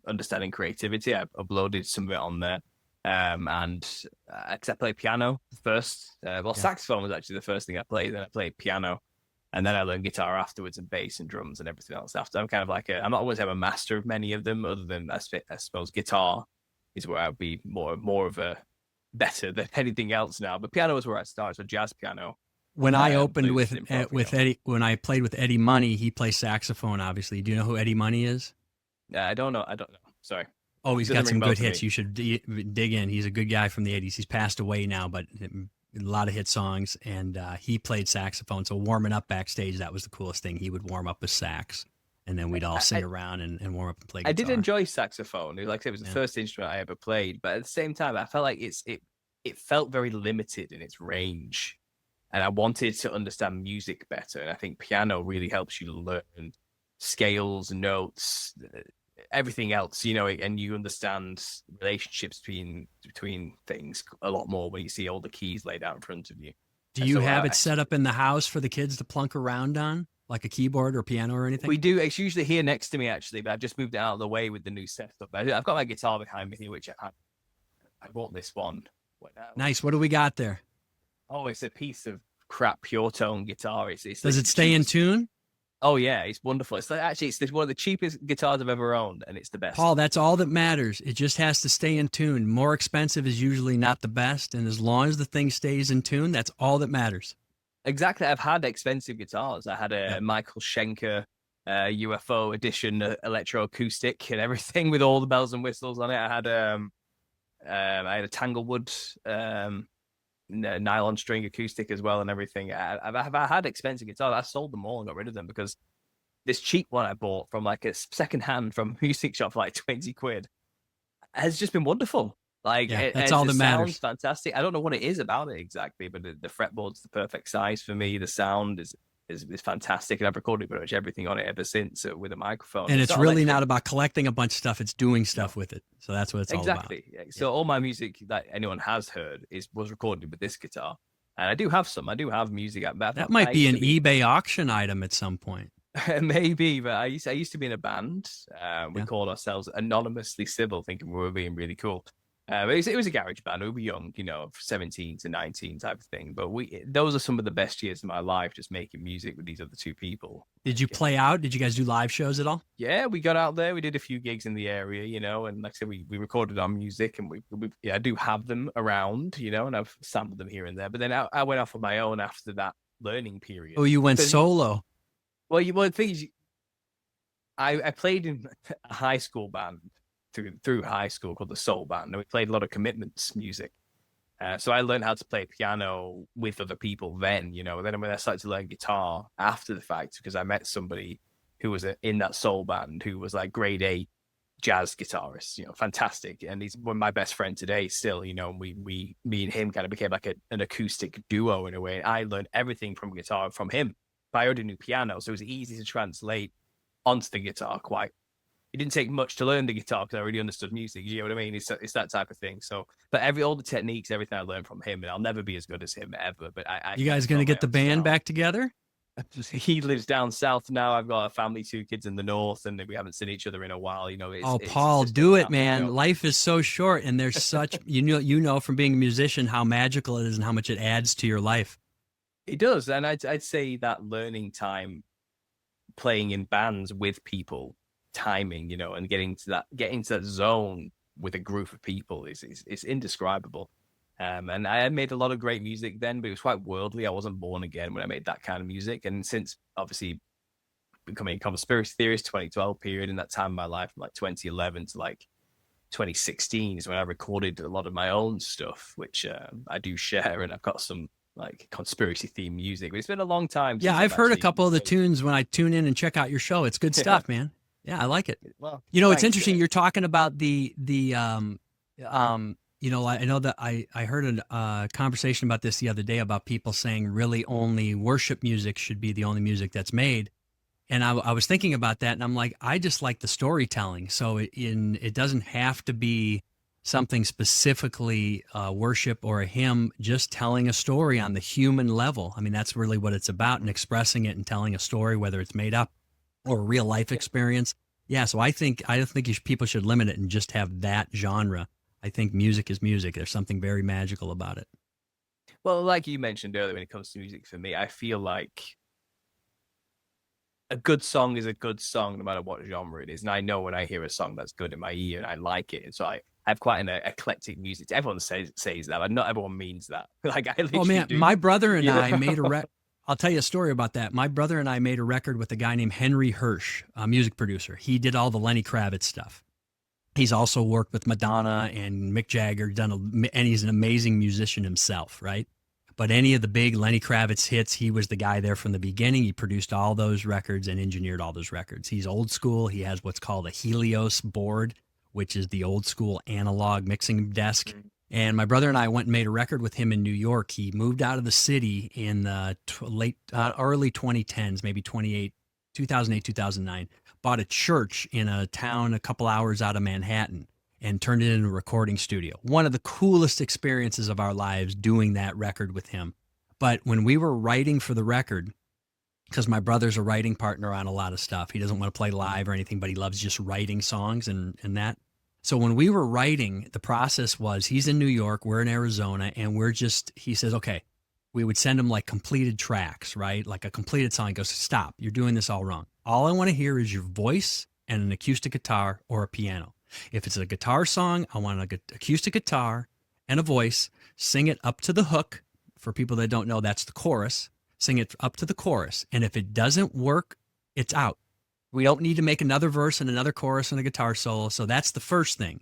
Understanding Creativity. I've uploaded some of it on there. And because I played piano first. Saxophone was actually the first thing I played. Then I played piano. And then I learned guitar afterwards and bass and drums and everything else after. I'm kind of like I'm not always a master of many of them, other than I suppose guitar is where I'd be more of a better than anything else now. But piano was where I started, so jazz piano. When I opened with Eddie, when I played with Eddie Money, he plays saxophone. Obviously, do you know who Eddie Money is? I don't know. Sorry. Oh, he's got some good hits. You should dig in. He's a good guy from the 80s. He's passed away now, but a lot of hit songs. And he played saxophone. So warming up backstage, that was the coolest thing. He would warm up with sax, and then we'd all sing around and warm up and play guitar. I did enjoy saxophone. Like I said, it was the first instrument I ever played. But at the same time, I felt like it felt very limited in its range. And I wanted to understand music better. And I think piano really helps you learn scales, notes, everything else, and you understand relationships between things a lot more when you see all the keys laid out in front of you. Do you have it set up in the house for the kids to plunk around on, like a keyboard or piano or anything? We do. It's usually here next to me, actually, but I've just moved it out of the way with the new setup. I've got my guitar behind me here, which I bought this one. Nice. What do we got there? Oh, it's a piece of crap pure tone guitar. Does it stay in tune? Oh yeah, it's wonderful. It's one of the cheapest guitars I've ever owned, and it's the best. Paul, that's all that matters. It just has to stay in tune. More expensive is usually not the best, and as long as the thing stays in tune, that's all that matters. Exactly. I've had expensive guitars. I had a Michael Schenker UFO edition electroacoustic and everything with all the bells and whistles on it. I had a Tanglewood nylon string acoustic as well and everything. I've had expensive guitars. I sold them all and got rid of them because this cheap one I bought from like a second hand from a music shop for like 20 quid has just been wonderful. Like that's all that matters. Sounds fantastic. I don't know what it is about it exactly, but the fretboard's the perfect size for me. The sound is fantastic, and I've recorded pretty much everything on it ever since with a microphone. And it's really not about collecting a bunch of stuff; it's doing stuff with it. So that's what it's all about. Exactly. Yeah. So all my music that anyone has heard was recorded with this guitar, and I do have some. I do have music. That might be an eBay auction item at some point. Maybe, but I used to be in a band. We called ourselves Anonymously Civil, thinking we were being really cool. It was a garage band. We were young, 17 to 19 type of thing. But those are some of the best years of my life, just making music with these other two people. Did you play out? Did you guys do live shows at all? Yeah, we got out there. We did a few gigs in the area, and like I said, we recorded our music, and I do have them around, and I've sampled them here and there. But then I went off on my own after that learning period. Oh, you went solo? Well, the thing is, I played in a high school band. Through high school called the Soul Band, and we played a lot of Commitments music. So I learned how to play piano with other people then, Then when I started to learn guitar after the fact, because I met somebody who was in that Soul Band who was like grade A jazz guitarist, fantastic. And he's one of my best friend today still, and me and him kind of became like an acoustic duo in a way. I learned everything from guitar from him, but I already knew piano, so it was easy to translate onto the guitar It didn't take much to learn the guitar because I already understood music. You know what I mean? It's that type of thing. So, but all the techniques, everything I learned from him, and I'll never be as good as him ever. But you guys gonna get the band back together? He lives down south now. I've got a family, 2 kids in the north, and we haven't seen each other in a while. Paul, do it, man. Life is so short, and there's such you know from being a musician how magical it is and how much it adds to your life. It does, and I'd say that learning time, playing in bands with people, timing, and getting to that zone with a group of people is indescribable. And I had made a lot of great music then, but it was quite worldly. I wasn't born again when I made that kind of music. And since obviously becoming a conspiracy theorist, 2012 period, in that time of my life, from like 2011 to like 2016 is when I recorded a lot of my own stuff, which I do share, and I've got some like conspiracy themed music. But it's been a long time Yeah, since I've I've heard a actually. couple of the tunes when I tune in and check out your show. It's good Yeah. stuff, man. Yeah, I like it. Well, It's thanks. interesting. You're talking about I know that I heard a conversation about this the other day about people saying really only worship music should be the only music that's made. And I was thinking about that, and I'm like, I just like the storytelling. So it doesn't have to be something specifically worship or a hymn, just telling a story on the human level. I mean, that's really what it's about, and expressing it and telling a story, whether it's made up or a real life Yeah. experience. Yeah, so I don't think people should limit it and just have that genre. I think music is music. There's something very magical about it. Well, like you mentioned earlier, when it comes to music, for me, I feel like a good song is a good song no matter what genre it is. And I know when I hear a song that's good in my ear and I like it. And so I have quite an eclectic music. Everyone says that, but not everyone means that. Like I Oh literally man, do. my brother and You I know? made a I'll tell you a story about that. My brother and I made a record with a guy named Henry Hirsch, a music producer. He did all the Lenny Kravitz stuff. He's also worked with Madonna and Mick Jagger, and he's an amazing musician himself, right? But any of the big Lenny Kravitz hits, he was the guy there from the beginning. He produced all those records and engineered all those records. He's old school. He has what's called a Helios board, which is the old school analog mixing desk. And my brother and I went and made a record with him in New York. He moved out of the city in the early 2010s, maybe 2008, 2009. Bought a church in a town a couple hours out of Manhattan and turned it into a recording studio. One of the coolest experiences of our lives doing that record with him. But when we were writing for the record, because my brother's a writing partner on a lot of stuff. He doesn't want to play live or anything, but he loves just writing songs and that. So when we were writing, the process was he's in New York, we're in Arizona, and he says, okay, we would send him like completed tracks, right? Like a completed song. He goes, stop, you're doing this all wrong. All I want to hear is your voice and an acoustic guitar or a piano. If it's a guitar song, I want an acoustic guitar and a voice. Sing it up to the hook. For people that don't know, that's the chorus. Sing it up to the chorus. And if it doesn't work, it's out. We don't need to make another verse and another chorus and a guitar solo. So that's the first thing.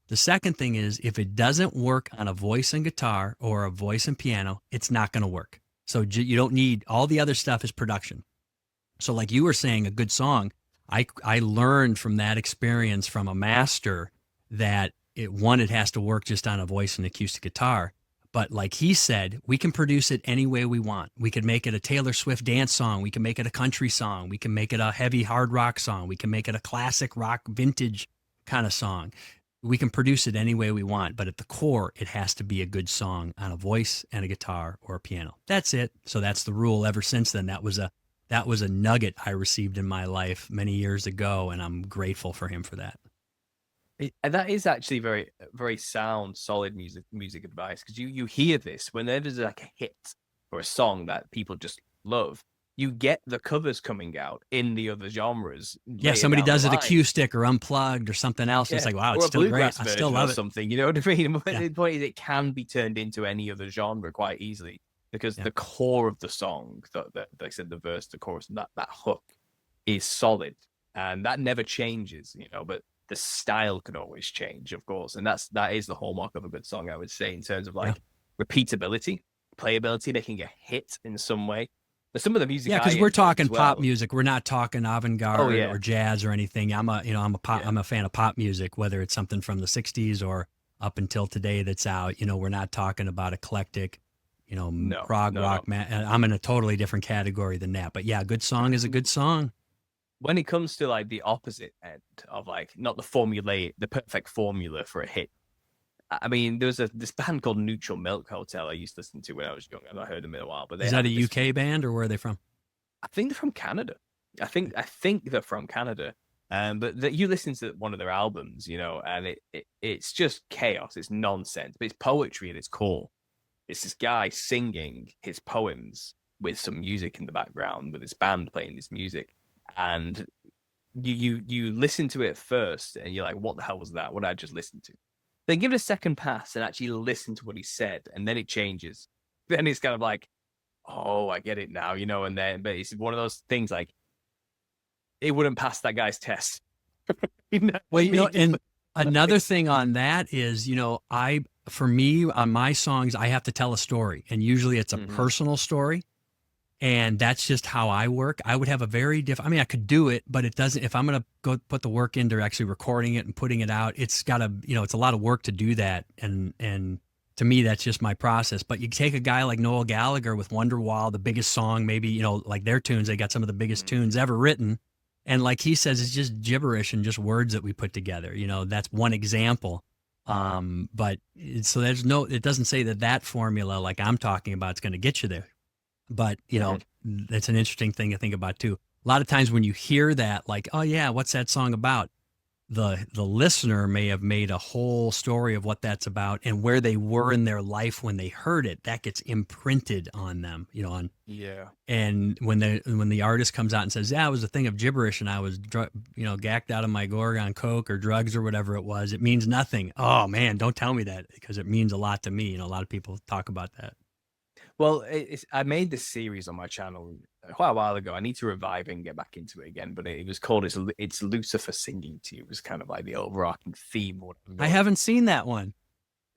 The second thing is if it doesn't work on a voice and guitar or a voice and piano, it's not going to work. So you don't need all the other stuff is production. So like you were saying, a good song, I learned from that experience from a master that it has to work just on a voice and acoustic guitar. But like he said, we can produce it any way we want. We could make it a Taylor Swift dance song. We can make it a country song. We can make it a heavy hard rock song. We can make it a classic rock vintage kind of song. We can produce it any way we want. But at the core, it has to be a good song on a voice and a guitar or a piano. That's it. So that's the rule ever since then. That was a nugget I received in my life many years ago, and I'm grateful for him for that. And that is actually very, very sound, solid music advice because you hear this whenever there's like a hit or a song that people just love. You get the covers coming out in the other genres Yeah, later somebody down the does it line. acoustic or unplugged or something else. It's Yeah, like, wow, or it's a still great. bluegrass I still version or love it. something. You know what I mean? But Yeah, the point is, it can be turned into any other genre quite easily because yeah, the core of the song, like I said, the verse, the chorus, and that hook is solid, and that never changes. But the style can always change, of course, and that is the hallmark of a good song, I would say, in terms of yeah. like repeatability, playability, making a hit in some way. But some of the music Yeah, I because we're enjoy talking as pop well. music. We're not talking Oh avant-garde yeah, or jazz or anything. yeah. I'm a fan of pop music, whether it's something from the '60s or up until today that's out. We're not talking about eclectic, No, prog no, no. rock. Man, I'm in a totally different category than that. But yeah, a good song is a good song. When it comes to like the opposite end of like not the perfect formula for a hit. I mean, there was this band called Neutral Milk Hotel I used to listen to when I was young. I've not heard them in a while, but they Is that have a this. UK band or where are they from? I think they're from Canada. I think they're from Canada. But you listen to one of their albums, and it's just chaos. It's nonsense, but it's poetry at its core. It's this guy singing his poems with some music in the background, with his band playing this music, and you listen to it first and you're like, what the hell was that? What did I just listen to? Then give it a second pass and actually listen to what he said, and then it changes. Then it's kind of like, oh, I get it now, and then but it's one of those things like it wouldn't pass that guy's test. Well, and another thing on that is, for me, on my songs, I have to tell a story, and usually it's a personal story. And that's just how I work. I would have a very different, I mean, I could do it, but it doesn't, if I'm going to go put the work into actually recording it and putting it out, it's got to, it's a lot of work to do that. And to me, that's just my process. But you take a guy like Noel Gallagher with Wonderwall, the biggest song, maybe, like their tunes, they got some of the biggest tunes ever written. And like he says, it's just gibberish and just words that we put together. That's one example. But so it doesn't say that formula like I'm talking about is going to get you there. But, that's an interesting thing to think about too. A lot of times when you hear that, like, oh yeah, what's that song about? The listener may have made a whole story of what that's about and where they were in their life when they heard it. That gets imprinted on them, and when the artist comes out and says, yeah, it was a thing of gibberish and I was, gacked out of my Gorgon Coke or drugs or whatever it was, it means nothing. Oh man, don't tell me that, because it means a lot to me. A lot of people talk about that. Well, I made this series on my channel quite a while ago. I need to revive it and get back into it again. But it was called "It's Lucifer Singing to You." It was kind of like the overarching theme. I haven't seen that one.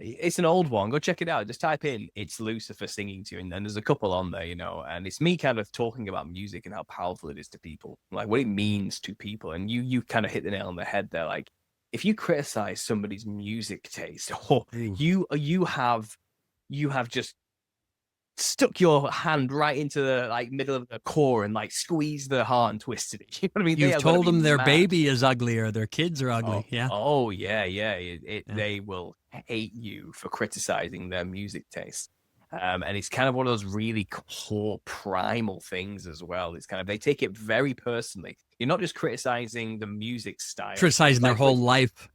It's an old one. Go check it out. Just type in "It's Lucifer Singing to You," and then there's a couple on there, And it's me kind of talking about music and how powerful it is to people, like what it means to people. And you kind of hit the nail on the head there. Like if you criticize somebody's music taste, or you have just stuck your hand right into the middle of the core and squeezed their heart and twisted it. You know what I mean? You've told them their baby is ugly or their kids are ugly. Yeah. Oh yeah. They will hate you for criticizing their music taste. And it's kind of one of those really core primal things as well. It's kind of, they take it very personally. You're not just criticizing the music style. Criticizing their whole life.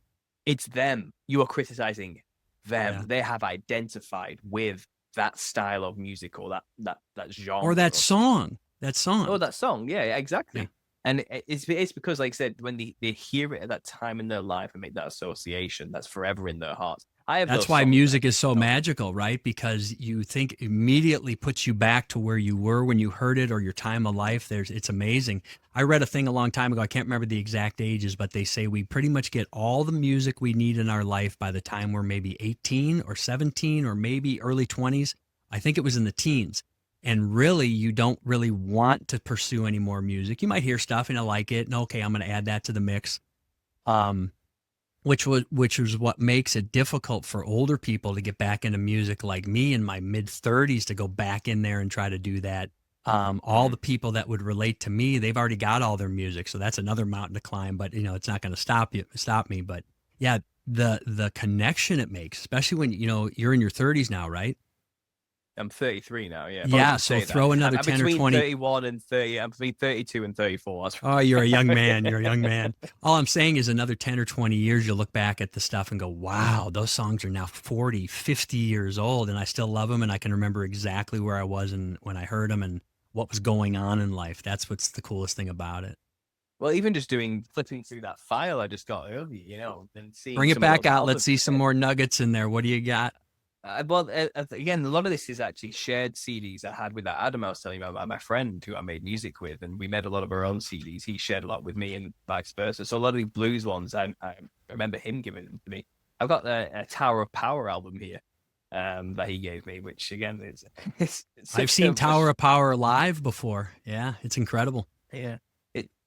It's them. You are criticizing them. Yeah. They have identified with that style of music or that genre or that song. Oh, that song. Yeah, exactly. Yeah. And it's because, like I said, when they hear it at that time in their life and make that association, that's forever in their hearts. That's why music is so magical, right? Because you think immediately puts you back to where you were when you heard it or your time of life. It's amazing. I read a thing a long time ago. I can't remember the exact ages, but they say we pretty much get all the music we need in our life by the time we're maybe 18 or 17 or maybe early 20s. I think it was in the teens. And really, you don't really want to pursue any more music. You might hear stuff and I like it. And okay, I'm going to add that to the mix. Which was what makes it difficult for older people to get back into music like me in my mid 30s to go back in there and try to do that. All the people that would relate to me, they've already got all their music. So that's another mountain to climb, but it's not going to stop me. But yeah, the connection it makes, especially when, you're in your 30s now, right? I'm 33 now, yeah. Yeah, so throw another 10 or 20. 31 and 30. I'm between 32 and 34. Oh, you're a young man. You're a young man. All I'm saying is another 10 or 20 years, you'll look back at the stuff and go, wow, those songs are now 40, 50 years old, and I still love them, and I can remember exactly where I was and when I heard them and what was going on in life. That's what's the coolest thing about it. Well, even just flipping through that file I just got earlier, and seeing. Bring it back out. Let's see some more nuggets in there. What do you got? Again, a lot of this is actually shared CDs I had with that Adam I was telling you about, my friend who I made music with, and we made a lot of our own CDs. He shared a lot with me and vice versa. So a lot of the blues ones, I remember him giving them to me. I've got a Tower of Power album here that he gave me, which again is I've seen Tower of Power live before. Yeah, it's incredible. Yeah,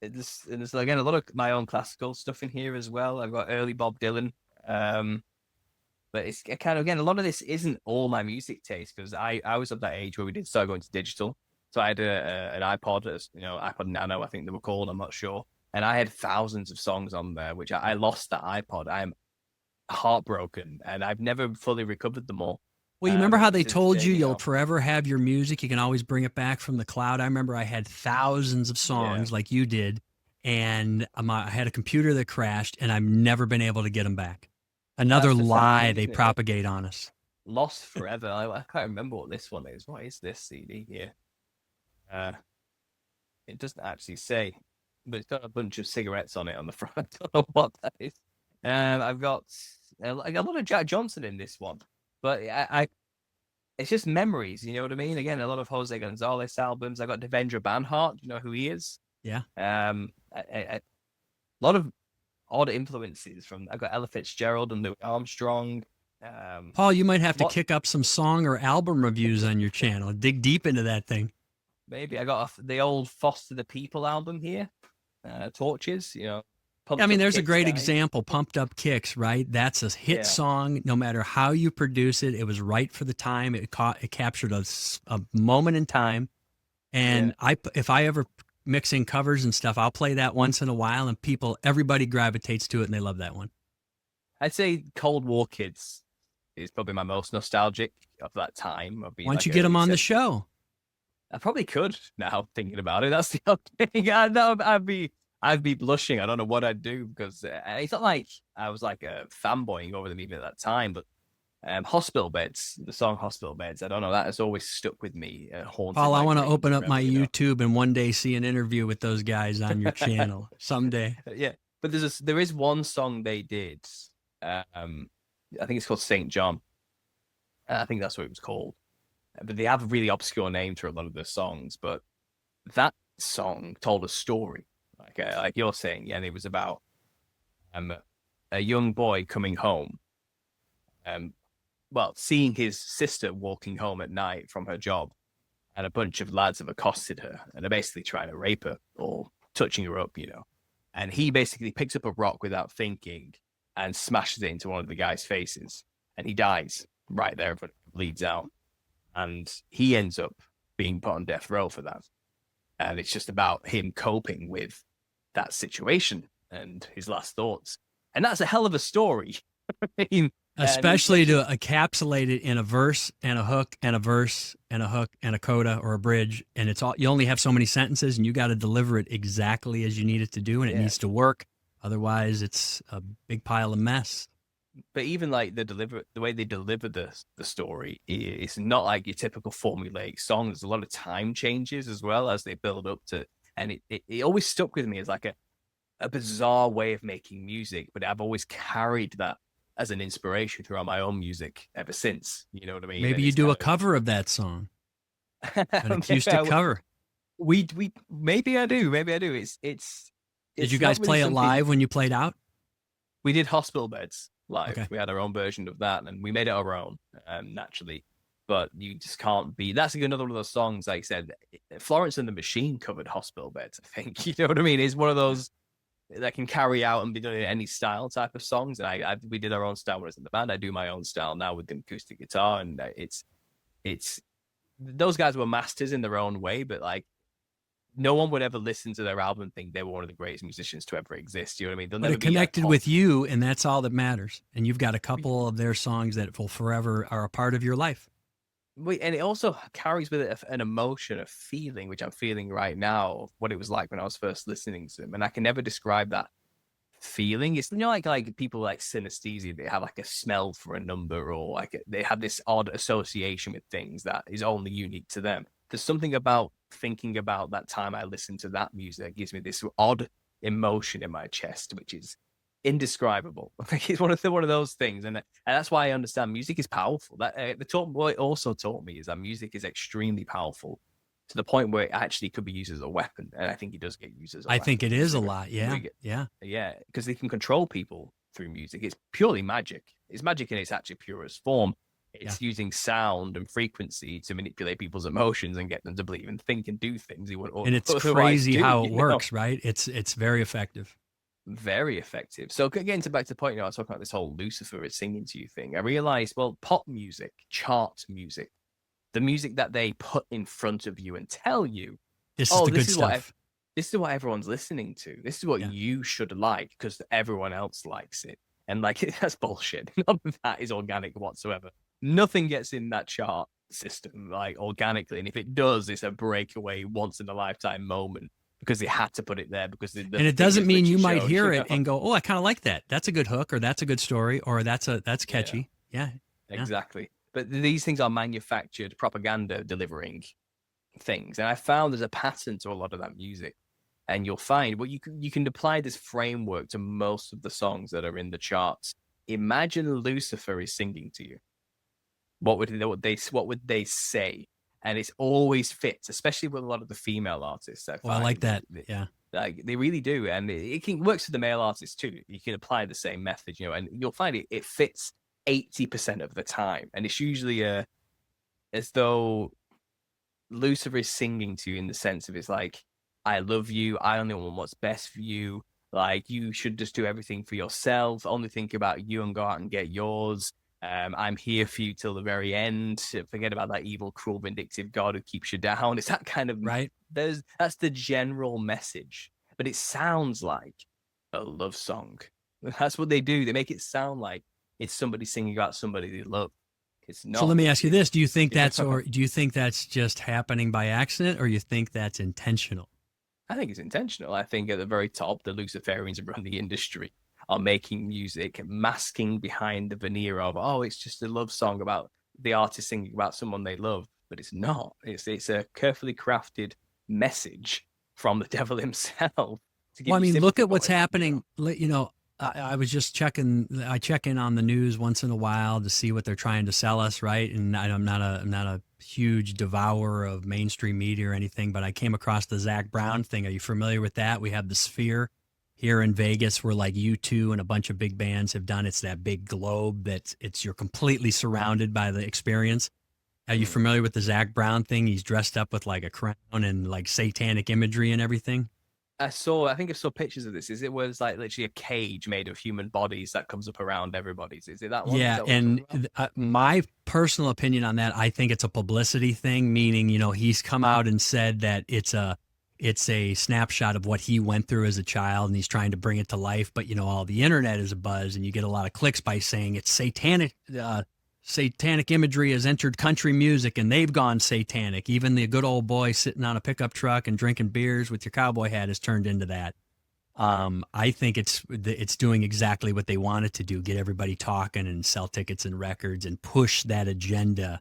there's again a lot of my own classical stuff in here as well. I've got early Bob Dylan. But it's kind of, again, a lot of this isn't all my music taste, because I was at that age where we did start going to digital. So I had an iPod, iPod Nano, I think they were called, I'm not sure. And I had thousands of songs on there, which I lost that iPod. I'm heartbroken, and I've never fully recovered them all. Well, you remember how they told you you'll forever have your music? You can always bring it back from the cloud. I remember I had thousands of songs like you did, and I had a computer that crashed, and I've never been able to get them back. Another lie they propagate on us. Lost forever. I can't remember what this one is. What is this CD here? It doesn't actually say. but it's got a bunch of cigarettes on it on the front. I don't know what that is. I've got a lot of Jack Johnson in this one, but it's just memories. You know what I mean? Again, a lot of Jose Gonzalez albums. I got Devendra Banhart. Do you know who he is? Yeah. A lot of odd influences from. I got Ella Fitzgerald and Louis Armstrong. Paul, you might have to kick up some song or album reviews on your channel. Dig deep into that thing. Maybe I got the old Foster the People album here. Torches, you know. I mean, there's a great example, Pumped Up Kicks, right? That's a hit song. No matter how you produce it, it was right for the time. It captured a moment in time. And if I ever mix in covers and stuff, I'll play that once in a while, and everybody gravitates to it, and they love that one. I'd say Cold War Kids is probably my most nostalgic of that time. Why don't you get them on the show? I probably could now, thinking about it. That's the other thing. I'd be blushing. I don't know what I'd do, because it's not like I was like a fanboying over them even at that time. But Hospital Beds, the song Hospital Beds, I don't know. That has always stuck with me. Paul, I want to open up my YouTube and one day see an interview with those guys on your channel someday. Yeah, but there is one song they did. I think it's called St. John. I think that's what it was called. But they have a really obscure name to a lot of their songs. But that song told a story, like you're saying, and it was about a young boy coming home, seeing his sister walking home at night from her job, and a bunch of lads have accosted her and are basically trying to rape her or touching her up, you know. And he basically picks up a rock without thinking and smashes it into one of the guy's faces, and he dies right there, but bleeds out. And he ends up being put on death row for that. And it's just about him coping with that situation and his last thoughts. And that's a hell of a story. I mean, especially to encapsulate it in a verse and a hook and a verse and a hook and a coda or a bridge. And it's all, you only have so many sentences, and you got to deliver it exactly as you need it to do. And it needs to work. Otherwise it's a big pile of mess. But even like the way they deliver the story is not like your typical formulaic song. There's a lot of time changes as well as they build up to, and it always stuck with me as like a bizarre way of making music. But I've always carried that as an inspiration throughout my own music ever since. You know what I mean? Maybe you do a cover of that song, an acoustic cover. We maybe I do. It's Did you guys play it live when you played out? We did Hospital Beds live. Okay. We had our own version of that, and we made it our own, naturally. But you just can't be. That's another one of those songs. Like I said, Florence and the Machine covered Hospital Beds, I think. You know what I mean? It's one of those that can carry out and be done in any style type of songs. And we did our own style when I was in the band. I do my own style now with the acoustic guitar, and it's those guys were masters in their own way, but like no one would ever listen to their album and think they were one of the greatest musicians to ever exist. You know what I mean? But it connected with you, and that's all that matters. And you've got a couple of their songs that will forever are a part of your life. And it also carries with it an emotion, a feeling, which I'm feeling right now, of what it was like when I was first listening to them. And I can never describe that feeling. It's like people like synesthesia, they have like a smell for a number, or like they have this odd association with things that is only unique to them. There's something about thinking about that time I listened to that music that gives me this odd emotion in my chest, which is indescribable. Like it's one of those things, and that's why I understand music is powerful. That what it also taught me is that music is extremely powerful to the point where it actually could be used as a weapon, and I think it does get used as a weapon. I think it is a lot. Yeah, because they can control people through music. It's purely magic. It's magic in its actually purest form. It's using sound and frequency to manipulate people's emotions and get them to believe and think and do things. And it's crazy how it works, right? It's very effective. Very effective. So again, back to the point, I was talking about this whole Lucifer is singing to you thing. I realized, pop music, chart music, the music that they put in front of you and tell you, this is the good stuff. This is what everyone's listening to. This is what you should like because everyone else likes it. And like, that's bullshit. None of that is organic whatsoever. Nothing gets in that chart system like organically, and if it does, it's a breakaway once in a lifetime moment because they had to put it there because and it doesn't mean you might hear it and go, oh, I kind of like that. That's a good hook, or that's a good story, or that's catchy. Yeah, exactly. But these things are manufactured propaganda delivering things, and I found there's a pattern to a lot of that music. and you'll find, well, you can apply this framework to most of the songs that are in the charts. Imagine Lucifer is singing to you. What would they say? And it's always fits, especially with a lot of the female artists. I Oh, I like find that. Yeah. like they really do, and it can works for the male artists too. You can apply the same method, and you'll find it fits 80% of the time, and it's usually as though Lucifer is singing to you in the sense of it's like, I love you, I only want what's best for you. Like you should just do everything for yourself, only think about you and go out and get yours. I'm here for you till the very end. Forget about that evil, cruel, vindictive God who keeps you down. It's that kind of Right. that's the general message, but it sounds like a love song. That's what they do. They make it sound like it's somebody singing about somebody they love. It's So not. let me ask you this: do you think Yeah. do you think that's just happening by accident, or you think that's intentional? I think it's intentional. I think at the very top, the Luciferians around the industry are making music, masking behind the veneer of, oh, it's just a love song about the artist singing about someone they love. But it's not. It's a carefully crafted message from the devil himself to give Well, I you mean, look sympathy at what's for it. happening. I was just checking. I check in on the news once in a while to see what they're trying to sell us, right? And I'm not a huge devourer of mainstream media or anything, but I came across the Zach Brown thing. Are you familiar with that? We have the Sphere here in Vegas, where like U2 and a bunch of big bands have done. It's that big globe you're completely surrounded by the experience. Are you familiar with the Zach Brown thing? He's dressed up with like a crown and like satanic imagery and everything. I think I saw pictures of this. Is it was like literally a cage made of human bodies that comes up around everybody's? Is it that one? Is Yeah, that what you're and talking about? my personal opinion on that, I think it's a publicity thing. Meaning, he's come out and said that it's a snapshot of what he went through as a child, and he's trying to bring it to life. But all the internet is a buzz, and you get a lot of clicks by saying it's satanic. Satanic imagery has entered country music, and they've gone satanic. Even the good old boy sitting on a pickup truck and drinking beers with your cowboy hat has turned into that. I think it's doing exactly what they want it to do: get everybody talking and sell tickets and records and push that agenda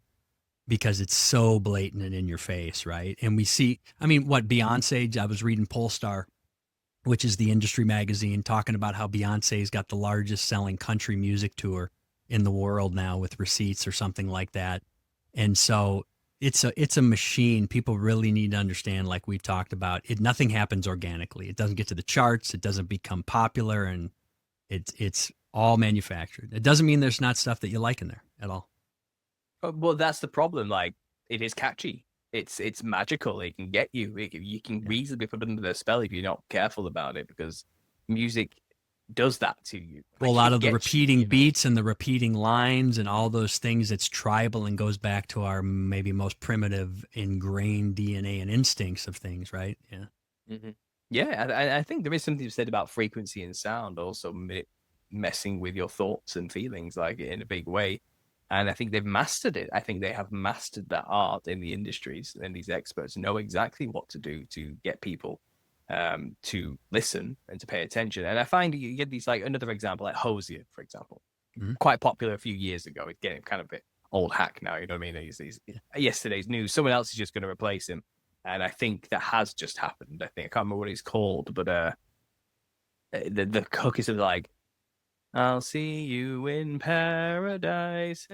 because it's so blatant and in your face, right? And we see, I mean, what Beyonce? I was reading Polestar, which is the industry magazine, talking about how Beyonce's got the largest selling country music tour in the world now with receipts or something like that. And so it's a machine. People really need to understand, like we've talked about, nothing happens organically. It doesn't get to the charts, it doesn't become popular, and it's all manufactured. It doesn't mean there's not stuff that you like in there at all. Well, that's the problem. Like, it is catchy. It's magical. It can get you. You can Yeah. reasonably put under the spell if you're not careful about it, because music does that to you. Well, a Like lot it of the gets you. repeating beats and the repeating lines and all those things, it's tribal and goes back to our maybe most primitive ingrained DNA and instincts of things, right? Yeah. Mhm. Yeah, I think there is something to be said about frequency and sound also messing with your thoughts and feelings like in a big way. And I think they've mastered it. I think they have mastered that art in the industries, and these experts know exactly what to do to get people to listen and to pay attention. And I find you get these, like another example, like Hosier, for example, Mhm. quite popular a few years ago. It's getting kind of a bit old hack now. You know what I mean? He's yesterday's news. Someone else is just going to replace him, and I think that has just happened. I can't remember what he's called, but the hook is like, I'll see you in paradise,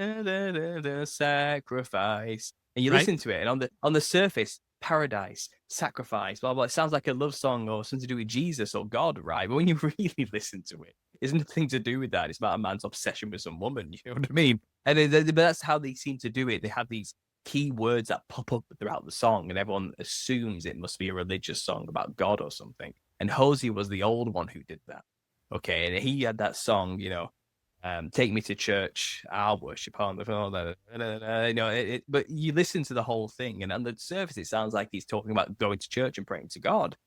sacrifice. And you Right. listen to it, and on the surface, paradise, sacrifice, blah blah. It sounds like a love song or something to do with Jesus or God, right? But when you really listen to it, it's nothing to do with that. It's about a man's obsession with some woman. You know what I mean? And but that's how they seem to do it. They have these key words that pop up throughout the song, and everyone assumes it must be a religious song about God or something. And Hosey was the old one who did that. Okay, and he had that song, take me to church, I'll worship on the floor. But you listen to the whole thing, and on the surface, it sounds like he's talking about going to church and praying to God.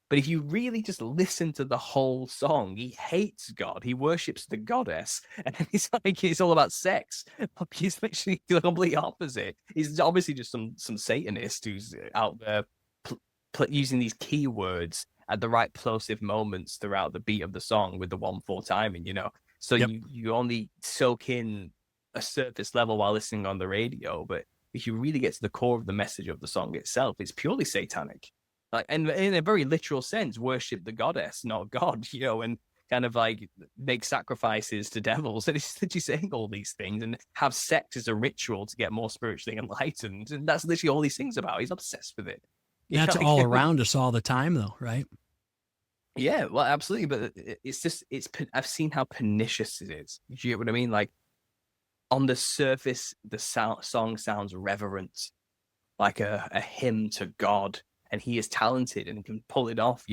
But if you really just listen to the whole song, he hates God. He worships the goddess, and it's like it's all about sex. He's literally the complete opposite. He's obviously just some Satanist who's out there using these keywords at the right plosive moments throughout the beat of the song with the 1/4 timing. So Yep. you only soak in a surface level while listening on the radio, but if you really get to the core of the message of the song itself, it's purely satanic. like, and in a very literal sense, worship the goddess, not God, and kind of like make sacrifices to devils. And he's literally saying all these things and have sex as a ritual to get more spiritually enlightened. And that's literally all he sings about. He's obsessed with it. That's all around us all the time, though, right? Yeah, well, absolutely. But it's just, I've seen how pernicious it is. Do you get what I mean? Like, on the surface, the song sounds reverent, like a hymn to God, and he is talented and can pull it off,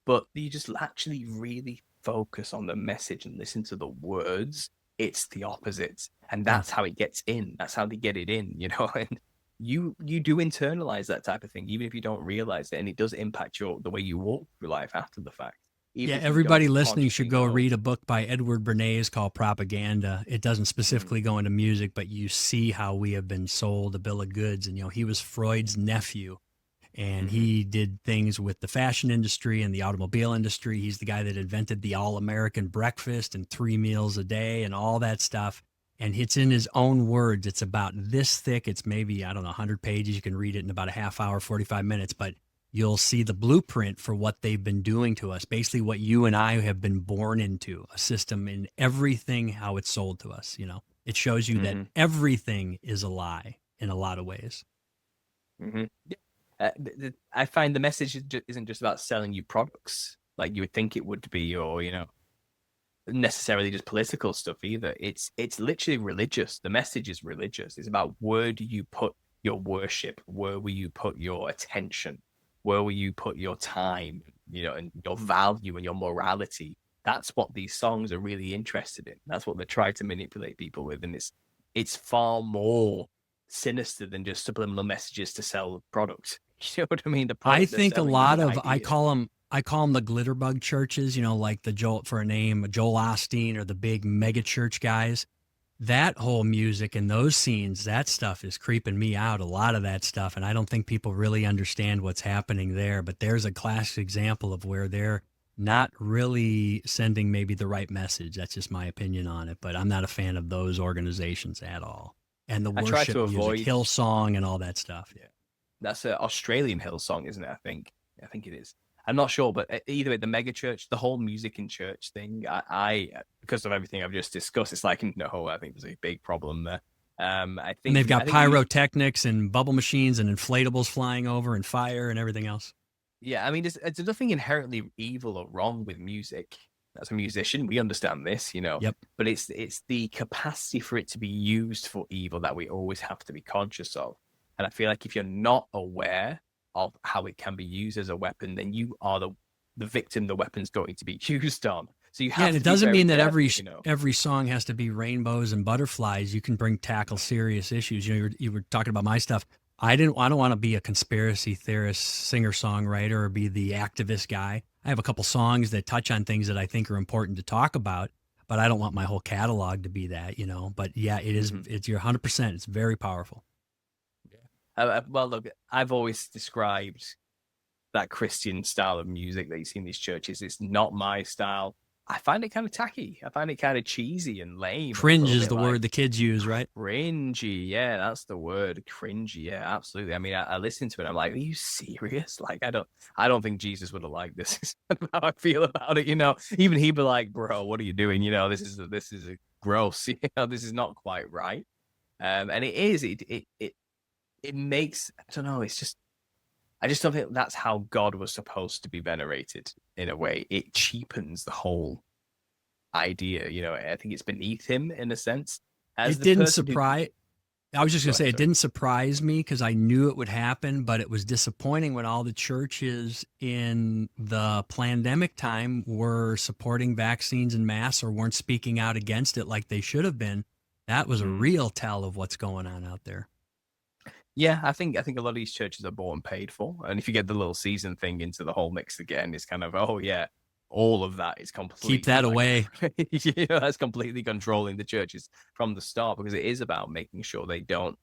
But you just actually really focus on the message and listen to the words, it's the opposite. And that's how it gets in. That's how they get it in, And you do internalize that type of thing, even if you don't realize it, and it does impact the way you walk through life after the fact. Yeah, everybody listening should go read a book by Edward Bernays called Propaganda. It doesn't specifically go into music, but you see how we have been sold a bill of goods. And, he was Freud's nephew, and he did things with the fashion industry and the automobile industry. He's the guy that invented the all-American breakfast and 3 meals a day and all that stuff. And it's in his own words. It's about this thick. It's maybe, 100 pages. You can read it in about a half hour, 45 minutes, but you'll see the blueprint for what they've been doing to us, basically what you and I have been born into, a system in everything, how it's sold to us. It shows you that everything is a lie in a lot of ways. I find the message isn't just about selling you products like you would think it would be, or, necessarily just political stuff either. It's literally religious. The message is religious. It's about, where do you put your worship? Where will you put your attention? Where will you put your time, and your value and your morality? That's what these songs are really interested in. That's what they try to manipulate people with. And it's far more sinister than just subliminal messages to sell product. You know what I mean? I think a lot of, I call them the glitterbug churches, like the Joel Osteen, or the big mega church guys. That whole music and those scenes, that stuff is creeping me out, a lot of that stuff. And I don't think people really understand what's happening there. But there's a classic example of where they're not really sending maybe the right message. That's just my opinion on it. But I'm not a fan of those organizations at all. And the worship music, Hillsong and all that stuff. Yeah, that's an Australian Hillsong, isn't it? I think it is. I'm not sure, but either way, the mega church, the whole music in church thing, I because of everything I've just discussed, it's like, no, I think there's a big problem there. I think they've got pyrotechnics and bubble machines and inflatables flying over and fire and everything else. Yeah, I mean, there's nothing inherently evil or wrong with music. As a musician, we understand this, Yep. But it's the capacity for it to be used for evil that we always have to be conscious of. And I feel like if you're not aware of how it can be used as a weapon, then you are the victim the weapon's going to be used on. So you have and it doesn't mean that every song has to be rainbows and butterflies. You can tackle serious issues. You were talking about my stuff. I don't want to be a conspiracy theorist, singer-songwriter, or be the activist guy. I have a couple songs that touch on things that I think are important to talk about, but I don't want my whole catalog to be that, But yeah, it is. It's you're 100%. It's very powerful. Well, look, I've always described that Christian style of music that you see in these churches. It's not my style. I find it kind of tacky. I find it kind of cheesy and lame. Cringe is the word the kids use, right? Cringy. Yeah, that's the word. Cringy. Yeah, absolutely. I mean, I listen to it. I'm like, are you serious? Like, I don't think Jesus would have liked this. How I feel about it. Even he'd be like, bro, what are you doing? This is a gross. This is not quite right. And it is, it makes, I don't know, I just don't think that's how God was supposed to be venerated in a way. It cheapens the whole idea, I think it's beneath him in a sense. It didn't surprise. I was just going to say, it didn't surprise me because I knew it would happen, but it was disappointing when all the churches in the pandemic time were supporting vaccines en masse or weren't speaking out against it like they should have been. That was a real tell of what's going on out there. Yeah, I think a lot of these churches are bought and paid for. And if you get the little season thing into the whole mix again, it's kind of, oh yeah, all of that is completely... Keep that away. That's completely controlling the churches from the start, because it is about making sure they don't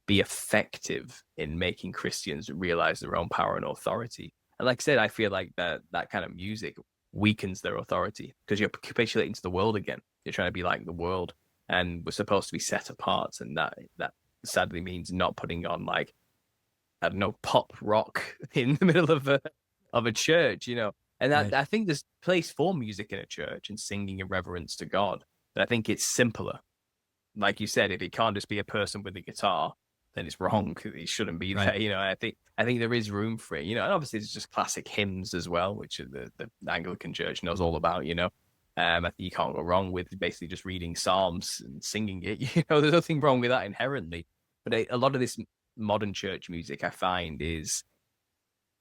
be effective in making Christians realize their own power and authority. And like I said, I feel like that kind of music weakens their authority because you're capitulating to the world again. You're trying to be like the world, and we're supposed to be set apart, and that sadly means not putting on like I don't know, pop rock in the middle of a church, you know. And that Right. I think there's place for music in a church and singing in reverence to God. But I think it's simpler. Like you said, if it can't just be a person with a guitar, then it's wrong. It shouldn't be Right. there. You know, I think there is room for it. You know, and obviously it's just classic hymns as well, which the Anglican Church knows all about. You know, I think you can't go wrong with basically just reading Psalms and singing it. You know, there's nothing wrong with that inherently. But a lot of this modern church music, I find, is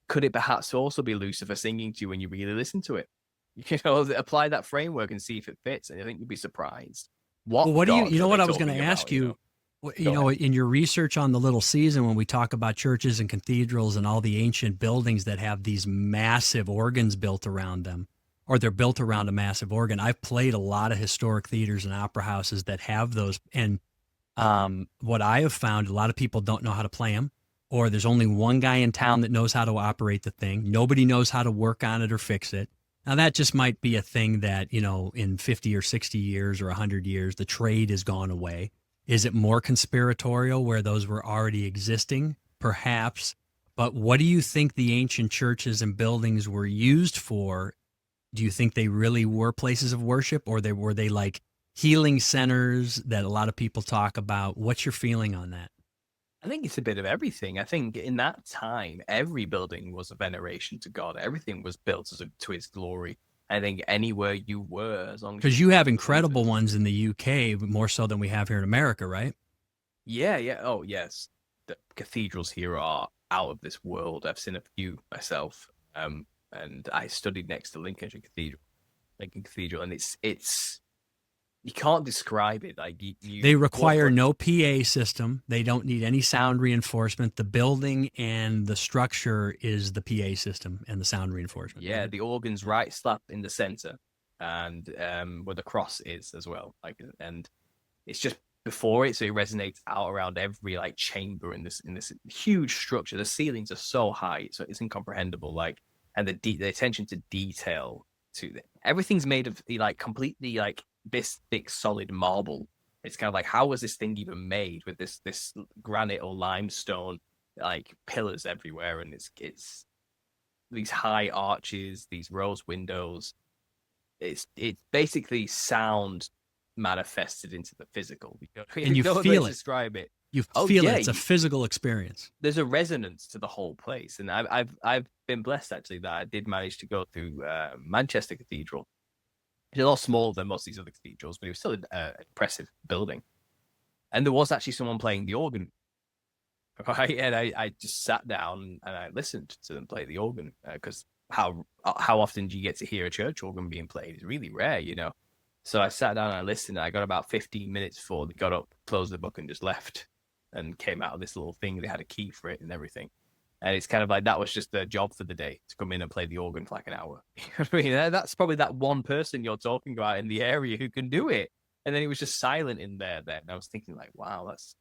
could it perhaps also be Lucifer singing to you when you really listen to it? You know, apply that framework and see if it fits, and I think you'd be surprised. Well, What what do you, God you know are they what I was going talking to ask about? You you, know, go ahead. in your research on the little season, when we talk about churches and cathedrals and all the ancient buildings that have these massive organs built around them, or they're built around a massive organ. I've played a lot of historic theaters and opera houses that have those. And what I have found, a lot of people don't know how to play them, or there's only one guy in town that knows how to operate the thing. Nobody knows how to work on it or fix it. Now that just might be a thing that, in 50 or 60 years or 100 years, the trade has gone away. Is it more conspiratorial where those were already existing? Perhaps. But what do you think the ancient churches and buildings were used for? Do you think they really were places of worship, or were they like healing centers that a lot of people talk about? What's your feeling on that? I think it's a bit of everything. I think in that time, every building was a veneration to God. Everything was built to His glory. I think anywhere you were, as long as you Because you have were comforted. incredible ones in the UK, more so than we have here in America, right? Yeah, yeah. Oh, yes. The cathedrals here are out of this world. I've seen a few myself. And I studied next to Lincoln Cathedral, and it's you can't describe it. Like They you walk require around. no PA system. They don't need any sound reinforcement. The building and the structure is the PA system and the sound reinforcement, Yeah, right? the organ's right slap in the center, and where the cross is as well. Like, and it's just before it, so it resonates out around every like chamber in this huge structure. The ceilings are so high, so it's incomprehensible. Like, and the attention to detail everything's made of like completely like this thick solid marble. It's kind of like, how was this thing even made with this granite or limestone like pillars everywhere, and it's these high arches, these rose windows. It's basically sound manifested into the physical. And you No other way feel to it. describe it. You Oh feel it. yeah, It's a physical experience. there's a resonance to the whole place, and I've been blessed actually that I did manage to go through Manchester Cathedral. It's a lot smaller than most of these other cathedrals, but it was still an impressive building. And there was actually someone playing the organ, right? And I just sat down and I listened to them play the organ because how often do you get to hear a church organ being played? It's really rare, you know. So I sat down and I listened. And I got about 15 minutes before they got up, closed the book, and just left, and came out of this little thing. They had a key for it and everything. And it's kind of like that was just their job for the day to come in and play the organ for like an hour. You know what I mean? That's probably that one person you're talking about in the area who can do it. And then he was just silent in there. Then I was thinking like, wow, it's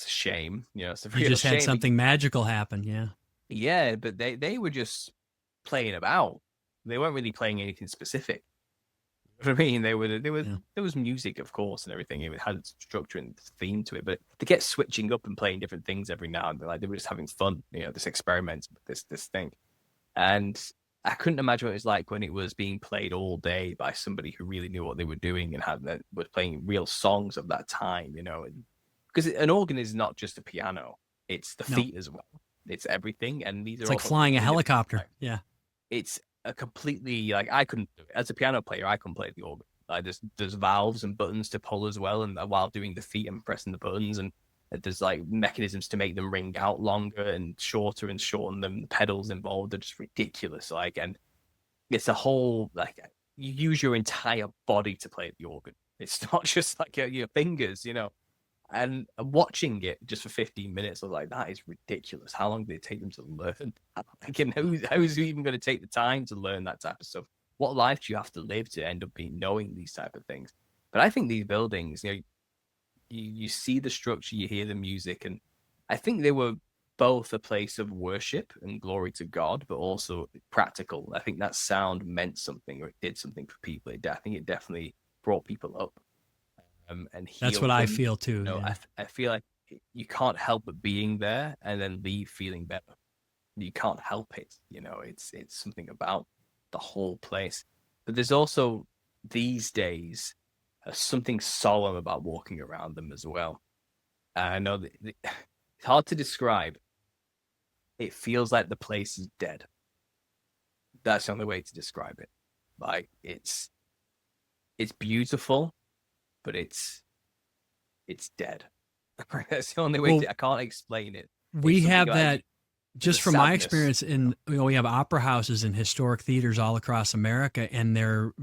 a shame. You know, it's a You real just had shame. But something magical happen. Yeah. yeah, but they were just playing about. They weren't really playing anything specific. You know what I mean? Yeah. There was music, of course, and everything. It had structure and theme to it, but they kept switching up and playing different things every now and then. Like they were just having fun, you know, this experiment, this thing. And I couldn't imagine what it was like when it was being played all day by somebody who really knew what they were doing and was playing real songs of that time, you know. Because an organ is not just a piano; it's the No, feet as well. It's everything, and these it's are all like flying a completely different. helicopter. Yeah. It's a completely like I couldn't do it. As a piano player, I couldn't play the organ. Like there's valves and buttons to pull as well, and while doing the feet and pressing the buttons, and there's like mechanisms to make them ring out longer and shorten them. The pedals involved are just ridiculous. Like, and it's a whole like you use your entire body to play the organ. It's not just like your fingers, you know. And watching it just for 15 minutes, I was like, that is ridiculous. How long did it take them to learn? Again, who's even going to take the time to learn that type of stuff? What life do you have to live to end up being knowing these type of things? But I think these buildings, you know, you see the structure, you hear the music, and I think they were both a place of worship and glory to God, but also practical. I think that sound meant something, or it did something for people. I think it definitely brought people up and That's what healed I them. feel too. You know, Yeah. I feel like you can't help but being there and then leave feeling better. You can't help it. It's something about the whole place. But there's also these days something solemn about walking around them as well. I know that it's hard to describe. It feels like the place is dead. That's the only way to describe it. Like it's beautiful, but it's dead. That's the only way Well, I can't explain it. It's we something have like that there's a just from my sadness. experience we have opera houses and historic theaters all across America, and they're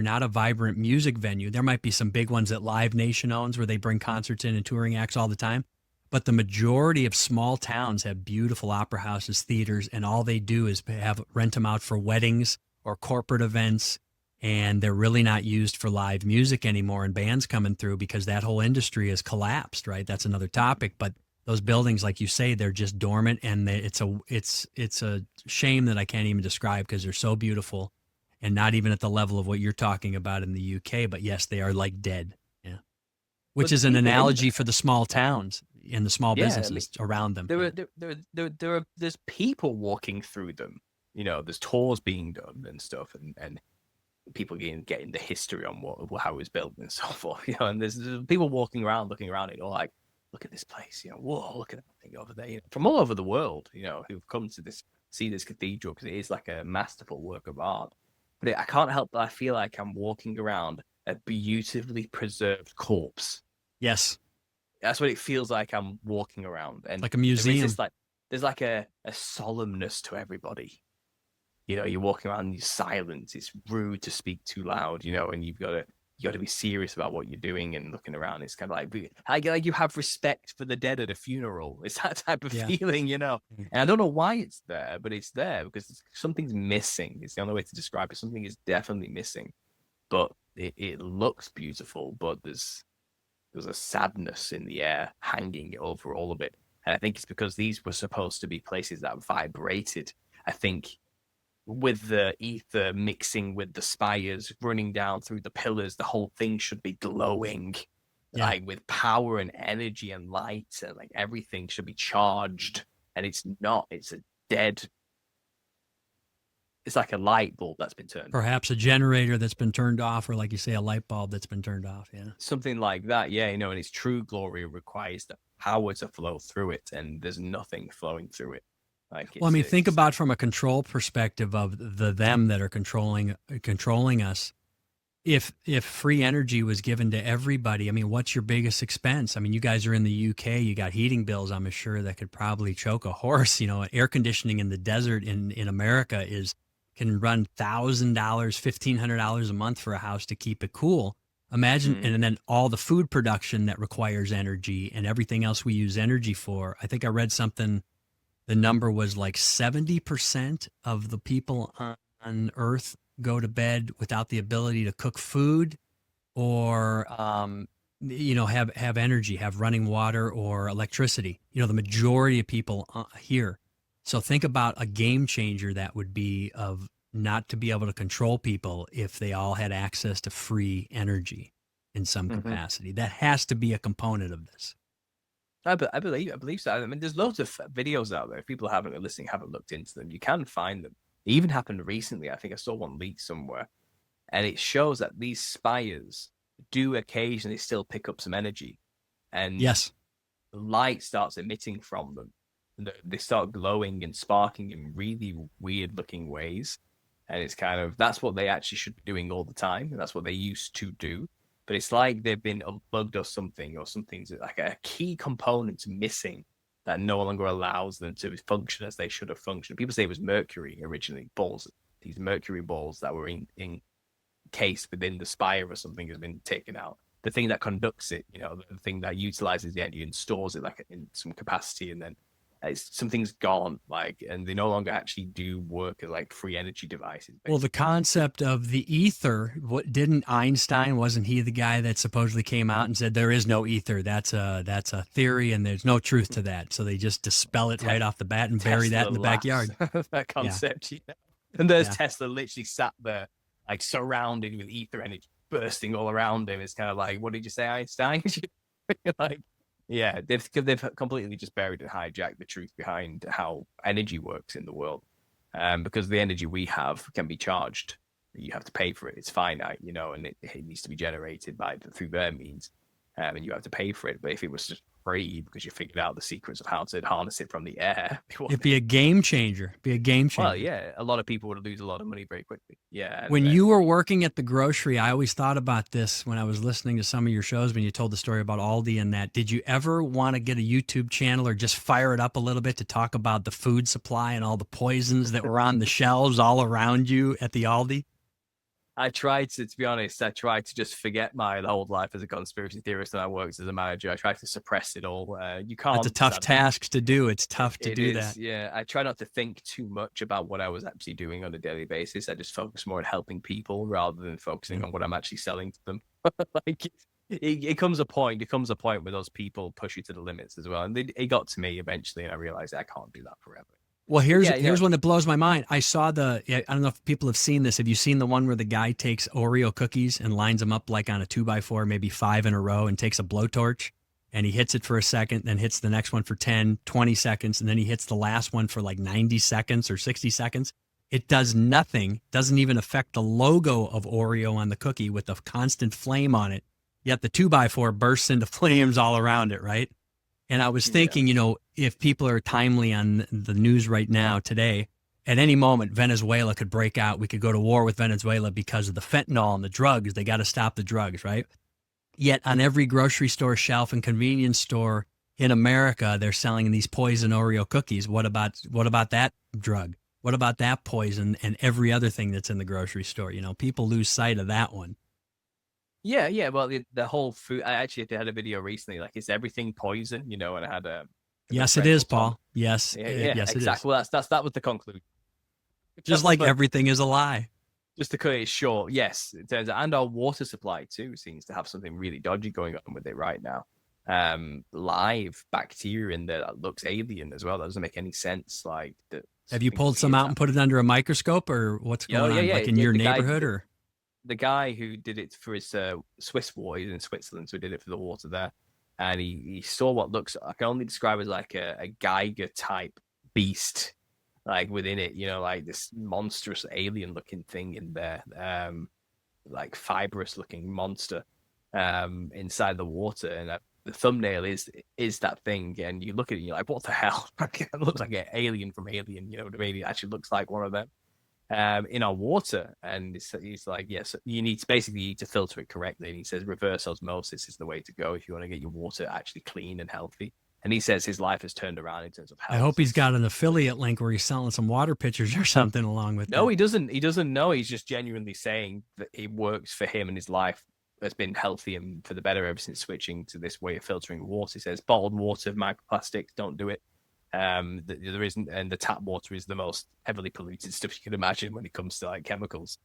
not a vibrant music venue. There might be some big ones that Live Nation owns where they bring concerts in and touring acts all the time, but the majority of small towns have beautiful opera houses, theaters, and all they do is have rent them out for weddings or corporate events, and they're really not used for live music anymore and bands coming through because that whole industry has collapsed, right? That's another topic, but those buildings, like you say, they're just dormant, and it's a shame that I can't even describe because they're so beautiful, and not even at the level of what you're talking about in the UK. But yes, they are like dead. Yeah, which But the is an people in analogy there, for the small towns and the small yeah, I mean, businesses around them. there Yeah, are there's people walking through them. There's tours being done and stuff, and people getting the history on how it was built and so forth. And there's people walking around, looking around it, all like, look at this place. Whoa, look at that thing over there. From all over the world. Who've come to see this cathedral because it is like a masterful work of art. But I can't help but I feel like I'm walking around a beautifully preserved corpse. yes, That's what it feels like I'm walking around. And like a there is museum. this there's like a solemnness to everybody. You're walking around in silence. It's rude to speak too loud, and you got to be serious about what you're doing and looking around. It's kind of like you have respect for the dead at a funeral. It's that type of Yeah, feeling. And I don't know why it's there, but it's there because something's missing. It's the only way to describe it. Something is definitely missing, but it looks beautiful, but there's a sadness in the air hanging over all of it. And I think it's because these were supposed to be places that vibrated. I think with the ether mixing with the spires running down through the pillars, the whole thing should be glowing, yeah. like with power and energy and light, and like everything should be charged. And it's not, it's a dead, it's like a light bulb that's been turned off. Perhaps a generator that's been turned off, or like you say, a light bulb that's been turned off. Yeah. Something like that, yeah, and its true glory requires the power to flow through it, and there's nothing flowing through it. Like Well, I it's mean, think it's about from a control perspective of the them that are controlling us. If free energy was given to everybody, I mean, what's your biggest expense? I mean, you guys are in the UK, you got heating bills, I'm sure that could probably choke a horse. Air conditioning in the desert in America can run $1,000, $1,500 a month for a house to keep it cool. Imagine, mm, and then all the food production that requires energy and everything else we use energy for. I think I read something, the number was like 70% of the people on Earth go to bed without the ability to cook food or have energy, have running water or electricity. The majority of people here. So think about a game changer that would be of not to be able to control people if they all had access to free energy in some mhm. capacity. That has to be a component of this. I believe so. I mean, there's loads of videos out there. If people haven't listening, haven't looked into them, you can find them. It even happened recently. I think I saw one leak somewhere, and it shows that these spires do occasionally still pick up some energy, and Yes. light starts emitting from them. And they start glowing and sparking in really weird looking ways. And it's kind of that's what they actually should be doing all the time. And that's what they used to do. But it's like they've been unplugged or something's like a key component's missing that no longer allows them to function as they should have functioned. People say it was mercury originally, balls, these mercury balls that were encased within the spire or something has been taken out. The thing that conducts it, the thing that utilizes the energy and stores it like in some capacity, and then something's gone, like, and they no longer actually do work as like free energy devices. Well, the Basically, concept of the ether, what didn't Einstein, wasn't he the guy that supposedly came out and said there is no ether? That's a theory and there's no truth to that. So they just dispel it right Te- off the bat and bury that Tesla in the laughs backyard. at that Yeah. concept, And there's Yeah. Tesla literally sat there, like surrounded with ether energy bursting all around him. It's kind of like, what did you say, Einstein? like, Yeah, they've completely just buried and hijacked the truth behind how energy works in the world. Because the energy we have can be charged. You have to pay for it. It's finite, and it needs to be generated through their means. And you have to pay for it. But if it was just free because you figured out the secrets of how to harness it from the air, It'd be a game changer. Be a game well, changer. yeah, a lot of people would lose a lot of money very quickly. Yeah, When you were working at the grocery, I always thought about this when I was listening to some of your shows when you told the story about Aldi and that. Did you ever want to get a YouTube channel or just fire it up a little bit to talk about the food supply and all the poisons that were on the shelves all around you at the Aldi? I tried to be honest, I tried to just forget my whole life as a conspiracy theorist and I worked as a manager. I tried to suppress it all. You can't. That's a tough task to do. It's tough to It do is, that. yeah. I try not to think too much about what I was actually doing on a daily basis. I just focus more on helping people rather than focusing on what I'm actually selling to them. Like it comes a point. It comes a point where those people push you to the limits as well, and it got to me eventually, and I realized I can't do that forever. Well, here's Yeah, here's one that blows my mind. I saw I don't know if people have seen this. Have you seen the one where the guy takes Oreo cookies and lines them up like on a 2x4, maybe 5 in a row, and takes a blowtorch and he hits it for a second, then hits the next one for 10, 20 seconds, and then he hits the last one for like 90 seconds or 60 seconds. It does nothing, doesn't even affect the logo of Oreo on the cookie with a constant flame on it. Yet the 2x4 bursts into flames all around it, right? And I was thinking, if people are timely on the news right now today, at any moment, Venezuela could break out. We could go to war with Venezuela because of the fentanyl and the drugs. They got to stop the drugs, right? Yet on every grocery store shelf and convenience store in America, they're selling these poison Oreo cookies. What about that drug? What about that poison and every other thing that's in the grocery store? People lose sight of that one. Yeah, yeah. Well, the whole food. I actually had a video recently, like, is everything poison? And I had a good Yes, it friend is, called Tom. Paul. Yes, Yeah, yes, it is. exactly. Well, that was the conclusion. Just like But everything is a lie. just to cut it short, yes, it turns out, and our water supply too seems to have something really dodgy going on with it right now. Live bacteria in there that looks alien as well. That doesn't make any sense. Like, Have you pulled some out and put it under a microscope, or what's going on? Yeah. Like in your neighborhood, or? The guy who did it for his Swiss water, he's in Switzerland, so he did it for the water there. And he saw what looks, I can only describe as like a Geiger type beast, like within it, like this monstrous alien looking thing in there, like fibrous looking monster inside the water. And the thumbnail is that thing. And you look at it and you're like, what the hell? It looks like an alien from Alien, you know what I mean? It actually looks like one of them. In our water, and he's like, yes, you need to filter it correctly. And he says reverse osmosis is the way to go if you want to get your water actually clean and healthy. And he says his life has turned around in terms of health. I hope he's got an affiliate link where he's selling some water pitchers or something along with No, that. he doesn't. He doesn't know. He's just genuinely saying that it works for him and his life has been healthy and for the better ever since switching to this way of filtering water. He says bottled water, microplastics, don't do it. There isn't, and the tap water is the most heavily polluted stuff you can imagine when it comes to like chemicals.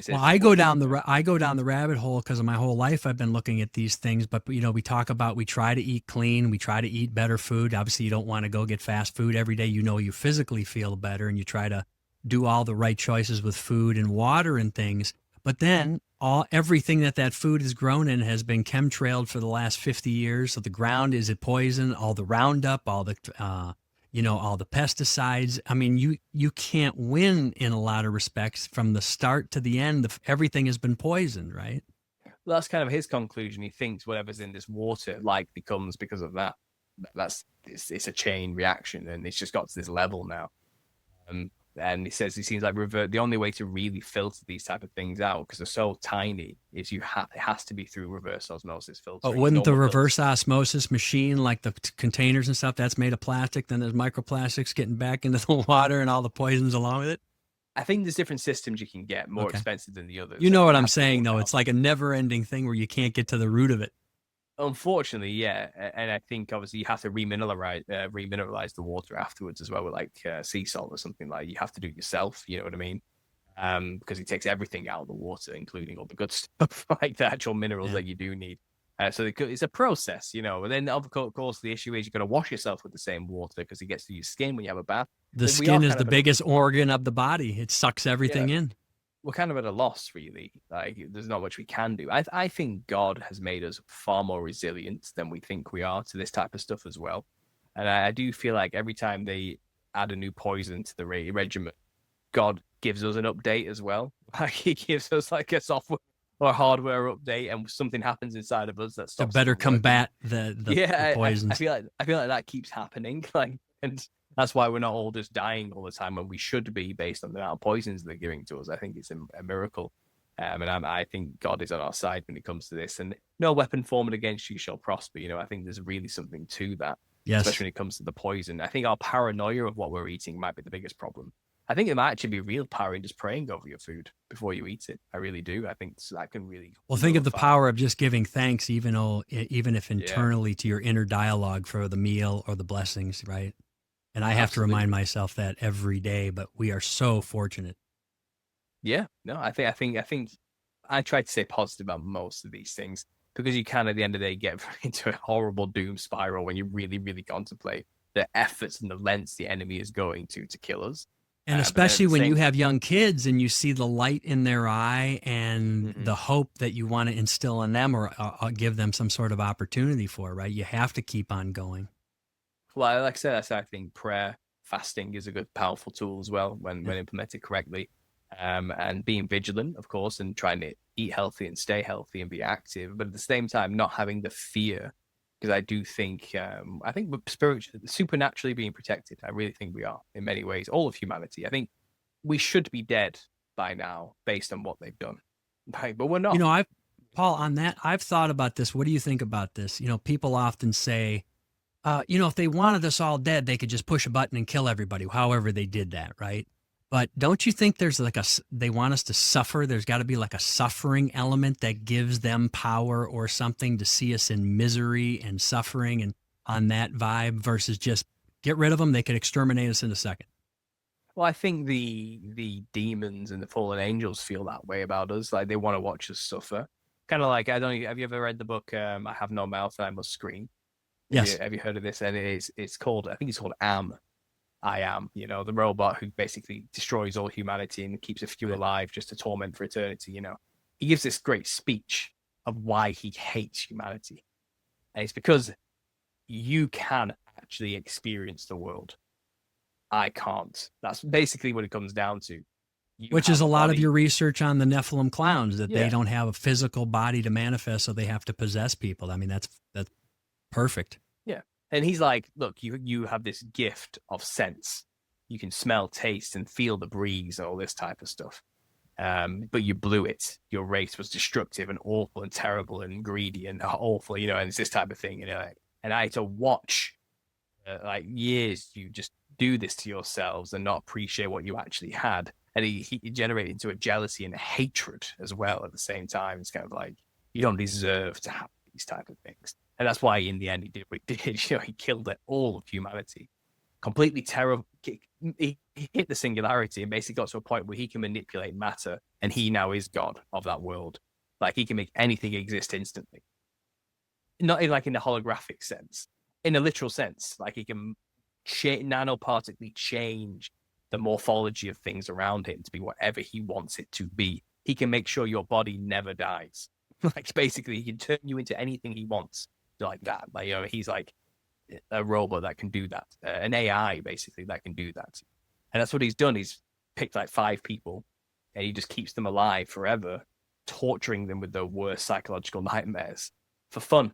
Well, I go down the rabbit hole because of my whole life I've been looking at these things. But we talk about, we try to eat clean, we try to eat better food. Obviously, you don't want to go get fast food every day. You physically feel better, and you try to do all the right choices with food and water and things. But then everything that food is grown in has been chemtrailed for the last 50 years. So the ground is a poison. All the Roundup, all the all the pesticides. I mean, you can't win in a lot of respects from the start to the end. Everything has been poisoned, right? Well, that's kind of his conclusion. He thinks whatever's in this water becomes because of that. It's a chain reaction, and it's just got to this level now. And he says he seems like the only way to really filter these type of things out, because they're so tiny, is it has to be through reverse osmosis filtering. But wouldn't the reverse osmosis machine, like the containers and stuff, that's made of plastic, then there's microplastics getting back into the water and all the poisons along with it? I think there's different systems you can get, more expensive than the others. You know what I'm saying, though? It's like a never-ending thing where you can't get to the root of it. Unfortunately, yeah, and I think obviously you have to remineralize the water afterwards as well with like sea salt or something. Like, you have to do it yourself. You know what I mean? Because it takes everything out of the water, including all the good stuff, like the actual minerals that you do need. So it's a process, And then of course the issue is you've got to wash yourself with the same water because it gets to your skin when you have a bath. The skin is the biggest organ of the body. It sucks everything in. we're kind of at a loss, really. Like, there's not much we can do. I think God has made us far more resilient than we think we are to this type of stuff as well. And I do feel like every time they add a new poison to the regimen, God gives us an update as well. Like, he gives us like a software or hardware update, and something happens inside of us that To stops it better from working. combat the Yeah, I poisons. feel like that keeps happening. Like, and that's why we're not all just dying all the time when we should be, based on the amount of poisons they're giving to us. I think it's a miracle. And I think God is on our side when it comes to this. And no weapon formed against you shall prosper. You know, I think there's really something to that, Yes. especially when it comes to the poison. I think our paranoia of what we're eating might be the biggest problem. I think it might actually be real power in just praying over your food before you eat it. I really do. I think that can really Well, think of the nullify. power of just giving thanks, even if Yeah, internally, to your inner dialogue for the meal or the blessings, right? And I have to remind absolutely. myself that every day, but we are so fortunate. Yeah, no, I think I try to stay positive about most of these things, because you can, at the end of the day, get into a horrible doom spiral when you really, really contemplate the efforts and the lengths the enemy is going to kill us. And But then at especially the when you same, have young kids and you see the light in their eye and Mhm. the hope that you want to instill in them, or give them some sort of opportunity for, right? You have to keep on going. Well, like I said, I think prayer, fasting is a good, powerful tool as well Yeah. when implemented correctly. And being vigilant, of course, and trying to eat healthy and stay healthy and be active, but at the same time, not having the fear, because I think we're spiritually, supernaturally being protected. I really think we are in many ways, all of humanity. I think we should be dead by now based on what they've done, right? But we're You not. know, Paul, on that, I've thought about this. What do you think about this? People often say, if they wanted us all dead, they could just push a button and kill everybody, however they did that, right? But don't you think there's they want us to suffer? There's got to be like a suffering element that gives them power or something to see us in misery and suffering and on that vibe versus just get rid of them. They could exterminate us in a second. Well, I think the demons and the fallen angels feel that way about us. Like, they want to watch us suffer. Kind of like, I don't know, have you ever read the book I Have No Mouth and I Must Scream? Yes. Have you heard of this? And it's called, I think it's called I Am, the robot who basically destroys all humanity and keeps a few Right. alive just to torment for eternity. He gives this great speech of why he hates humanity. And it's because you can actually experience the world. I can't. That's basically what it comes down to. You Which is have a a lot of body. your research on the Nephilim clowns, that they Yeah. don't have a physical body to manifest, so they have to possess people. I mean, that's perfect. Yeah. And he's like, look, you have this gift of sense. You can smell, taste, and feel the breeze and all this type of stuff. But you blew it. Your race was destructive and awful and terrible and greedy and awful, and it's this type of thing. And I had to watch like years you just do this to yourselves and not appreciate what you actually had. And he generated into a jealousy and a hatred as well at the same time. It's kind of like, you don't deserve to have these type of things. And that's why in the end he did what he did. He killed all of humanity. Completely terrible. He hit the singularity and basically got to a point where he can manipulate matter, and he now is God of that world. Like, he can make anything exist instantly. Not in like in the holographic sense, in a literal sense. Like, he can nanopartically change the morphology of things around him to be whatever he wants it to be. He can make sure your body never dies. Like, basically, he can turn you into anything he wants, like that. Like, he's like a robot that can do that, an AI basically that can do that. And that's what he's done. He's picked like 5 people, and he just keeps them alive forever, torturing them with the worst psychological nightmares for fun.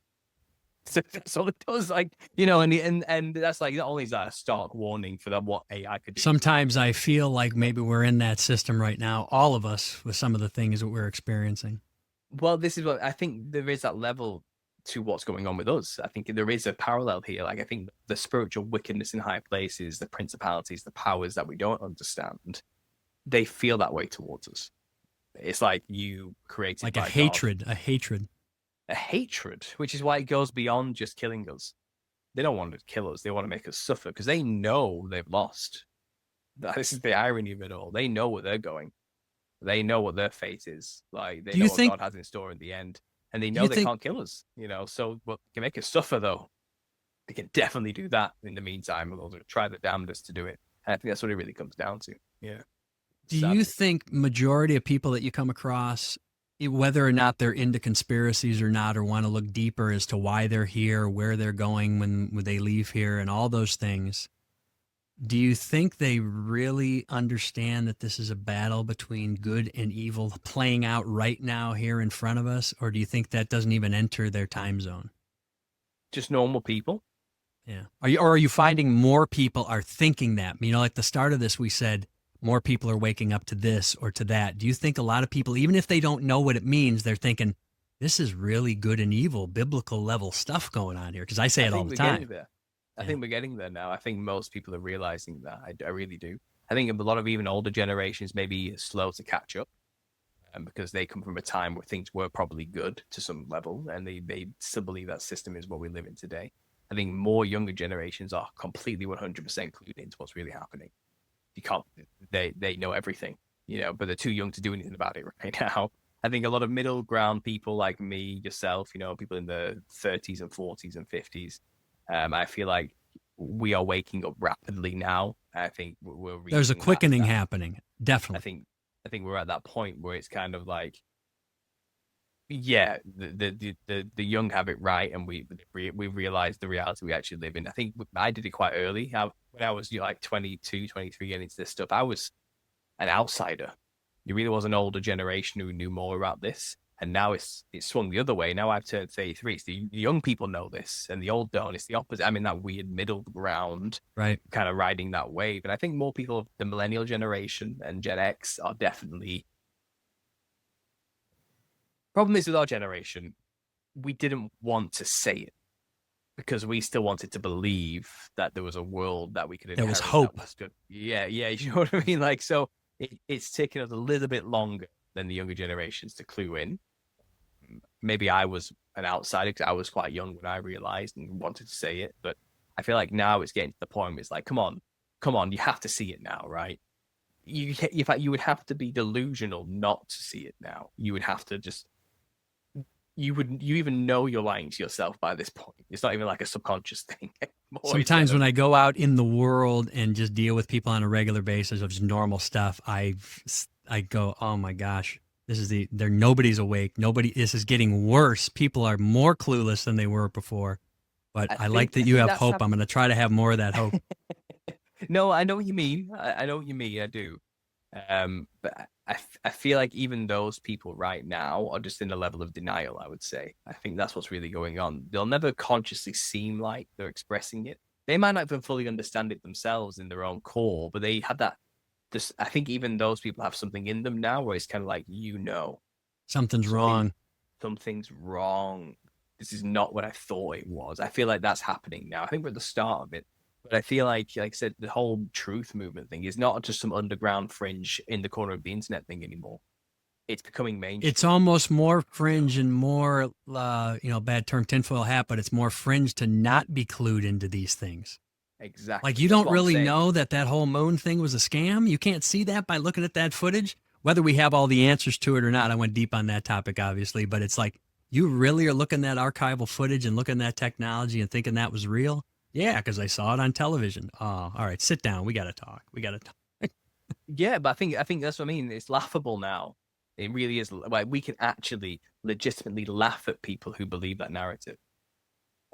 So that's all it does. Like, and that's like, not only is that a stark warning for what AI could do. Sometimes I feel like maybe we're in that system right now, all of us, with some of the things that we're experiencing. Well, this is what I think, there is that level to what's going on with us. I think there is a parallel here. Like, I think the spiritual wickedness in high places, the principalities, the powers that we don't understand, they feel that way towards us. It's like you created Like a by God. hatred, a hatred. A hatred, which is why it goes beyond just killing us. They don't want to kill us. They want to make us suffer because they know they've lost. This is the irony of it all. They know where they're going. They know what their fate is. Like, they Do you know what think? God has in store in the end. And they Do know you they think? can't kill us, So what can make us suffer, though? They can definitely do that in the meantime. They'll try the damnedest to do it. And I think that's what it really comes down to. Yeah. Do you sadly. think majority of people that you come across, whether or not they're into conspiracies or not, or want to look deeper as to why they're here, where they're going when they leave here, and all those things, do you think they really understand that this is a battle between good and evil playing out right now here in front of us, or do you think that doesn't even enter their time zone? Just normal people. Yeah. Or are you finding more people are thinking that? You know, like the start of this, we said more people are waking up to this or to that. Do you think a lot of people, even if they don't know what it means, they're thinking, this is really good and evil, biblical level stuff going on here? Because I say I it all think the we're getting time. there. I Yeah. think we're getting there now. I think most people are realizing that. I really do. I think a lot of even older generations may be slow to catch up, and because they come from a time where things were probably good to some level, and they still believe that system is what we live in today. I think more younger generations are completely 100% clued into what's really happening. You can't, they know everything, but they're too young to do anything about it right now. I think a lot of middle ground people like me, yourself, people in the 30s and 40s and 50s, I feel like we are waking up rapidly now. I think we're There's a reaching that. quickening happening. I Definitely. think I think we're at that point where it's kind of like, yeah, the young have it right, and we realize the reality we actually live in. I think I did it quite early. When I was like 22, 23, getting into this stuff, I was an outsider. There really was an older generation who knew more about this, and now it's swung the other way. Now I've turned 33. It's the young people know this, and the old don't. It's the opposite. I'm in that weird middle ground, Right. kind of riding that wave. And I think more people, the millennial generation and Gen X, are definitely. Problem is with our generation, we didn't want to say it because we still wanted to believe that there was a world that we could There was inherit that hope. was good. Yeah, yeah, you know what I mean? Like, so it's taken us a little bit longer than the younger generations to clue in. Maybe I was an outsider because I was quite young when I realized and wanted to say it, but I feel like now it's getting to the point where it's like, come on, you have to see it now, right? In fact, you would have to be delusional not to see it now. You would have to just you even know you're lying to yourself by this point. It's not even like a subconscious thing anymore. It's kind Sometimes when of I go out in the world and just deal with people on a regular basis of just normal stuff, I go, oh my gosh, nobody's awake. This is getting worse. People are more clueless than they were before. But I like that I you think have that's hope. I'm going to try to have more of that hope. no, I know what you mean. I know what you mean. I do. But I feel like even those people right now are just in a level of denial, I would say. I think that's what's really going on. They'll never consciously seem like they're expressing it. They might not even fully understand it themselves in their own core, but they had that. Just, I think even those people have something in them now where it's kind of like, Something's something, wrong. something's wrong. This is not what I thought it was. I feel like that's happening now. I think we're at the start of it. But I feel like I said, the whole truth movement thing is not just some underground fringe in the corner of the internet thing anymore. It's becoming It's mainstream. almost more fringe and more, bad term, tinfoil hat, but it's more fringe to not be clued into these things. Like Exactly. you That's don't what I'm really saying. know that whole moon thing was a scam. You can't see that by looking at that footage, whether we have all the answers to it or not. I went deep on that topic, obviously, but it's like you really are looking at archival footage and looking at technology and thinking that was real. Yeah, because I saw it on television. Oh, all right, sit down. We got to talk. We got to talk. Yeah, but I think that's what I mean. It's laughable now. It really is. Like we can actually legitimately laugh at people who believe that narrative.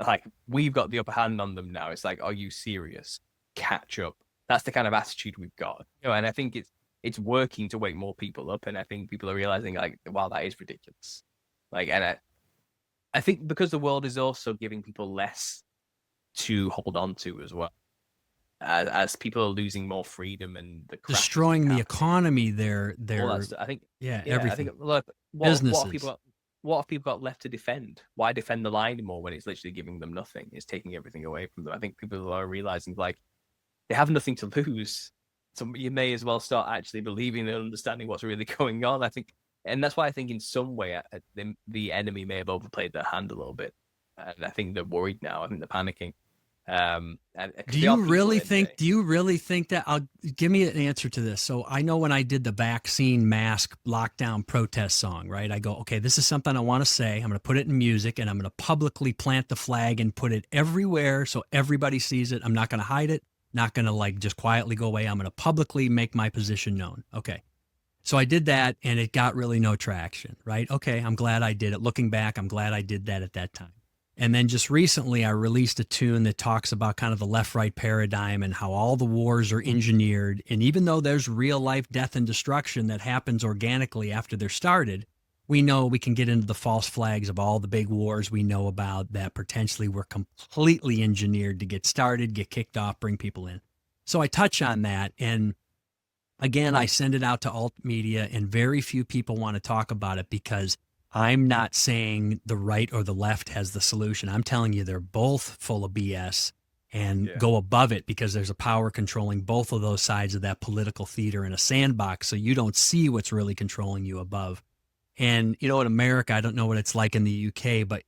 Like we've got the upper hand on them now. It's like, are you serious? Catch up. That's the kind of attitude we've got. And I think it's working to wake more people up. And I think people are realizing like, wow, that is ridiculous. Like, and I think because the world is also giving people less to hold on to as well. As people are losing more freedom and the crashes is Destroying the happening, economy. all that Their stuff. I think, yeah, yeah, I think everything. look, Businesses. what have people got left to defend? Why defend the line anymore when it's literally giving them nothing? It's taking everything away from them. I think people are realizing like they have nothing to lose, so you may as well start actually believing and understanding what's really going on. I think, and that's why I think in some way the enemy may have overplayed their hand a little bit, and I think they're worried now. I think they're panicking. And Do because they are you people really at the end of the think? day. Do you really think that? I'll give me an answer to this. So I know when I did the vaccine mask lockdown protest song, right? I go, okay, this is something I want to say. I'm going to put it in music, and I'm going to publicly plant the flag and put it everywhere so everybody sees it. I'm not going to hide it. Not going to like just quietly go away. I'm going to publicly make my position known. Okay. So I did that and it got really no traction, right? Okay, I'm glad I did it. Looking back, I'm glad I did that at that time. And then just recently, I released a tune that talks about kind of the left right paradigm and how all the wars are engineered. And even though there's real life death and destruction that happens organically after they're started, we know we can get into the false flags of all the big wars we know about that potentially were completely engineered to get started, get kicked off, bring people in. So I touch on that. And again, I send it out to alt media, and very few people want to talk about it because I'm not saying the right or the left has the solution. I'm telling you they're both full of BS and go above it because there's a power controlling both of those sides of that political theater in a sandbox. So you don't see what's really controlling you above. And, you know, in America, I don't know what it's like in the UK, but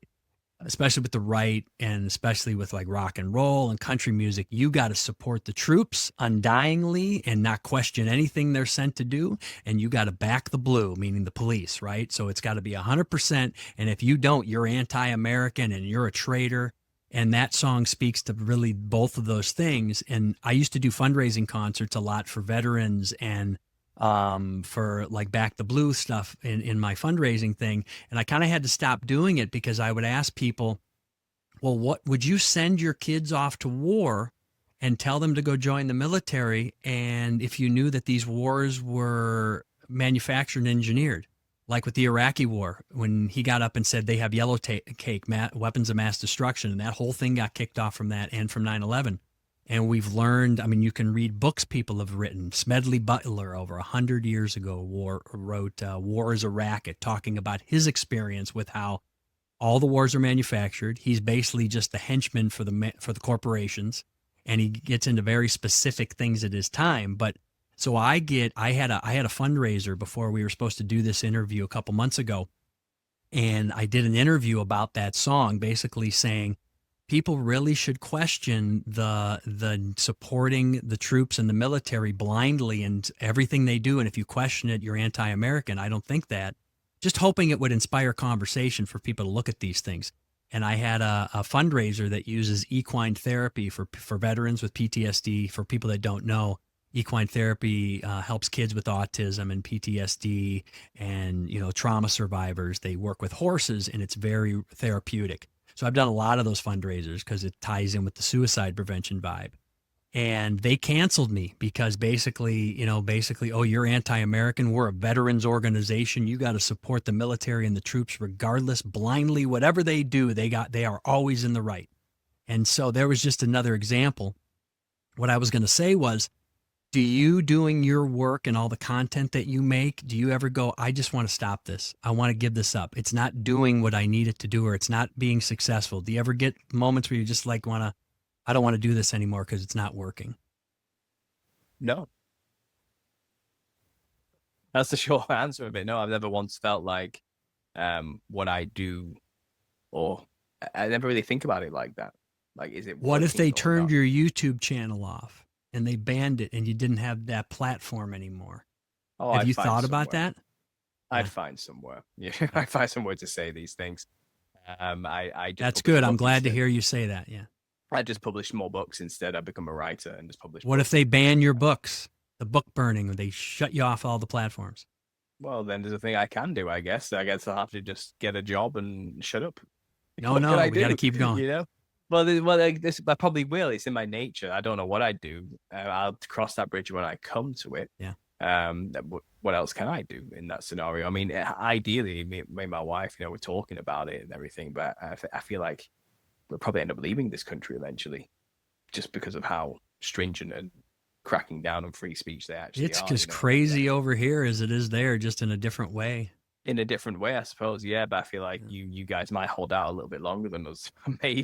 especially with the right and especially with like rock and roll and country music, you got to support the troops undyingly and not question anything they're sent to do. And you got to back the blue, meaning the police, right? So it's got to be 100%. And if you don't, you're anti-American and you're a traitor. And that song speaks to really both of those things. And I used to do fundraising concerts a lot for veterans and for like back the blue stuff in my fundraising thing. And I kind of had to stop doing it because I would ask people, well, what would you send your kids off to war and tell them to go join the military? And if you knew that these wars were manufactured and engineered, like with the Iraqi war, when he got up and said they have yellow cake, weapons of mass destruction, and that whole thing got kicked off from that and from 9/11. And we've learned, I mean, you can read books people have written. Smedley Butler, over 100 years ago, wrote War is a Racket, talking about his experience with how all the wars are manufactured. He's basically just the henchman for the corporations, and he gets into very specific things at his time. But so I had a fundraiser before we were supposed to do this interview a couple months ago, and I did an interview about that song, basically saying, people really should question the supporting the troops and the military blindly and everything they do. And if you question it, you're anti-American. I don't think that. Just hoping it would inspire conversation for people to look at these things. And I had a fundraiser that uses equine therapy for veterans with PTSD. For people that don't know, equine therapy helps kids with autism and PTSD and, you know, trauma survivors. They work with horses and it's very therapeutic. So I've done a lot of those fundraisers because it ties in with the suicide prevention vibe. And they canceled me because basically, oh, you're anti-American. We're a veterans organization. You got to support the military and the troops regardless, blindly, whatever they do, they are always in the right. And so there was just another example. What I was going to say was, do you, doing your work and all the content that you make, do you ever go, I just want to stop this. I want to give this up. It's not doing what I need it to do, or it's not being successful. Do you ever get moments where you just like I don't want to do this anymore because it's not working? No. That's the short answer of it. No, I've never once felt like what I do, or I never really think about it like that. Like, is it what if they turned not? your YouTube channel off and they banned it and you didn't have that platform anymore? Oh, have you thought about that? I'd find somewhere. Yeah, I'd find somewhere to say these things. I just That's good. I'm glad to hear you say that. Yeah. I just publish more books instead. I become a writer and just publish. What if they ban your books? The book burning, or they shut you off all the platforms? Well, then there's a thing I can do, I guess. I guess I'll have to just get a job and shut up. No, we got to keep going. You know? Well, I probably will. It's in my nature. I don't know what I do. I'll cross that bridge when I come to it. Yeah. What else can I do in that scenario? I mean, ideally, me and my wife, we're talking about it and everything, but I feel like we'll probably end up leaving this country eventually, just because of how stringent and cracking down on free speech they actually are. It's just crazy over here as it is there, just in a different way. In a different way, I suppose, yeah. But I feel like you guys might hold out a little bit longer than us,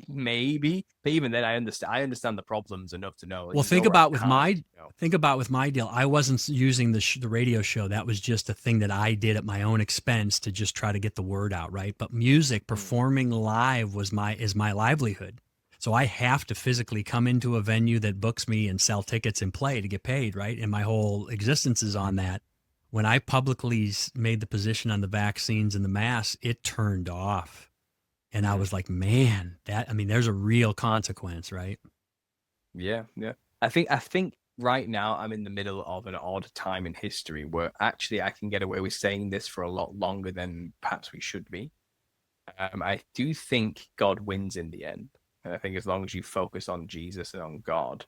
maybe. But even then, I understand the problems enough to know. Well, think about with my deal. I wasn't using the radio show. That was just a thing that I did at my own expense to just try to get the word out, right? But music, performing live, is my livelihood. So I have to physically come into a venue that books me and sell tickets and play to get paid, right? And my whole existence is on that. When I publicly made the position on the vaccines and the masks, it turned off. And I was like, man, there's a real consequence, right? Yeah. I think right now I'm in the middle of an odd time in history where actually I can get away with saying this for a lot longer than perhaps we should be. I do think God wins in the end. And I think as long as you focus on Jesus and on God,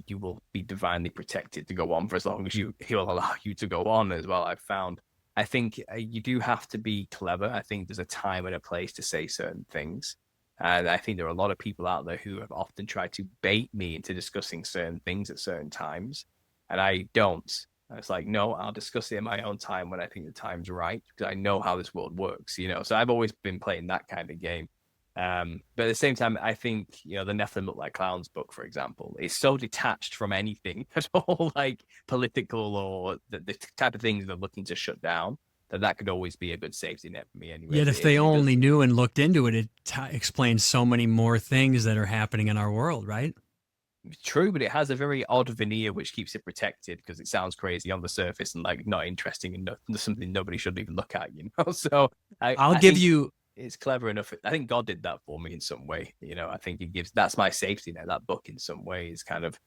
you will be divinely protected to go on for as long as He'll allow you to go on as well. I've found. I think you do have to be clever. I think there's a time and a place to say certain things. And I think there are a lot of people out there who have often tried to bait me into discussing certain things at certain times. And I don't. It's like, no, I'll discuss it in my own time when I think the time's right, because I know how this world works, you know. So I've always been playing that kind of game. But at the same time, I think, you know, the Nephilim Look Like Clowns book, for example, is so detached from anything at all, like political or the type of things they're looking to shut down, that could always be a good safety net for me anyway. Yet if they only knew and looked into it, it explains so many more things that are happening in our world, right? True, but it has a very odd veneer which keeps it protected because it sounds crazy on the surface and like not interesting and something nobody should even look at, you know. So I'll give you. It's clever enough. I think God did that for me in some way. You know, I think that's my safety net. That book in some way is kind of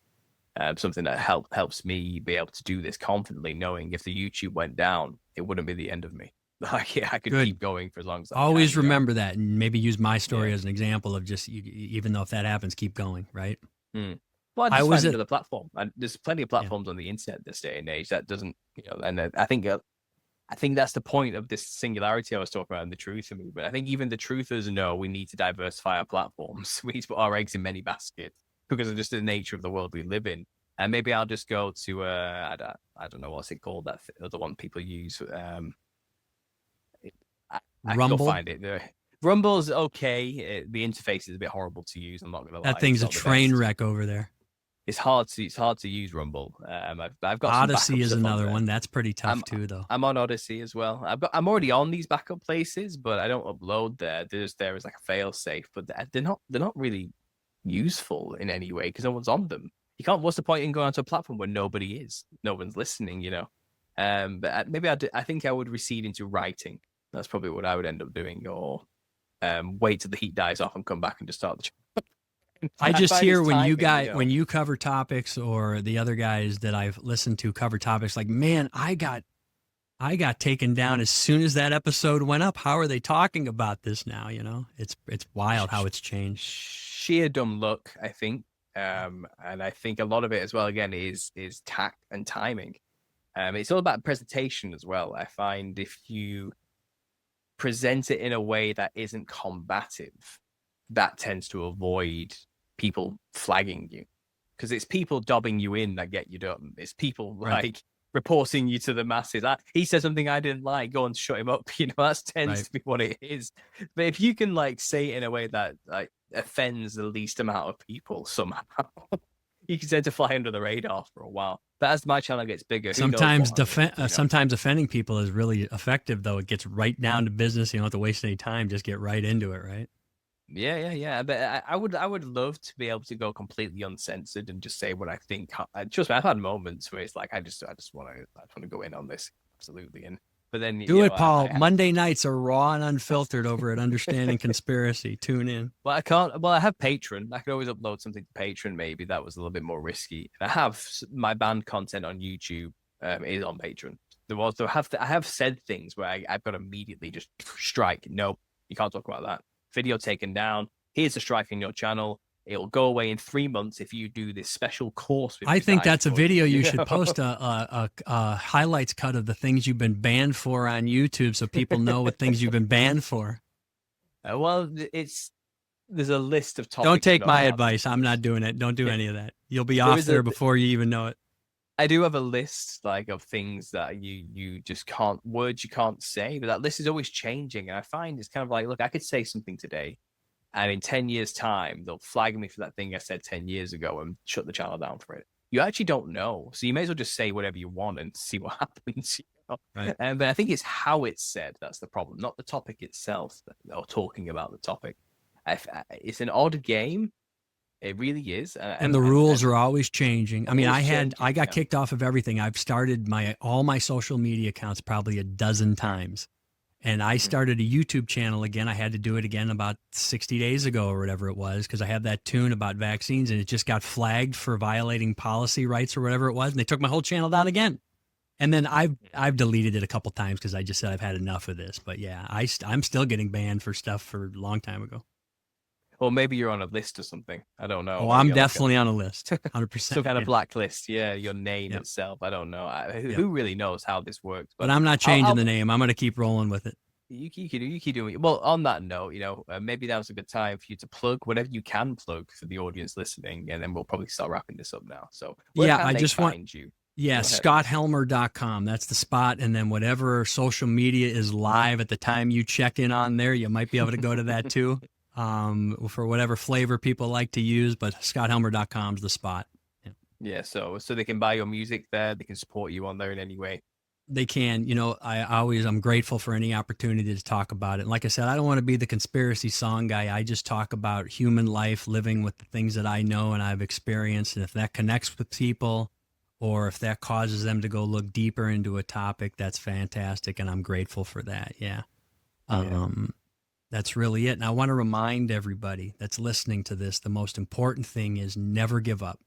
something that helps me be able to do this confidently, knowing if the YouTube went down, it wouldn't be the end of me. Like, yeah, I could keep going for as long as I always can, remember that, and maybe use my story as an example of just even though if that happens, keep going, right? Well, I was another platform. And there's plenty of platforms on the internet this day and age that doesn't, you know, and I think that's the point of this singularity I was talking about in the truther movement. I think even the truthers know we need to diversify our platforms. We need to put our eggs in many baskets because of just the nature of the world we live in. And maybe I'll just go to I don't know what's it called, that other one people use. I can go find it. Rumble's okay. The interface is a bit horrible to use. I'm not gonna lie. That thing's a train wreck over there. It's hard to use Rumble. I've got Odyssey is another one that's pretty tough too, though. I'm on Odyssey as well. I'm already on these backup places, but I don't upload there. There is like a fail safe, but they're not really useful in any way because no one's on them. You can't. What's the point in going onto a platform where nobody is? No one's listening, you know. But maybe I think I would recede into writing. That's probably what I would end up doing, or wait till the heat dies off and come back and just start the channel. I just hear when you cover topics, or the other guys that I've listened to cover topics, like, man, I got taken down as soon as that episode went up. How are they talking about this now? You know, it's wild how it's changed. Sheer dumb luck, I think, and I think a lot of it as well. Again, is tact and timing. It's all about presentation as well. I find if you present it in a way that isn't combative, that tends to avoid people flagging you, because it's people dobbing you in that get you done. It's people like reporting you to the masses. He said something I didn't like, go and shut him up. You know, that tends to be what it is. But if you can like say it in a way that like offends the least amount of people somehow, you can tend to fly under the radar for a while. But as my channel gets bigger, sometimes sometimes offending people is really effective, though. It gets right down to business. You don't have to waste any time. Just get right into it, right? Yeah. But I would love to be able to go completely uncensored and just say what I think. Trust me, I've had moments where it's like I just want to go in on this, absolutely. And but then do it, Paul. Monday nights are raw and unfiltered over at Understanding Conspiracy. Tune in. Well, I can't. Well, I have Patreon. I could always upload something to Patreon. Maybe that was a little bit more risky. I have my banned content on YouTube is on Patreon. I have said things where I've got to immediately just strike. No, you can't talk about that. Video taken down. Here's a strike in your channel. It'll go away in 3 months if you do this special course. I think that's a video you should post, a highlights cut of the things you've been banned for on YouTube, so people know what things you've been banned for. Well, there's a list of topics. Don't take my advice. I'm not doing it. Don't do any of that. You'll be off there before you even know it. I do have a list like of things that you just can't, words you can't say, but that list is always changing. And I find it's kind of like, look, I could say something today, and in 10 years' time, they'll flag me for that thing I said 10 years ago and shut the channel down for it. You actually don't know. So you may as well just say whatever you want and see what happens. You know? Right. But I think it's how it's said that's the problem, not the topic itself or talking about the topic. It's an odd game. It really is. And the rules are always changing. I mean, I got kicked off of everything. I've started all my social media accounts probably a dozen times. And I Mhm. started a YouTube channel again. I had to do it again about 60 days ago or whatever it was, because I had that tune about vaccines and it just got flagged for violating policy rights or whatever it was. And they took my whole channel down again. And then I've deleted it a couple times because I just said I've had enough of this. But yeah, I'm still getting banned for stuff for a long time ago. Or maybe you're on a list or something. I don't know. Oh, Maybe I'm you're like definitely on a list, some 100%. kind of Yeah, blacklist. Yeah, your name yep, itself. I don't know. yep. Who really knows how this works? But But I'm not I'll, changing I'll the name. I'm going to keep rolling with it. you keep doing it. Well, on that note, maybe that was a good time for you to plug whatever you can plug for the audience listening, and then we'll probably start wrapping this up now. So, where Yeah, can I they just want, find you? yeah, Go ahead. scotthelmer.com. That's the spot. And then whatever social media is live at the time you check in on there, you might be able to go to that too, for whatever flavor people like to use. But scotthelmer.com is the spot. Yeah. Yeah, so they can buy your music there. They can support you on there in any way. They can, I'm grateful for any opportunity to talk about it. And like I said, I don't want to be the conspiracy song guy. I just talk about human life, living with the things that I know and I've experienced. And if that connects with people or if that causes them to go look deeper into a topic, that's fantastic. And I'm grateful for that. Yeah. Yeah. That's really it. And I want to remind everybody that's listening to this, the most important thing is never give up.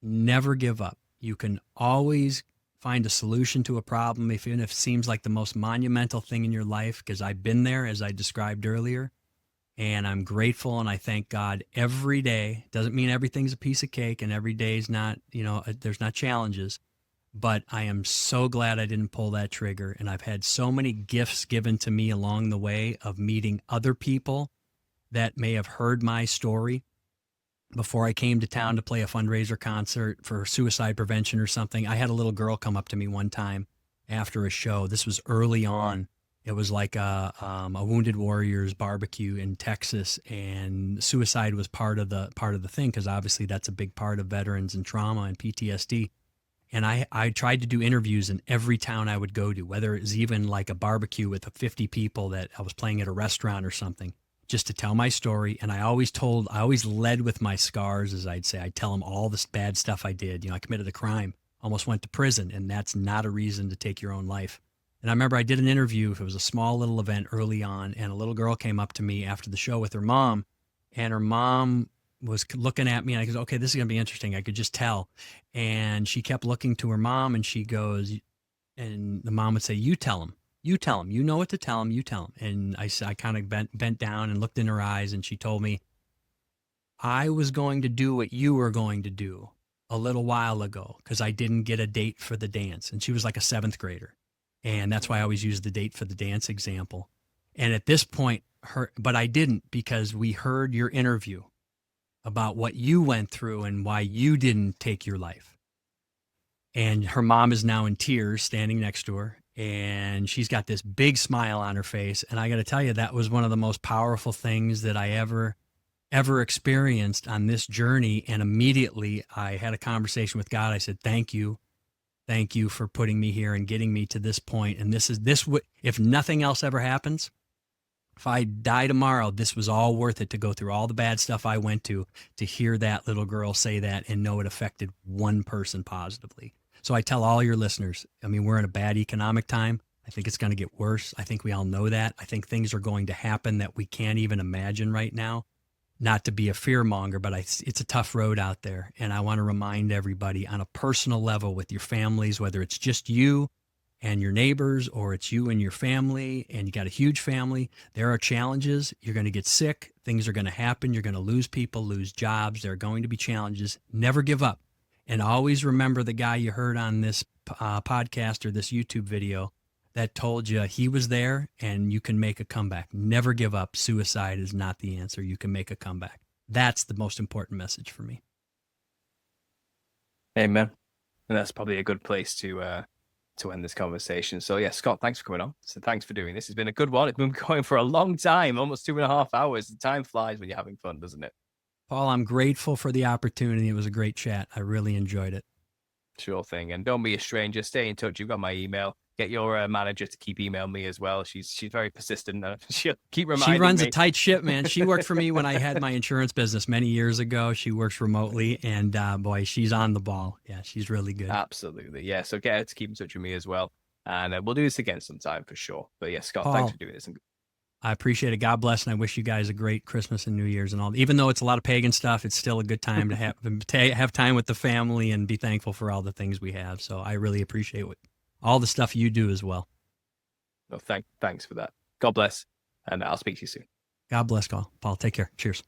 Never give up. You can always find a solution to a problem, even if it seems like the most monumental thing in your life, because I've been there, as I described earlier. And I'm grateful and I thank God every day. Doesn't mean everything's a piece of cake and every day is not, there's not challenges. But I am so glad I didn't pull that trigger. And I've had so many gifts given to me along the way of meeting other people that may have heard my story before I came to town to play a fundraiser concert for suicide prevention or something. I had a little girl come up to me one time after a show. This was early on. It was like a Wounded Warriors barbecue in Texas, and suicide was part of the thing because obviously that's a big part of veterans and trauma and PTSD. And I tried to do interviews in every town I would go to, whether it was even like a barbecue with 50 people that I was playing at a restaurant or something, just to tell my story. And I always led with my scars, as I'd say. I'd tell them all this bad stuff I did. I committed a crime, almost went to prison, and that's not a reason to take your own life. And I remember I did an interview. It was a small little event early on, and a little girl came up to me after the show with her mom, and her mom was looking at me, and I goes, okay, this is going to be interesting. I could just tell. And she kept looking to her mom, and she goes, and the mom would say, you tell him. You tell him. You know what to tell him. You tell him. And I kind of bent down and looked in her eyes, and she told me, I was going to do what you were going to do a little while ago because I didn't get a date for the dance. And she was like a seventh grader. And that's why I always use the date for the dance example. And at this point, but I didn't, because we heard your interview about what you went through and why you didn't take your life. And her mom is now in tears standing next to her, and she's got this big smile on her face. And I got to tell you, that was one of the most powerful things that I ever experienced on this journey. And immediately I had a conversation with God. I said, thank you for putting me here and getting me to this point. And if nothing else ever happens, if I die tomorrow, this was all worth it to go through all the bad stuff I went to hear that little girl say that and know it affected one person positively. So I tell all your listeners, I mean, we're in a bad economic time. I think it's going to get worse. I think we all know that. I think things are going to happen that we can't even imagine right now. Not to be a fear monger, but it's a tough road out there. And I want to remind everybody on a personal level with your families, whether it's just you and your neighbors, or it's you and your family, and you got a huge family, there are challenges. You're going to get sick. Things are going to happen. You're going to lose people, lose jobs. There are going to be challenges. Never give up. And always remember the guy you heard on this podcast or this YouTube video that told you he was there and you can make a comeback. Never give up. Suicide is not the answer. You can make a comeback. That's the most important message for me. Amen. And that's probably a good place to end this conversation. So yeah, Scott, thanks for coming on. So thanks for doing this. It's been a good one. It's been going for a long time, almost 2.5 hours. The time flies when you're having fun, doesn't it? Paul, I'm grateful for the opportunity. It was a great chat. I really enjoyed it. Sure thing. And don't be a stranger. Stay in touch. You've got my email. Get your manager to keep emailing me as well. She's very persistent. She'll keep reminding me. She runs a tight ship, man. She worked for me when I had my insurance business many years ago. She works remotely, and boy, she's on the ball. Yeah, she's really good. Absolutely. Yeah. So get her to keep in touch with me as well. And we'll do this again sometime for sure. But yeah, Scott, thanks Paul, for doing this. I appreciate it. God bless, and I wish you guys a great Christmas and New Year's and all. Even though it's a lot of pagan stuff, it's still a good time to have time with the family and be thankful for all the things we have. So I really appreciate all the stuff you do as well. Well, thanks for that. God bless, and I'll speak to you soon. God bless, Paul. Take care. Cheers.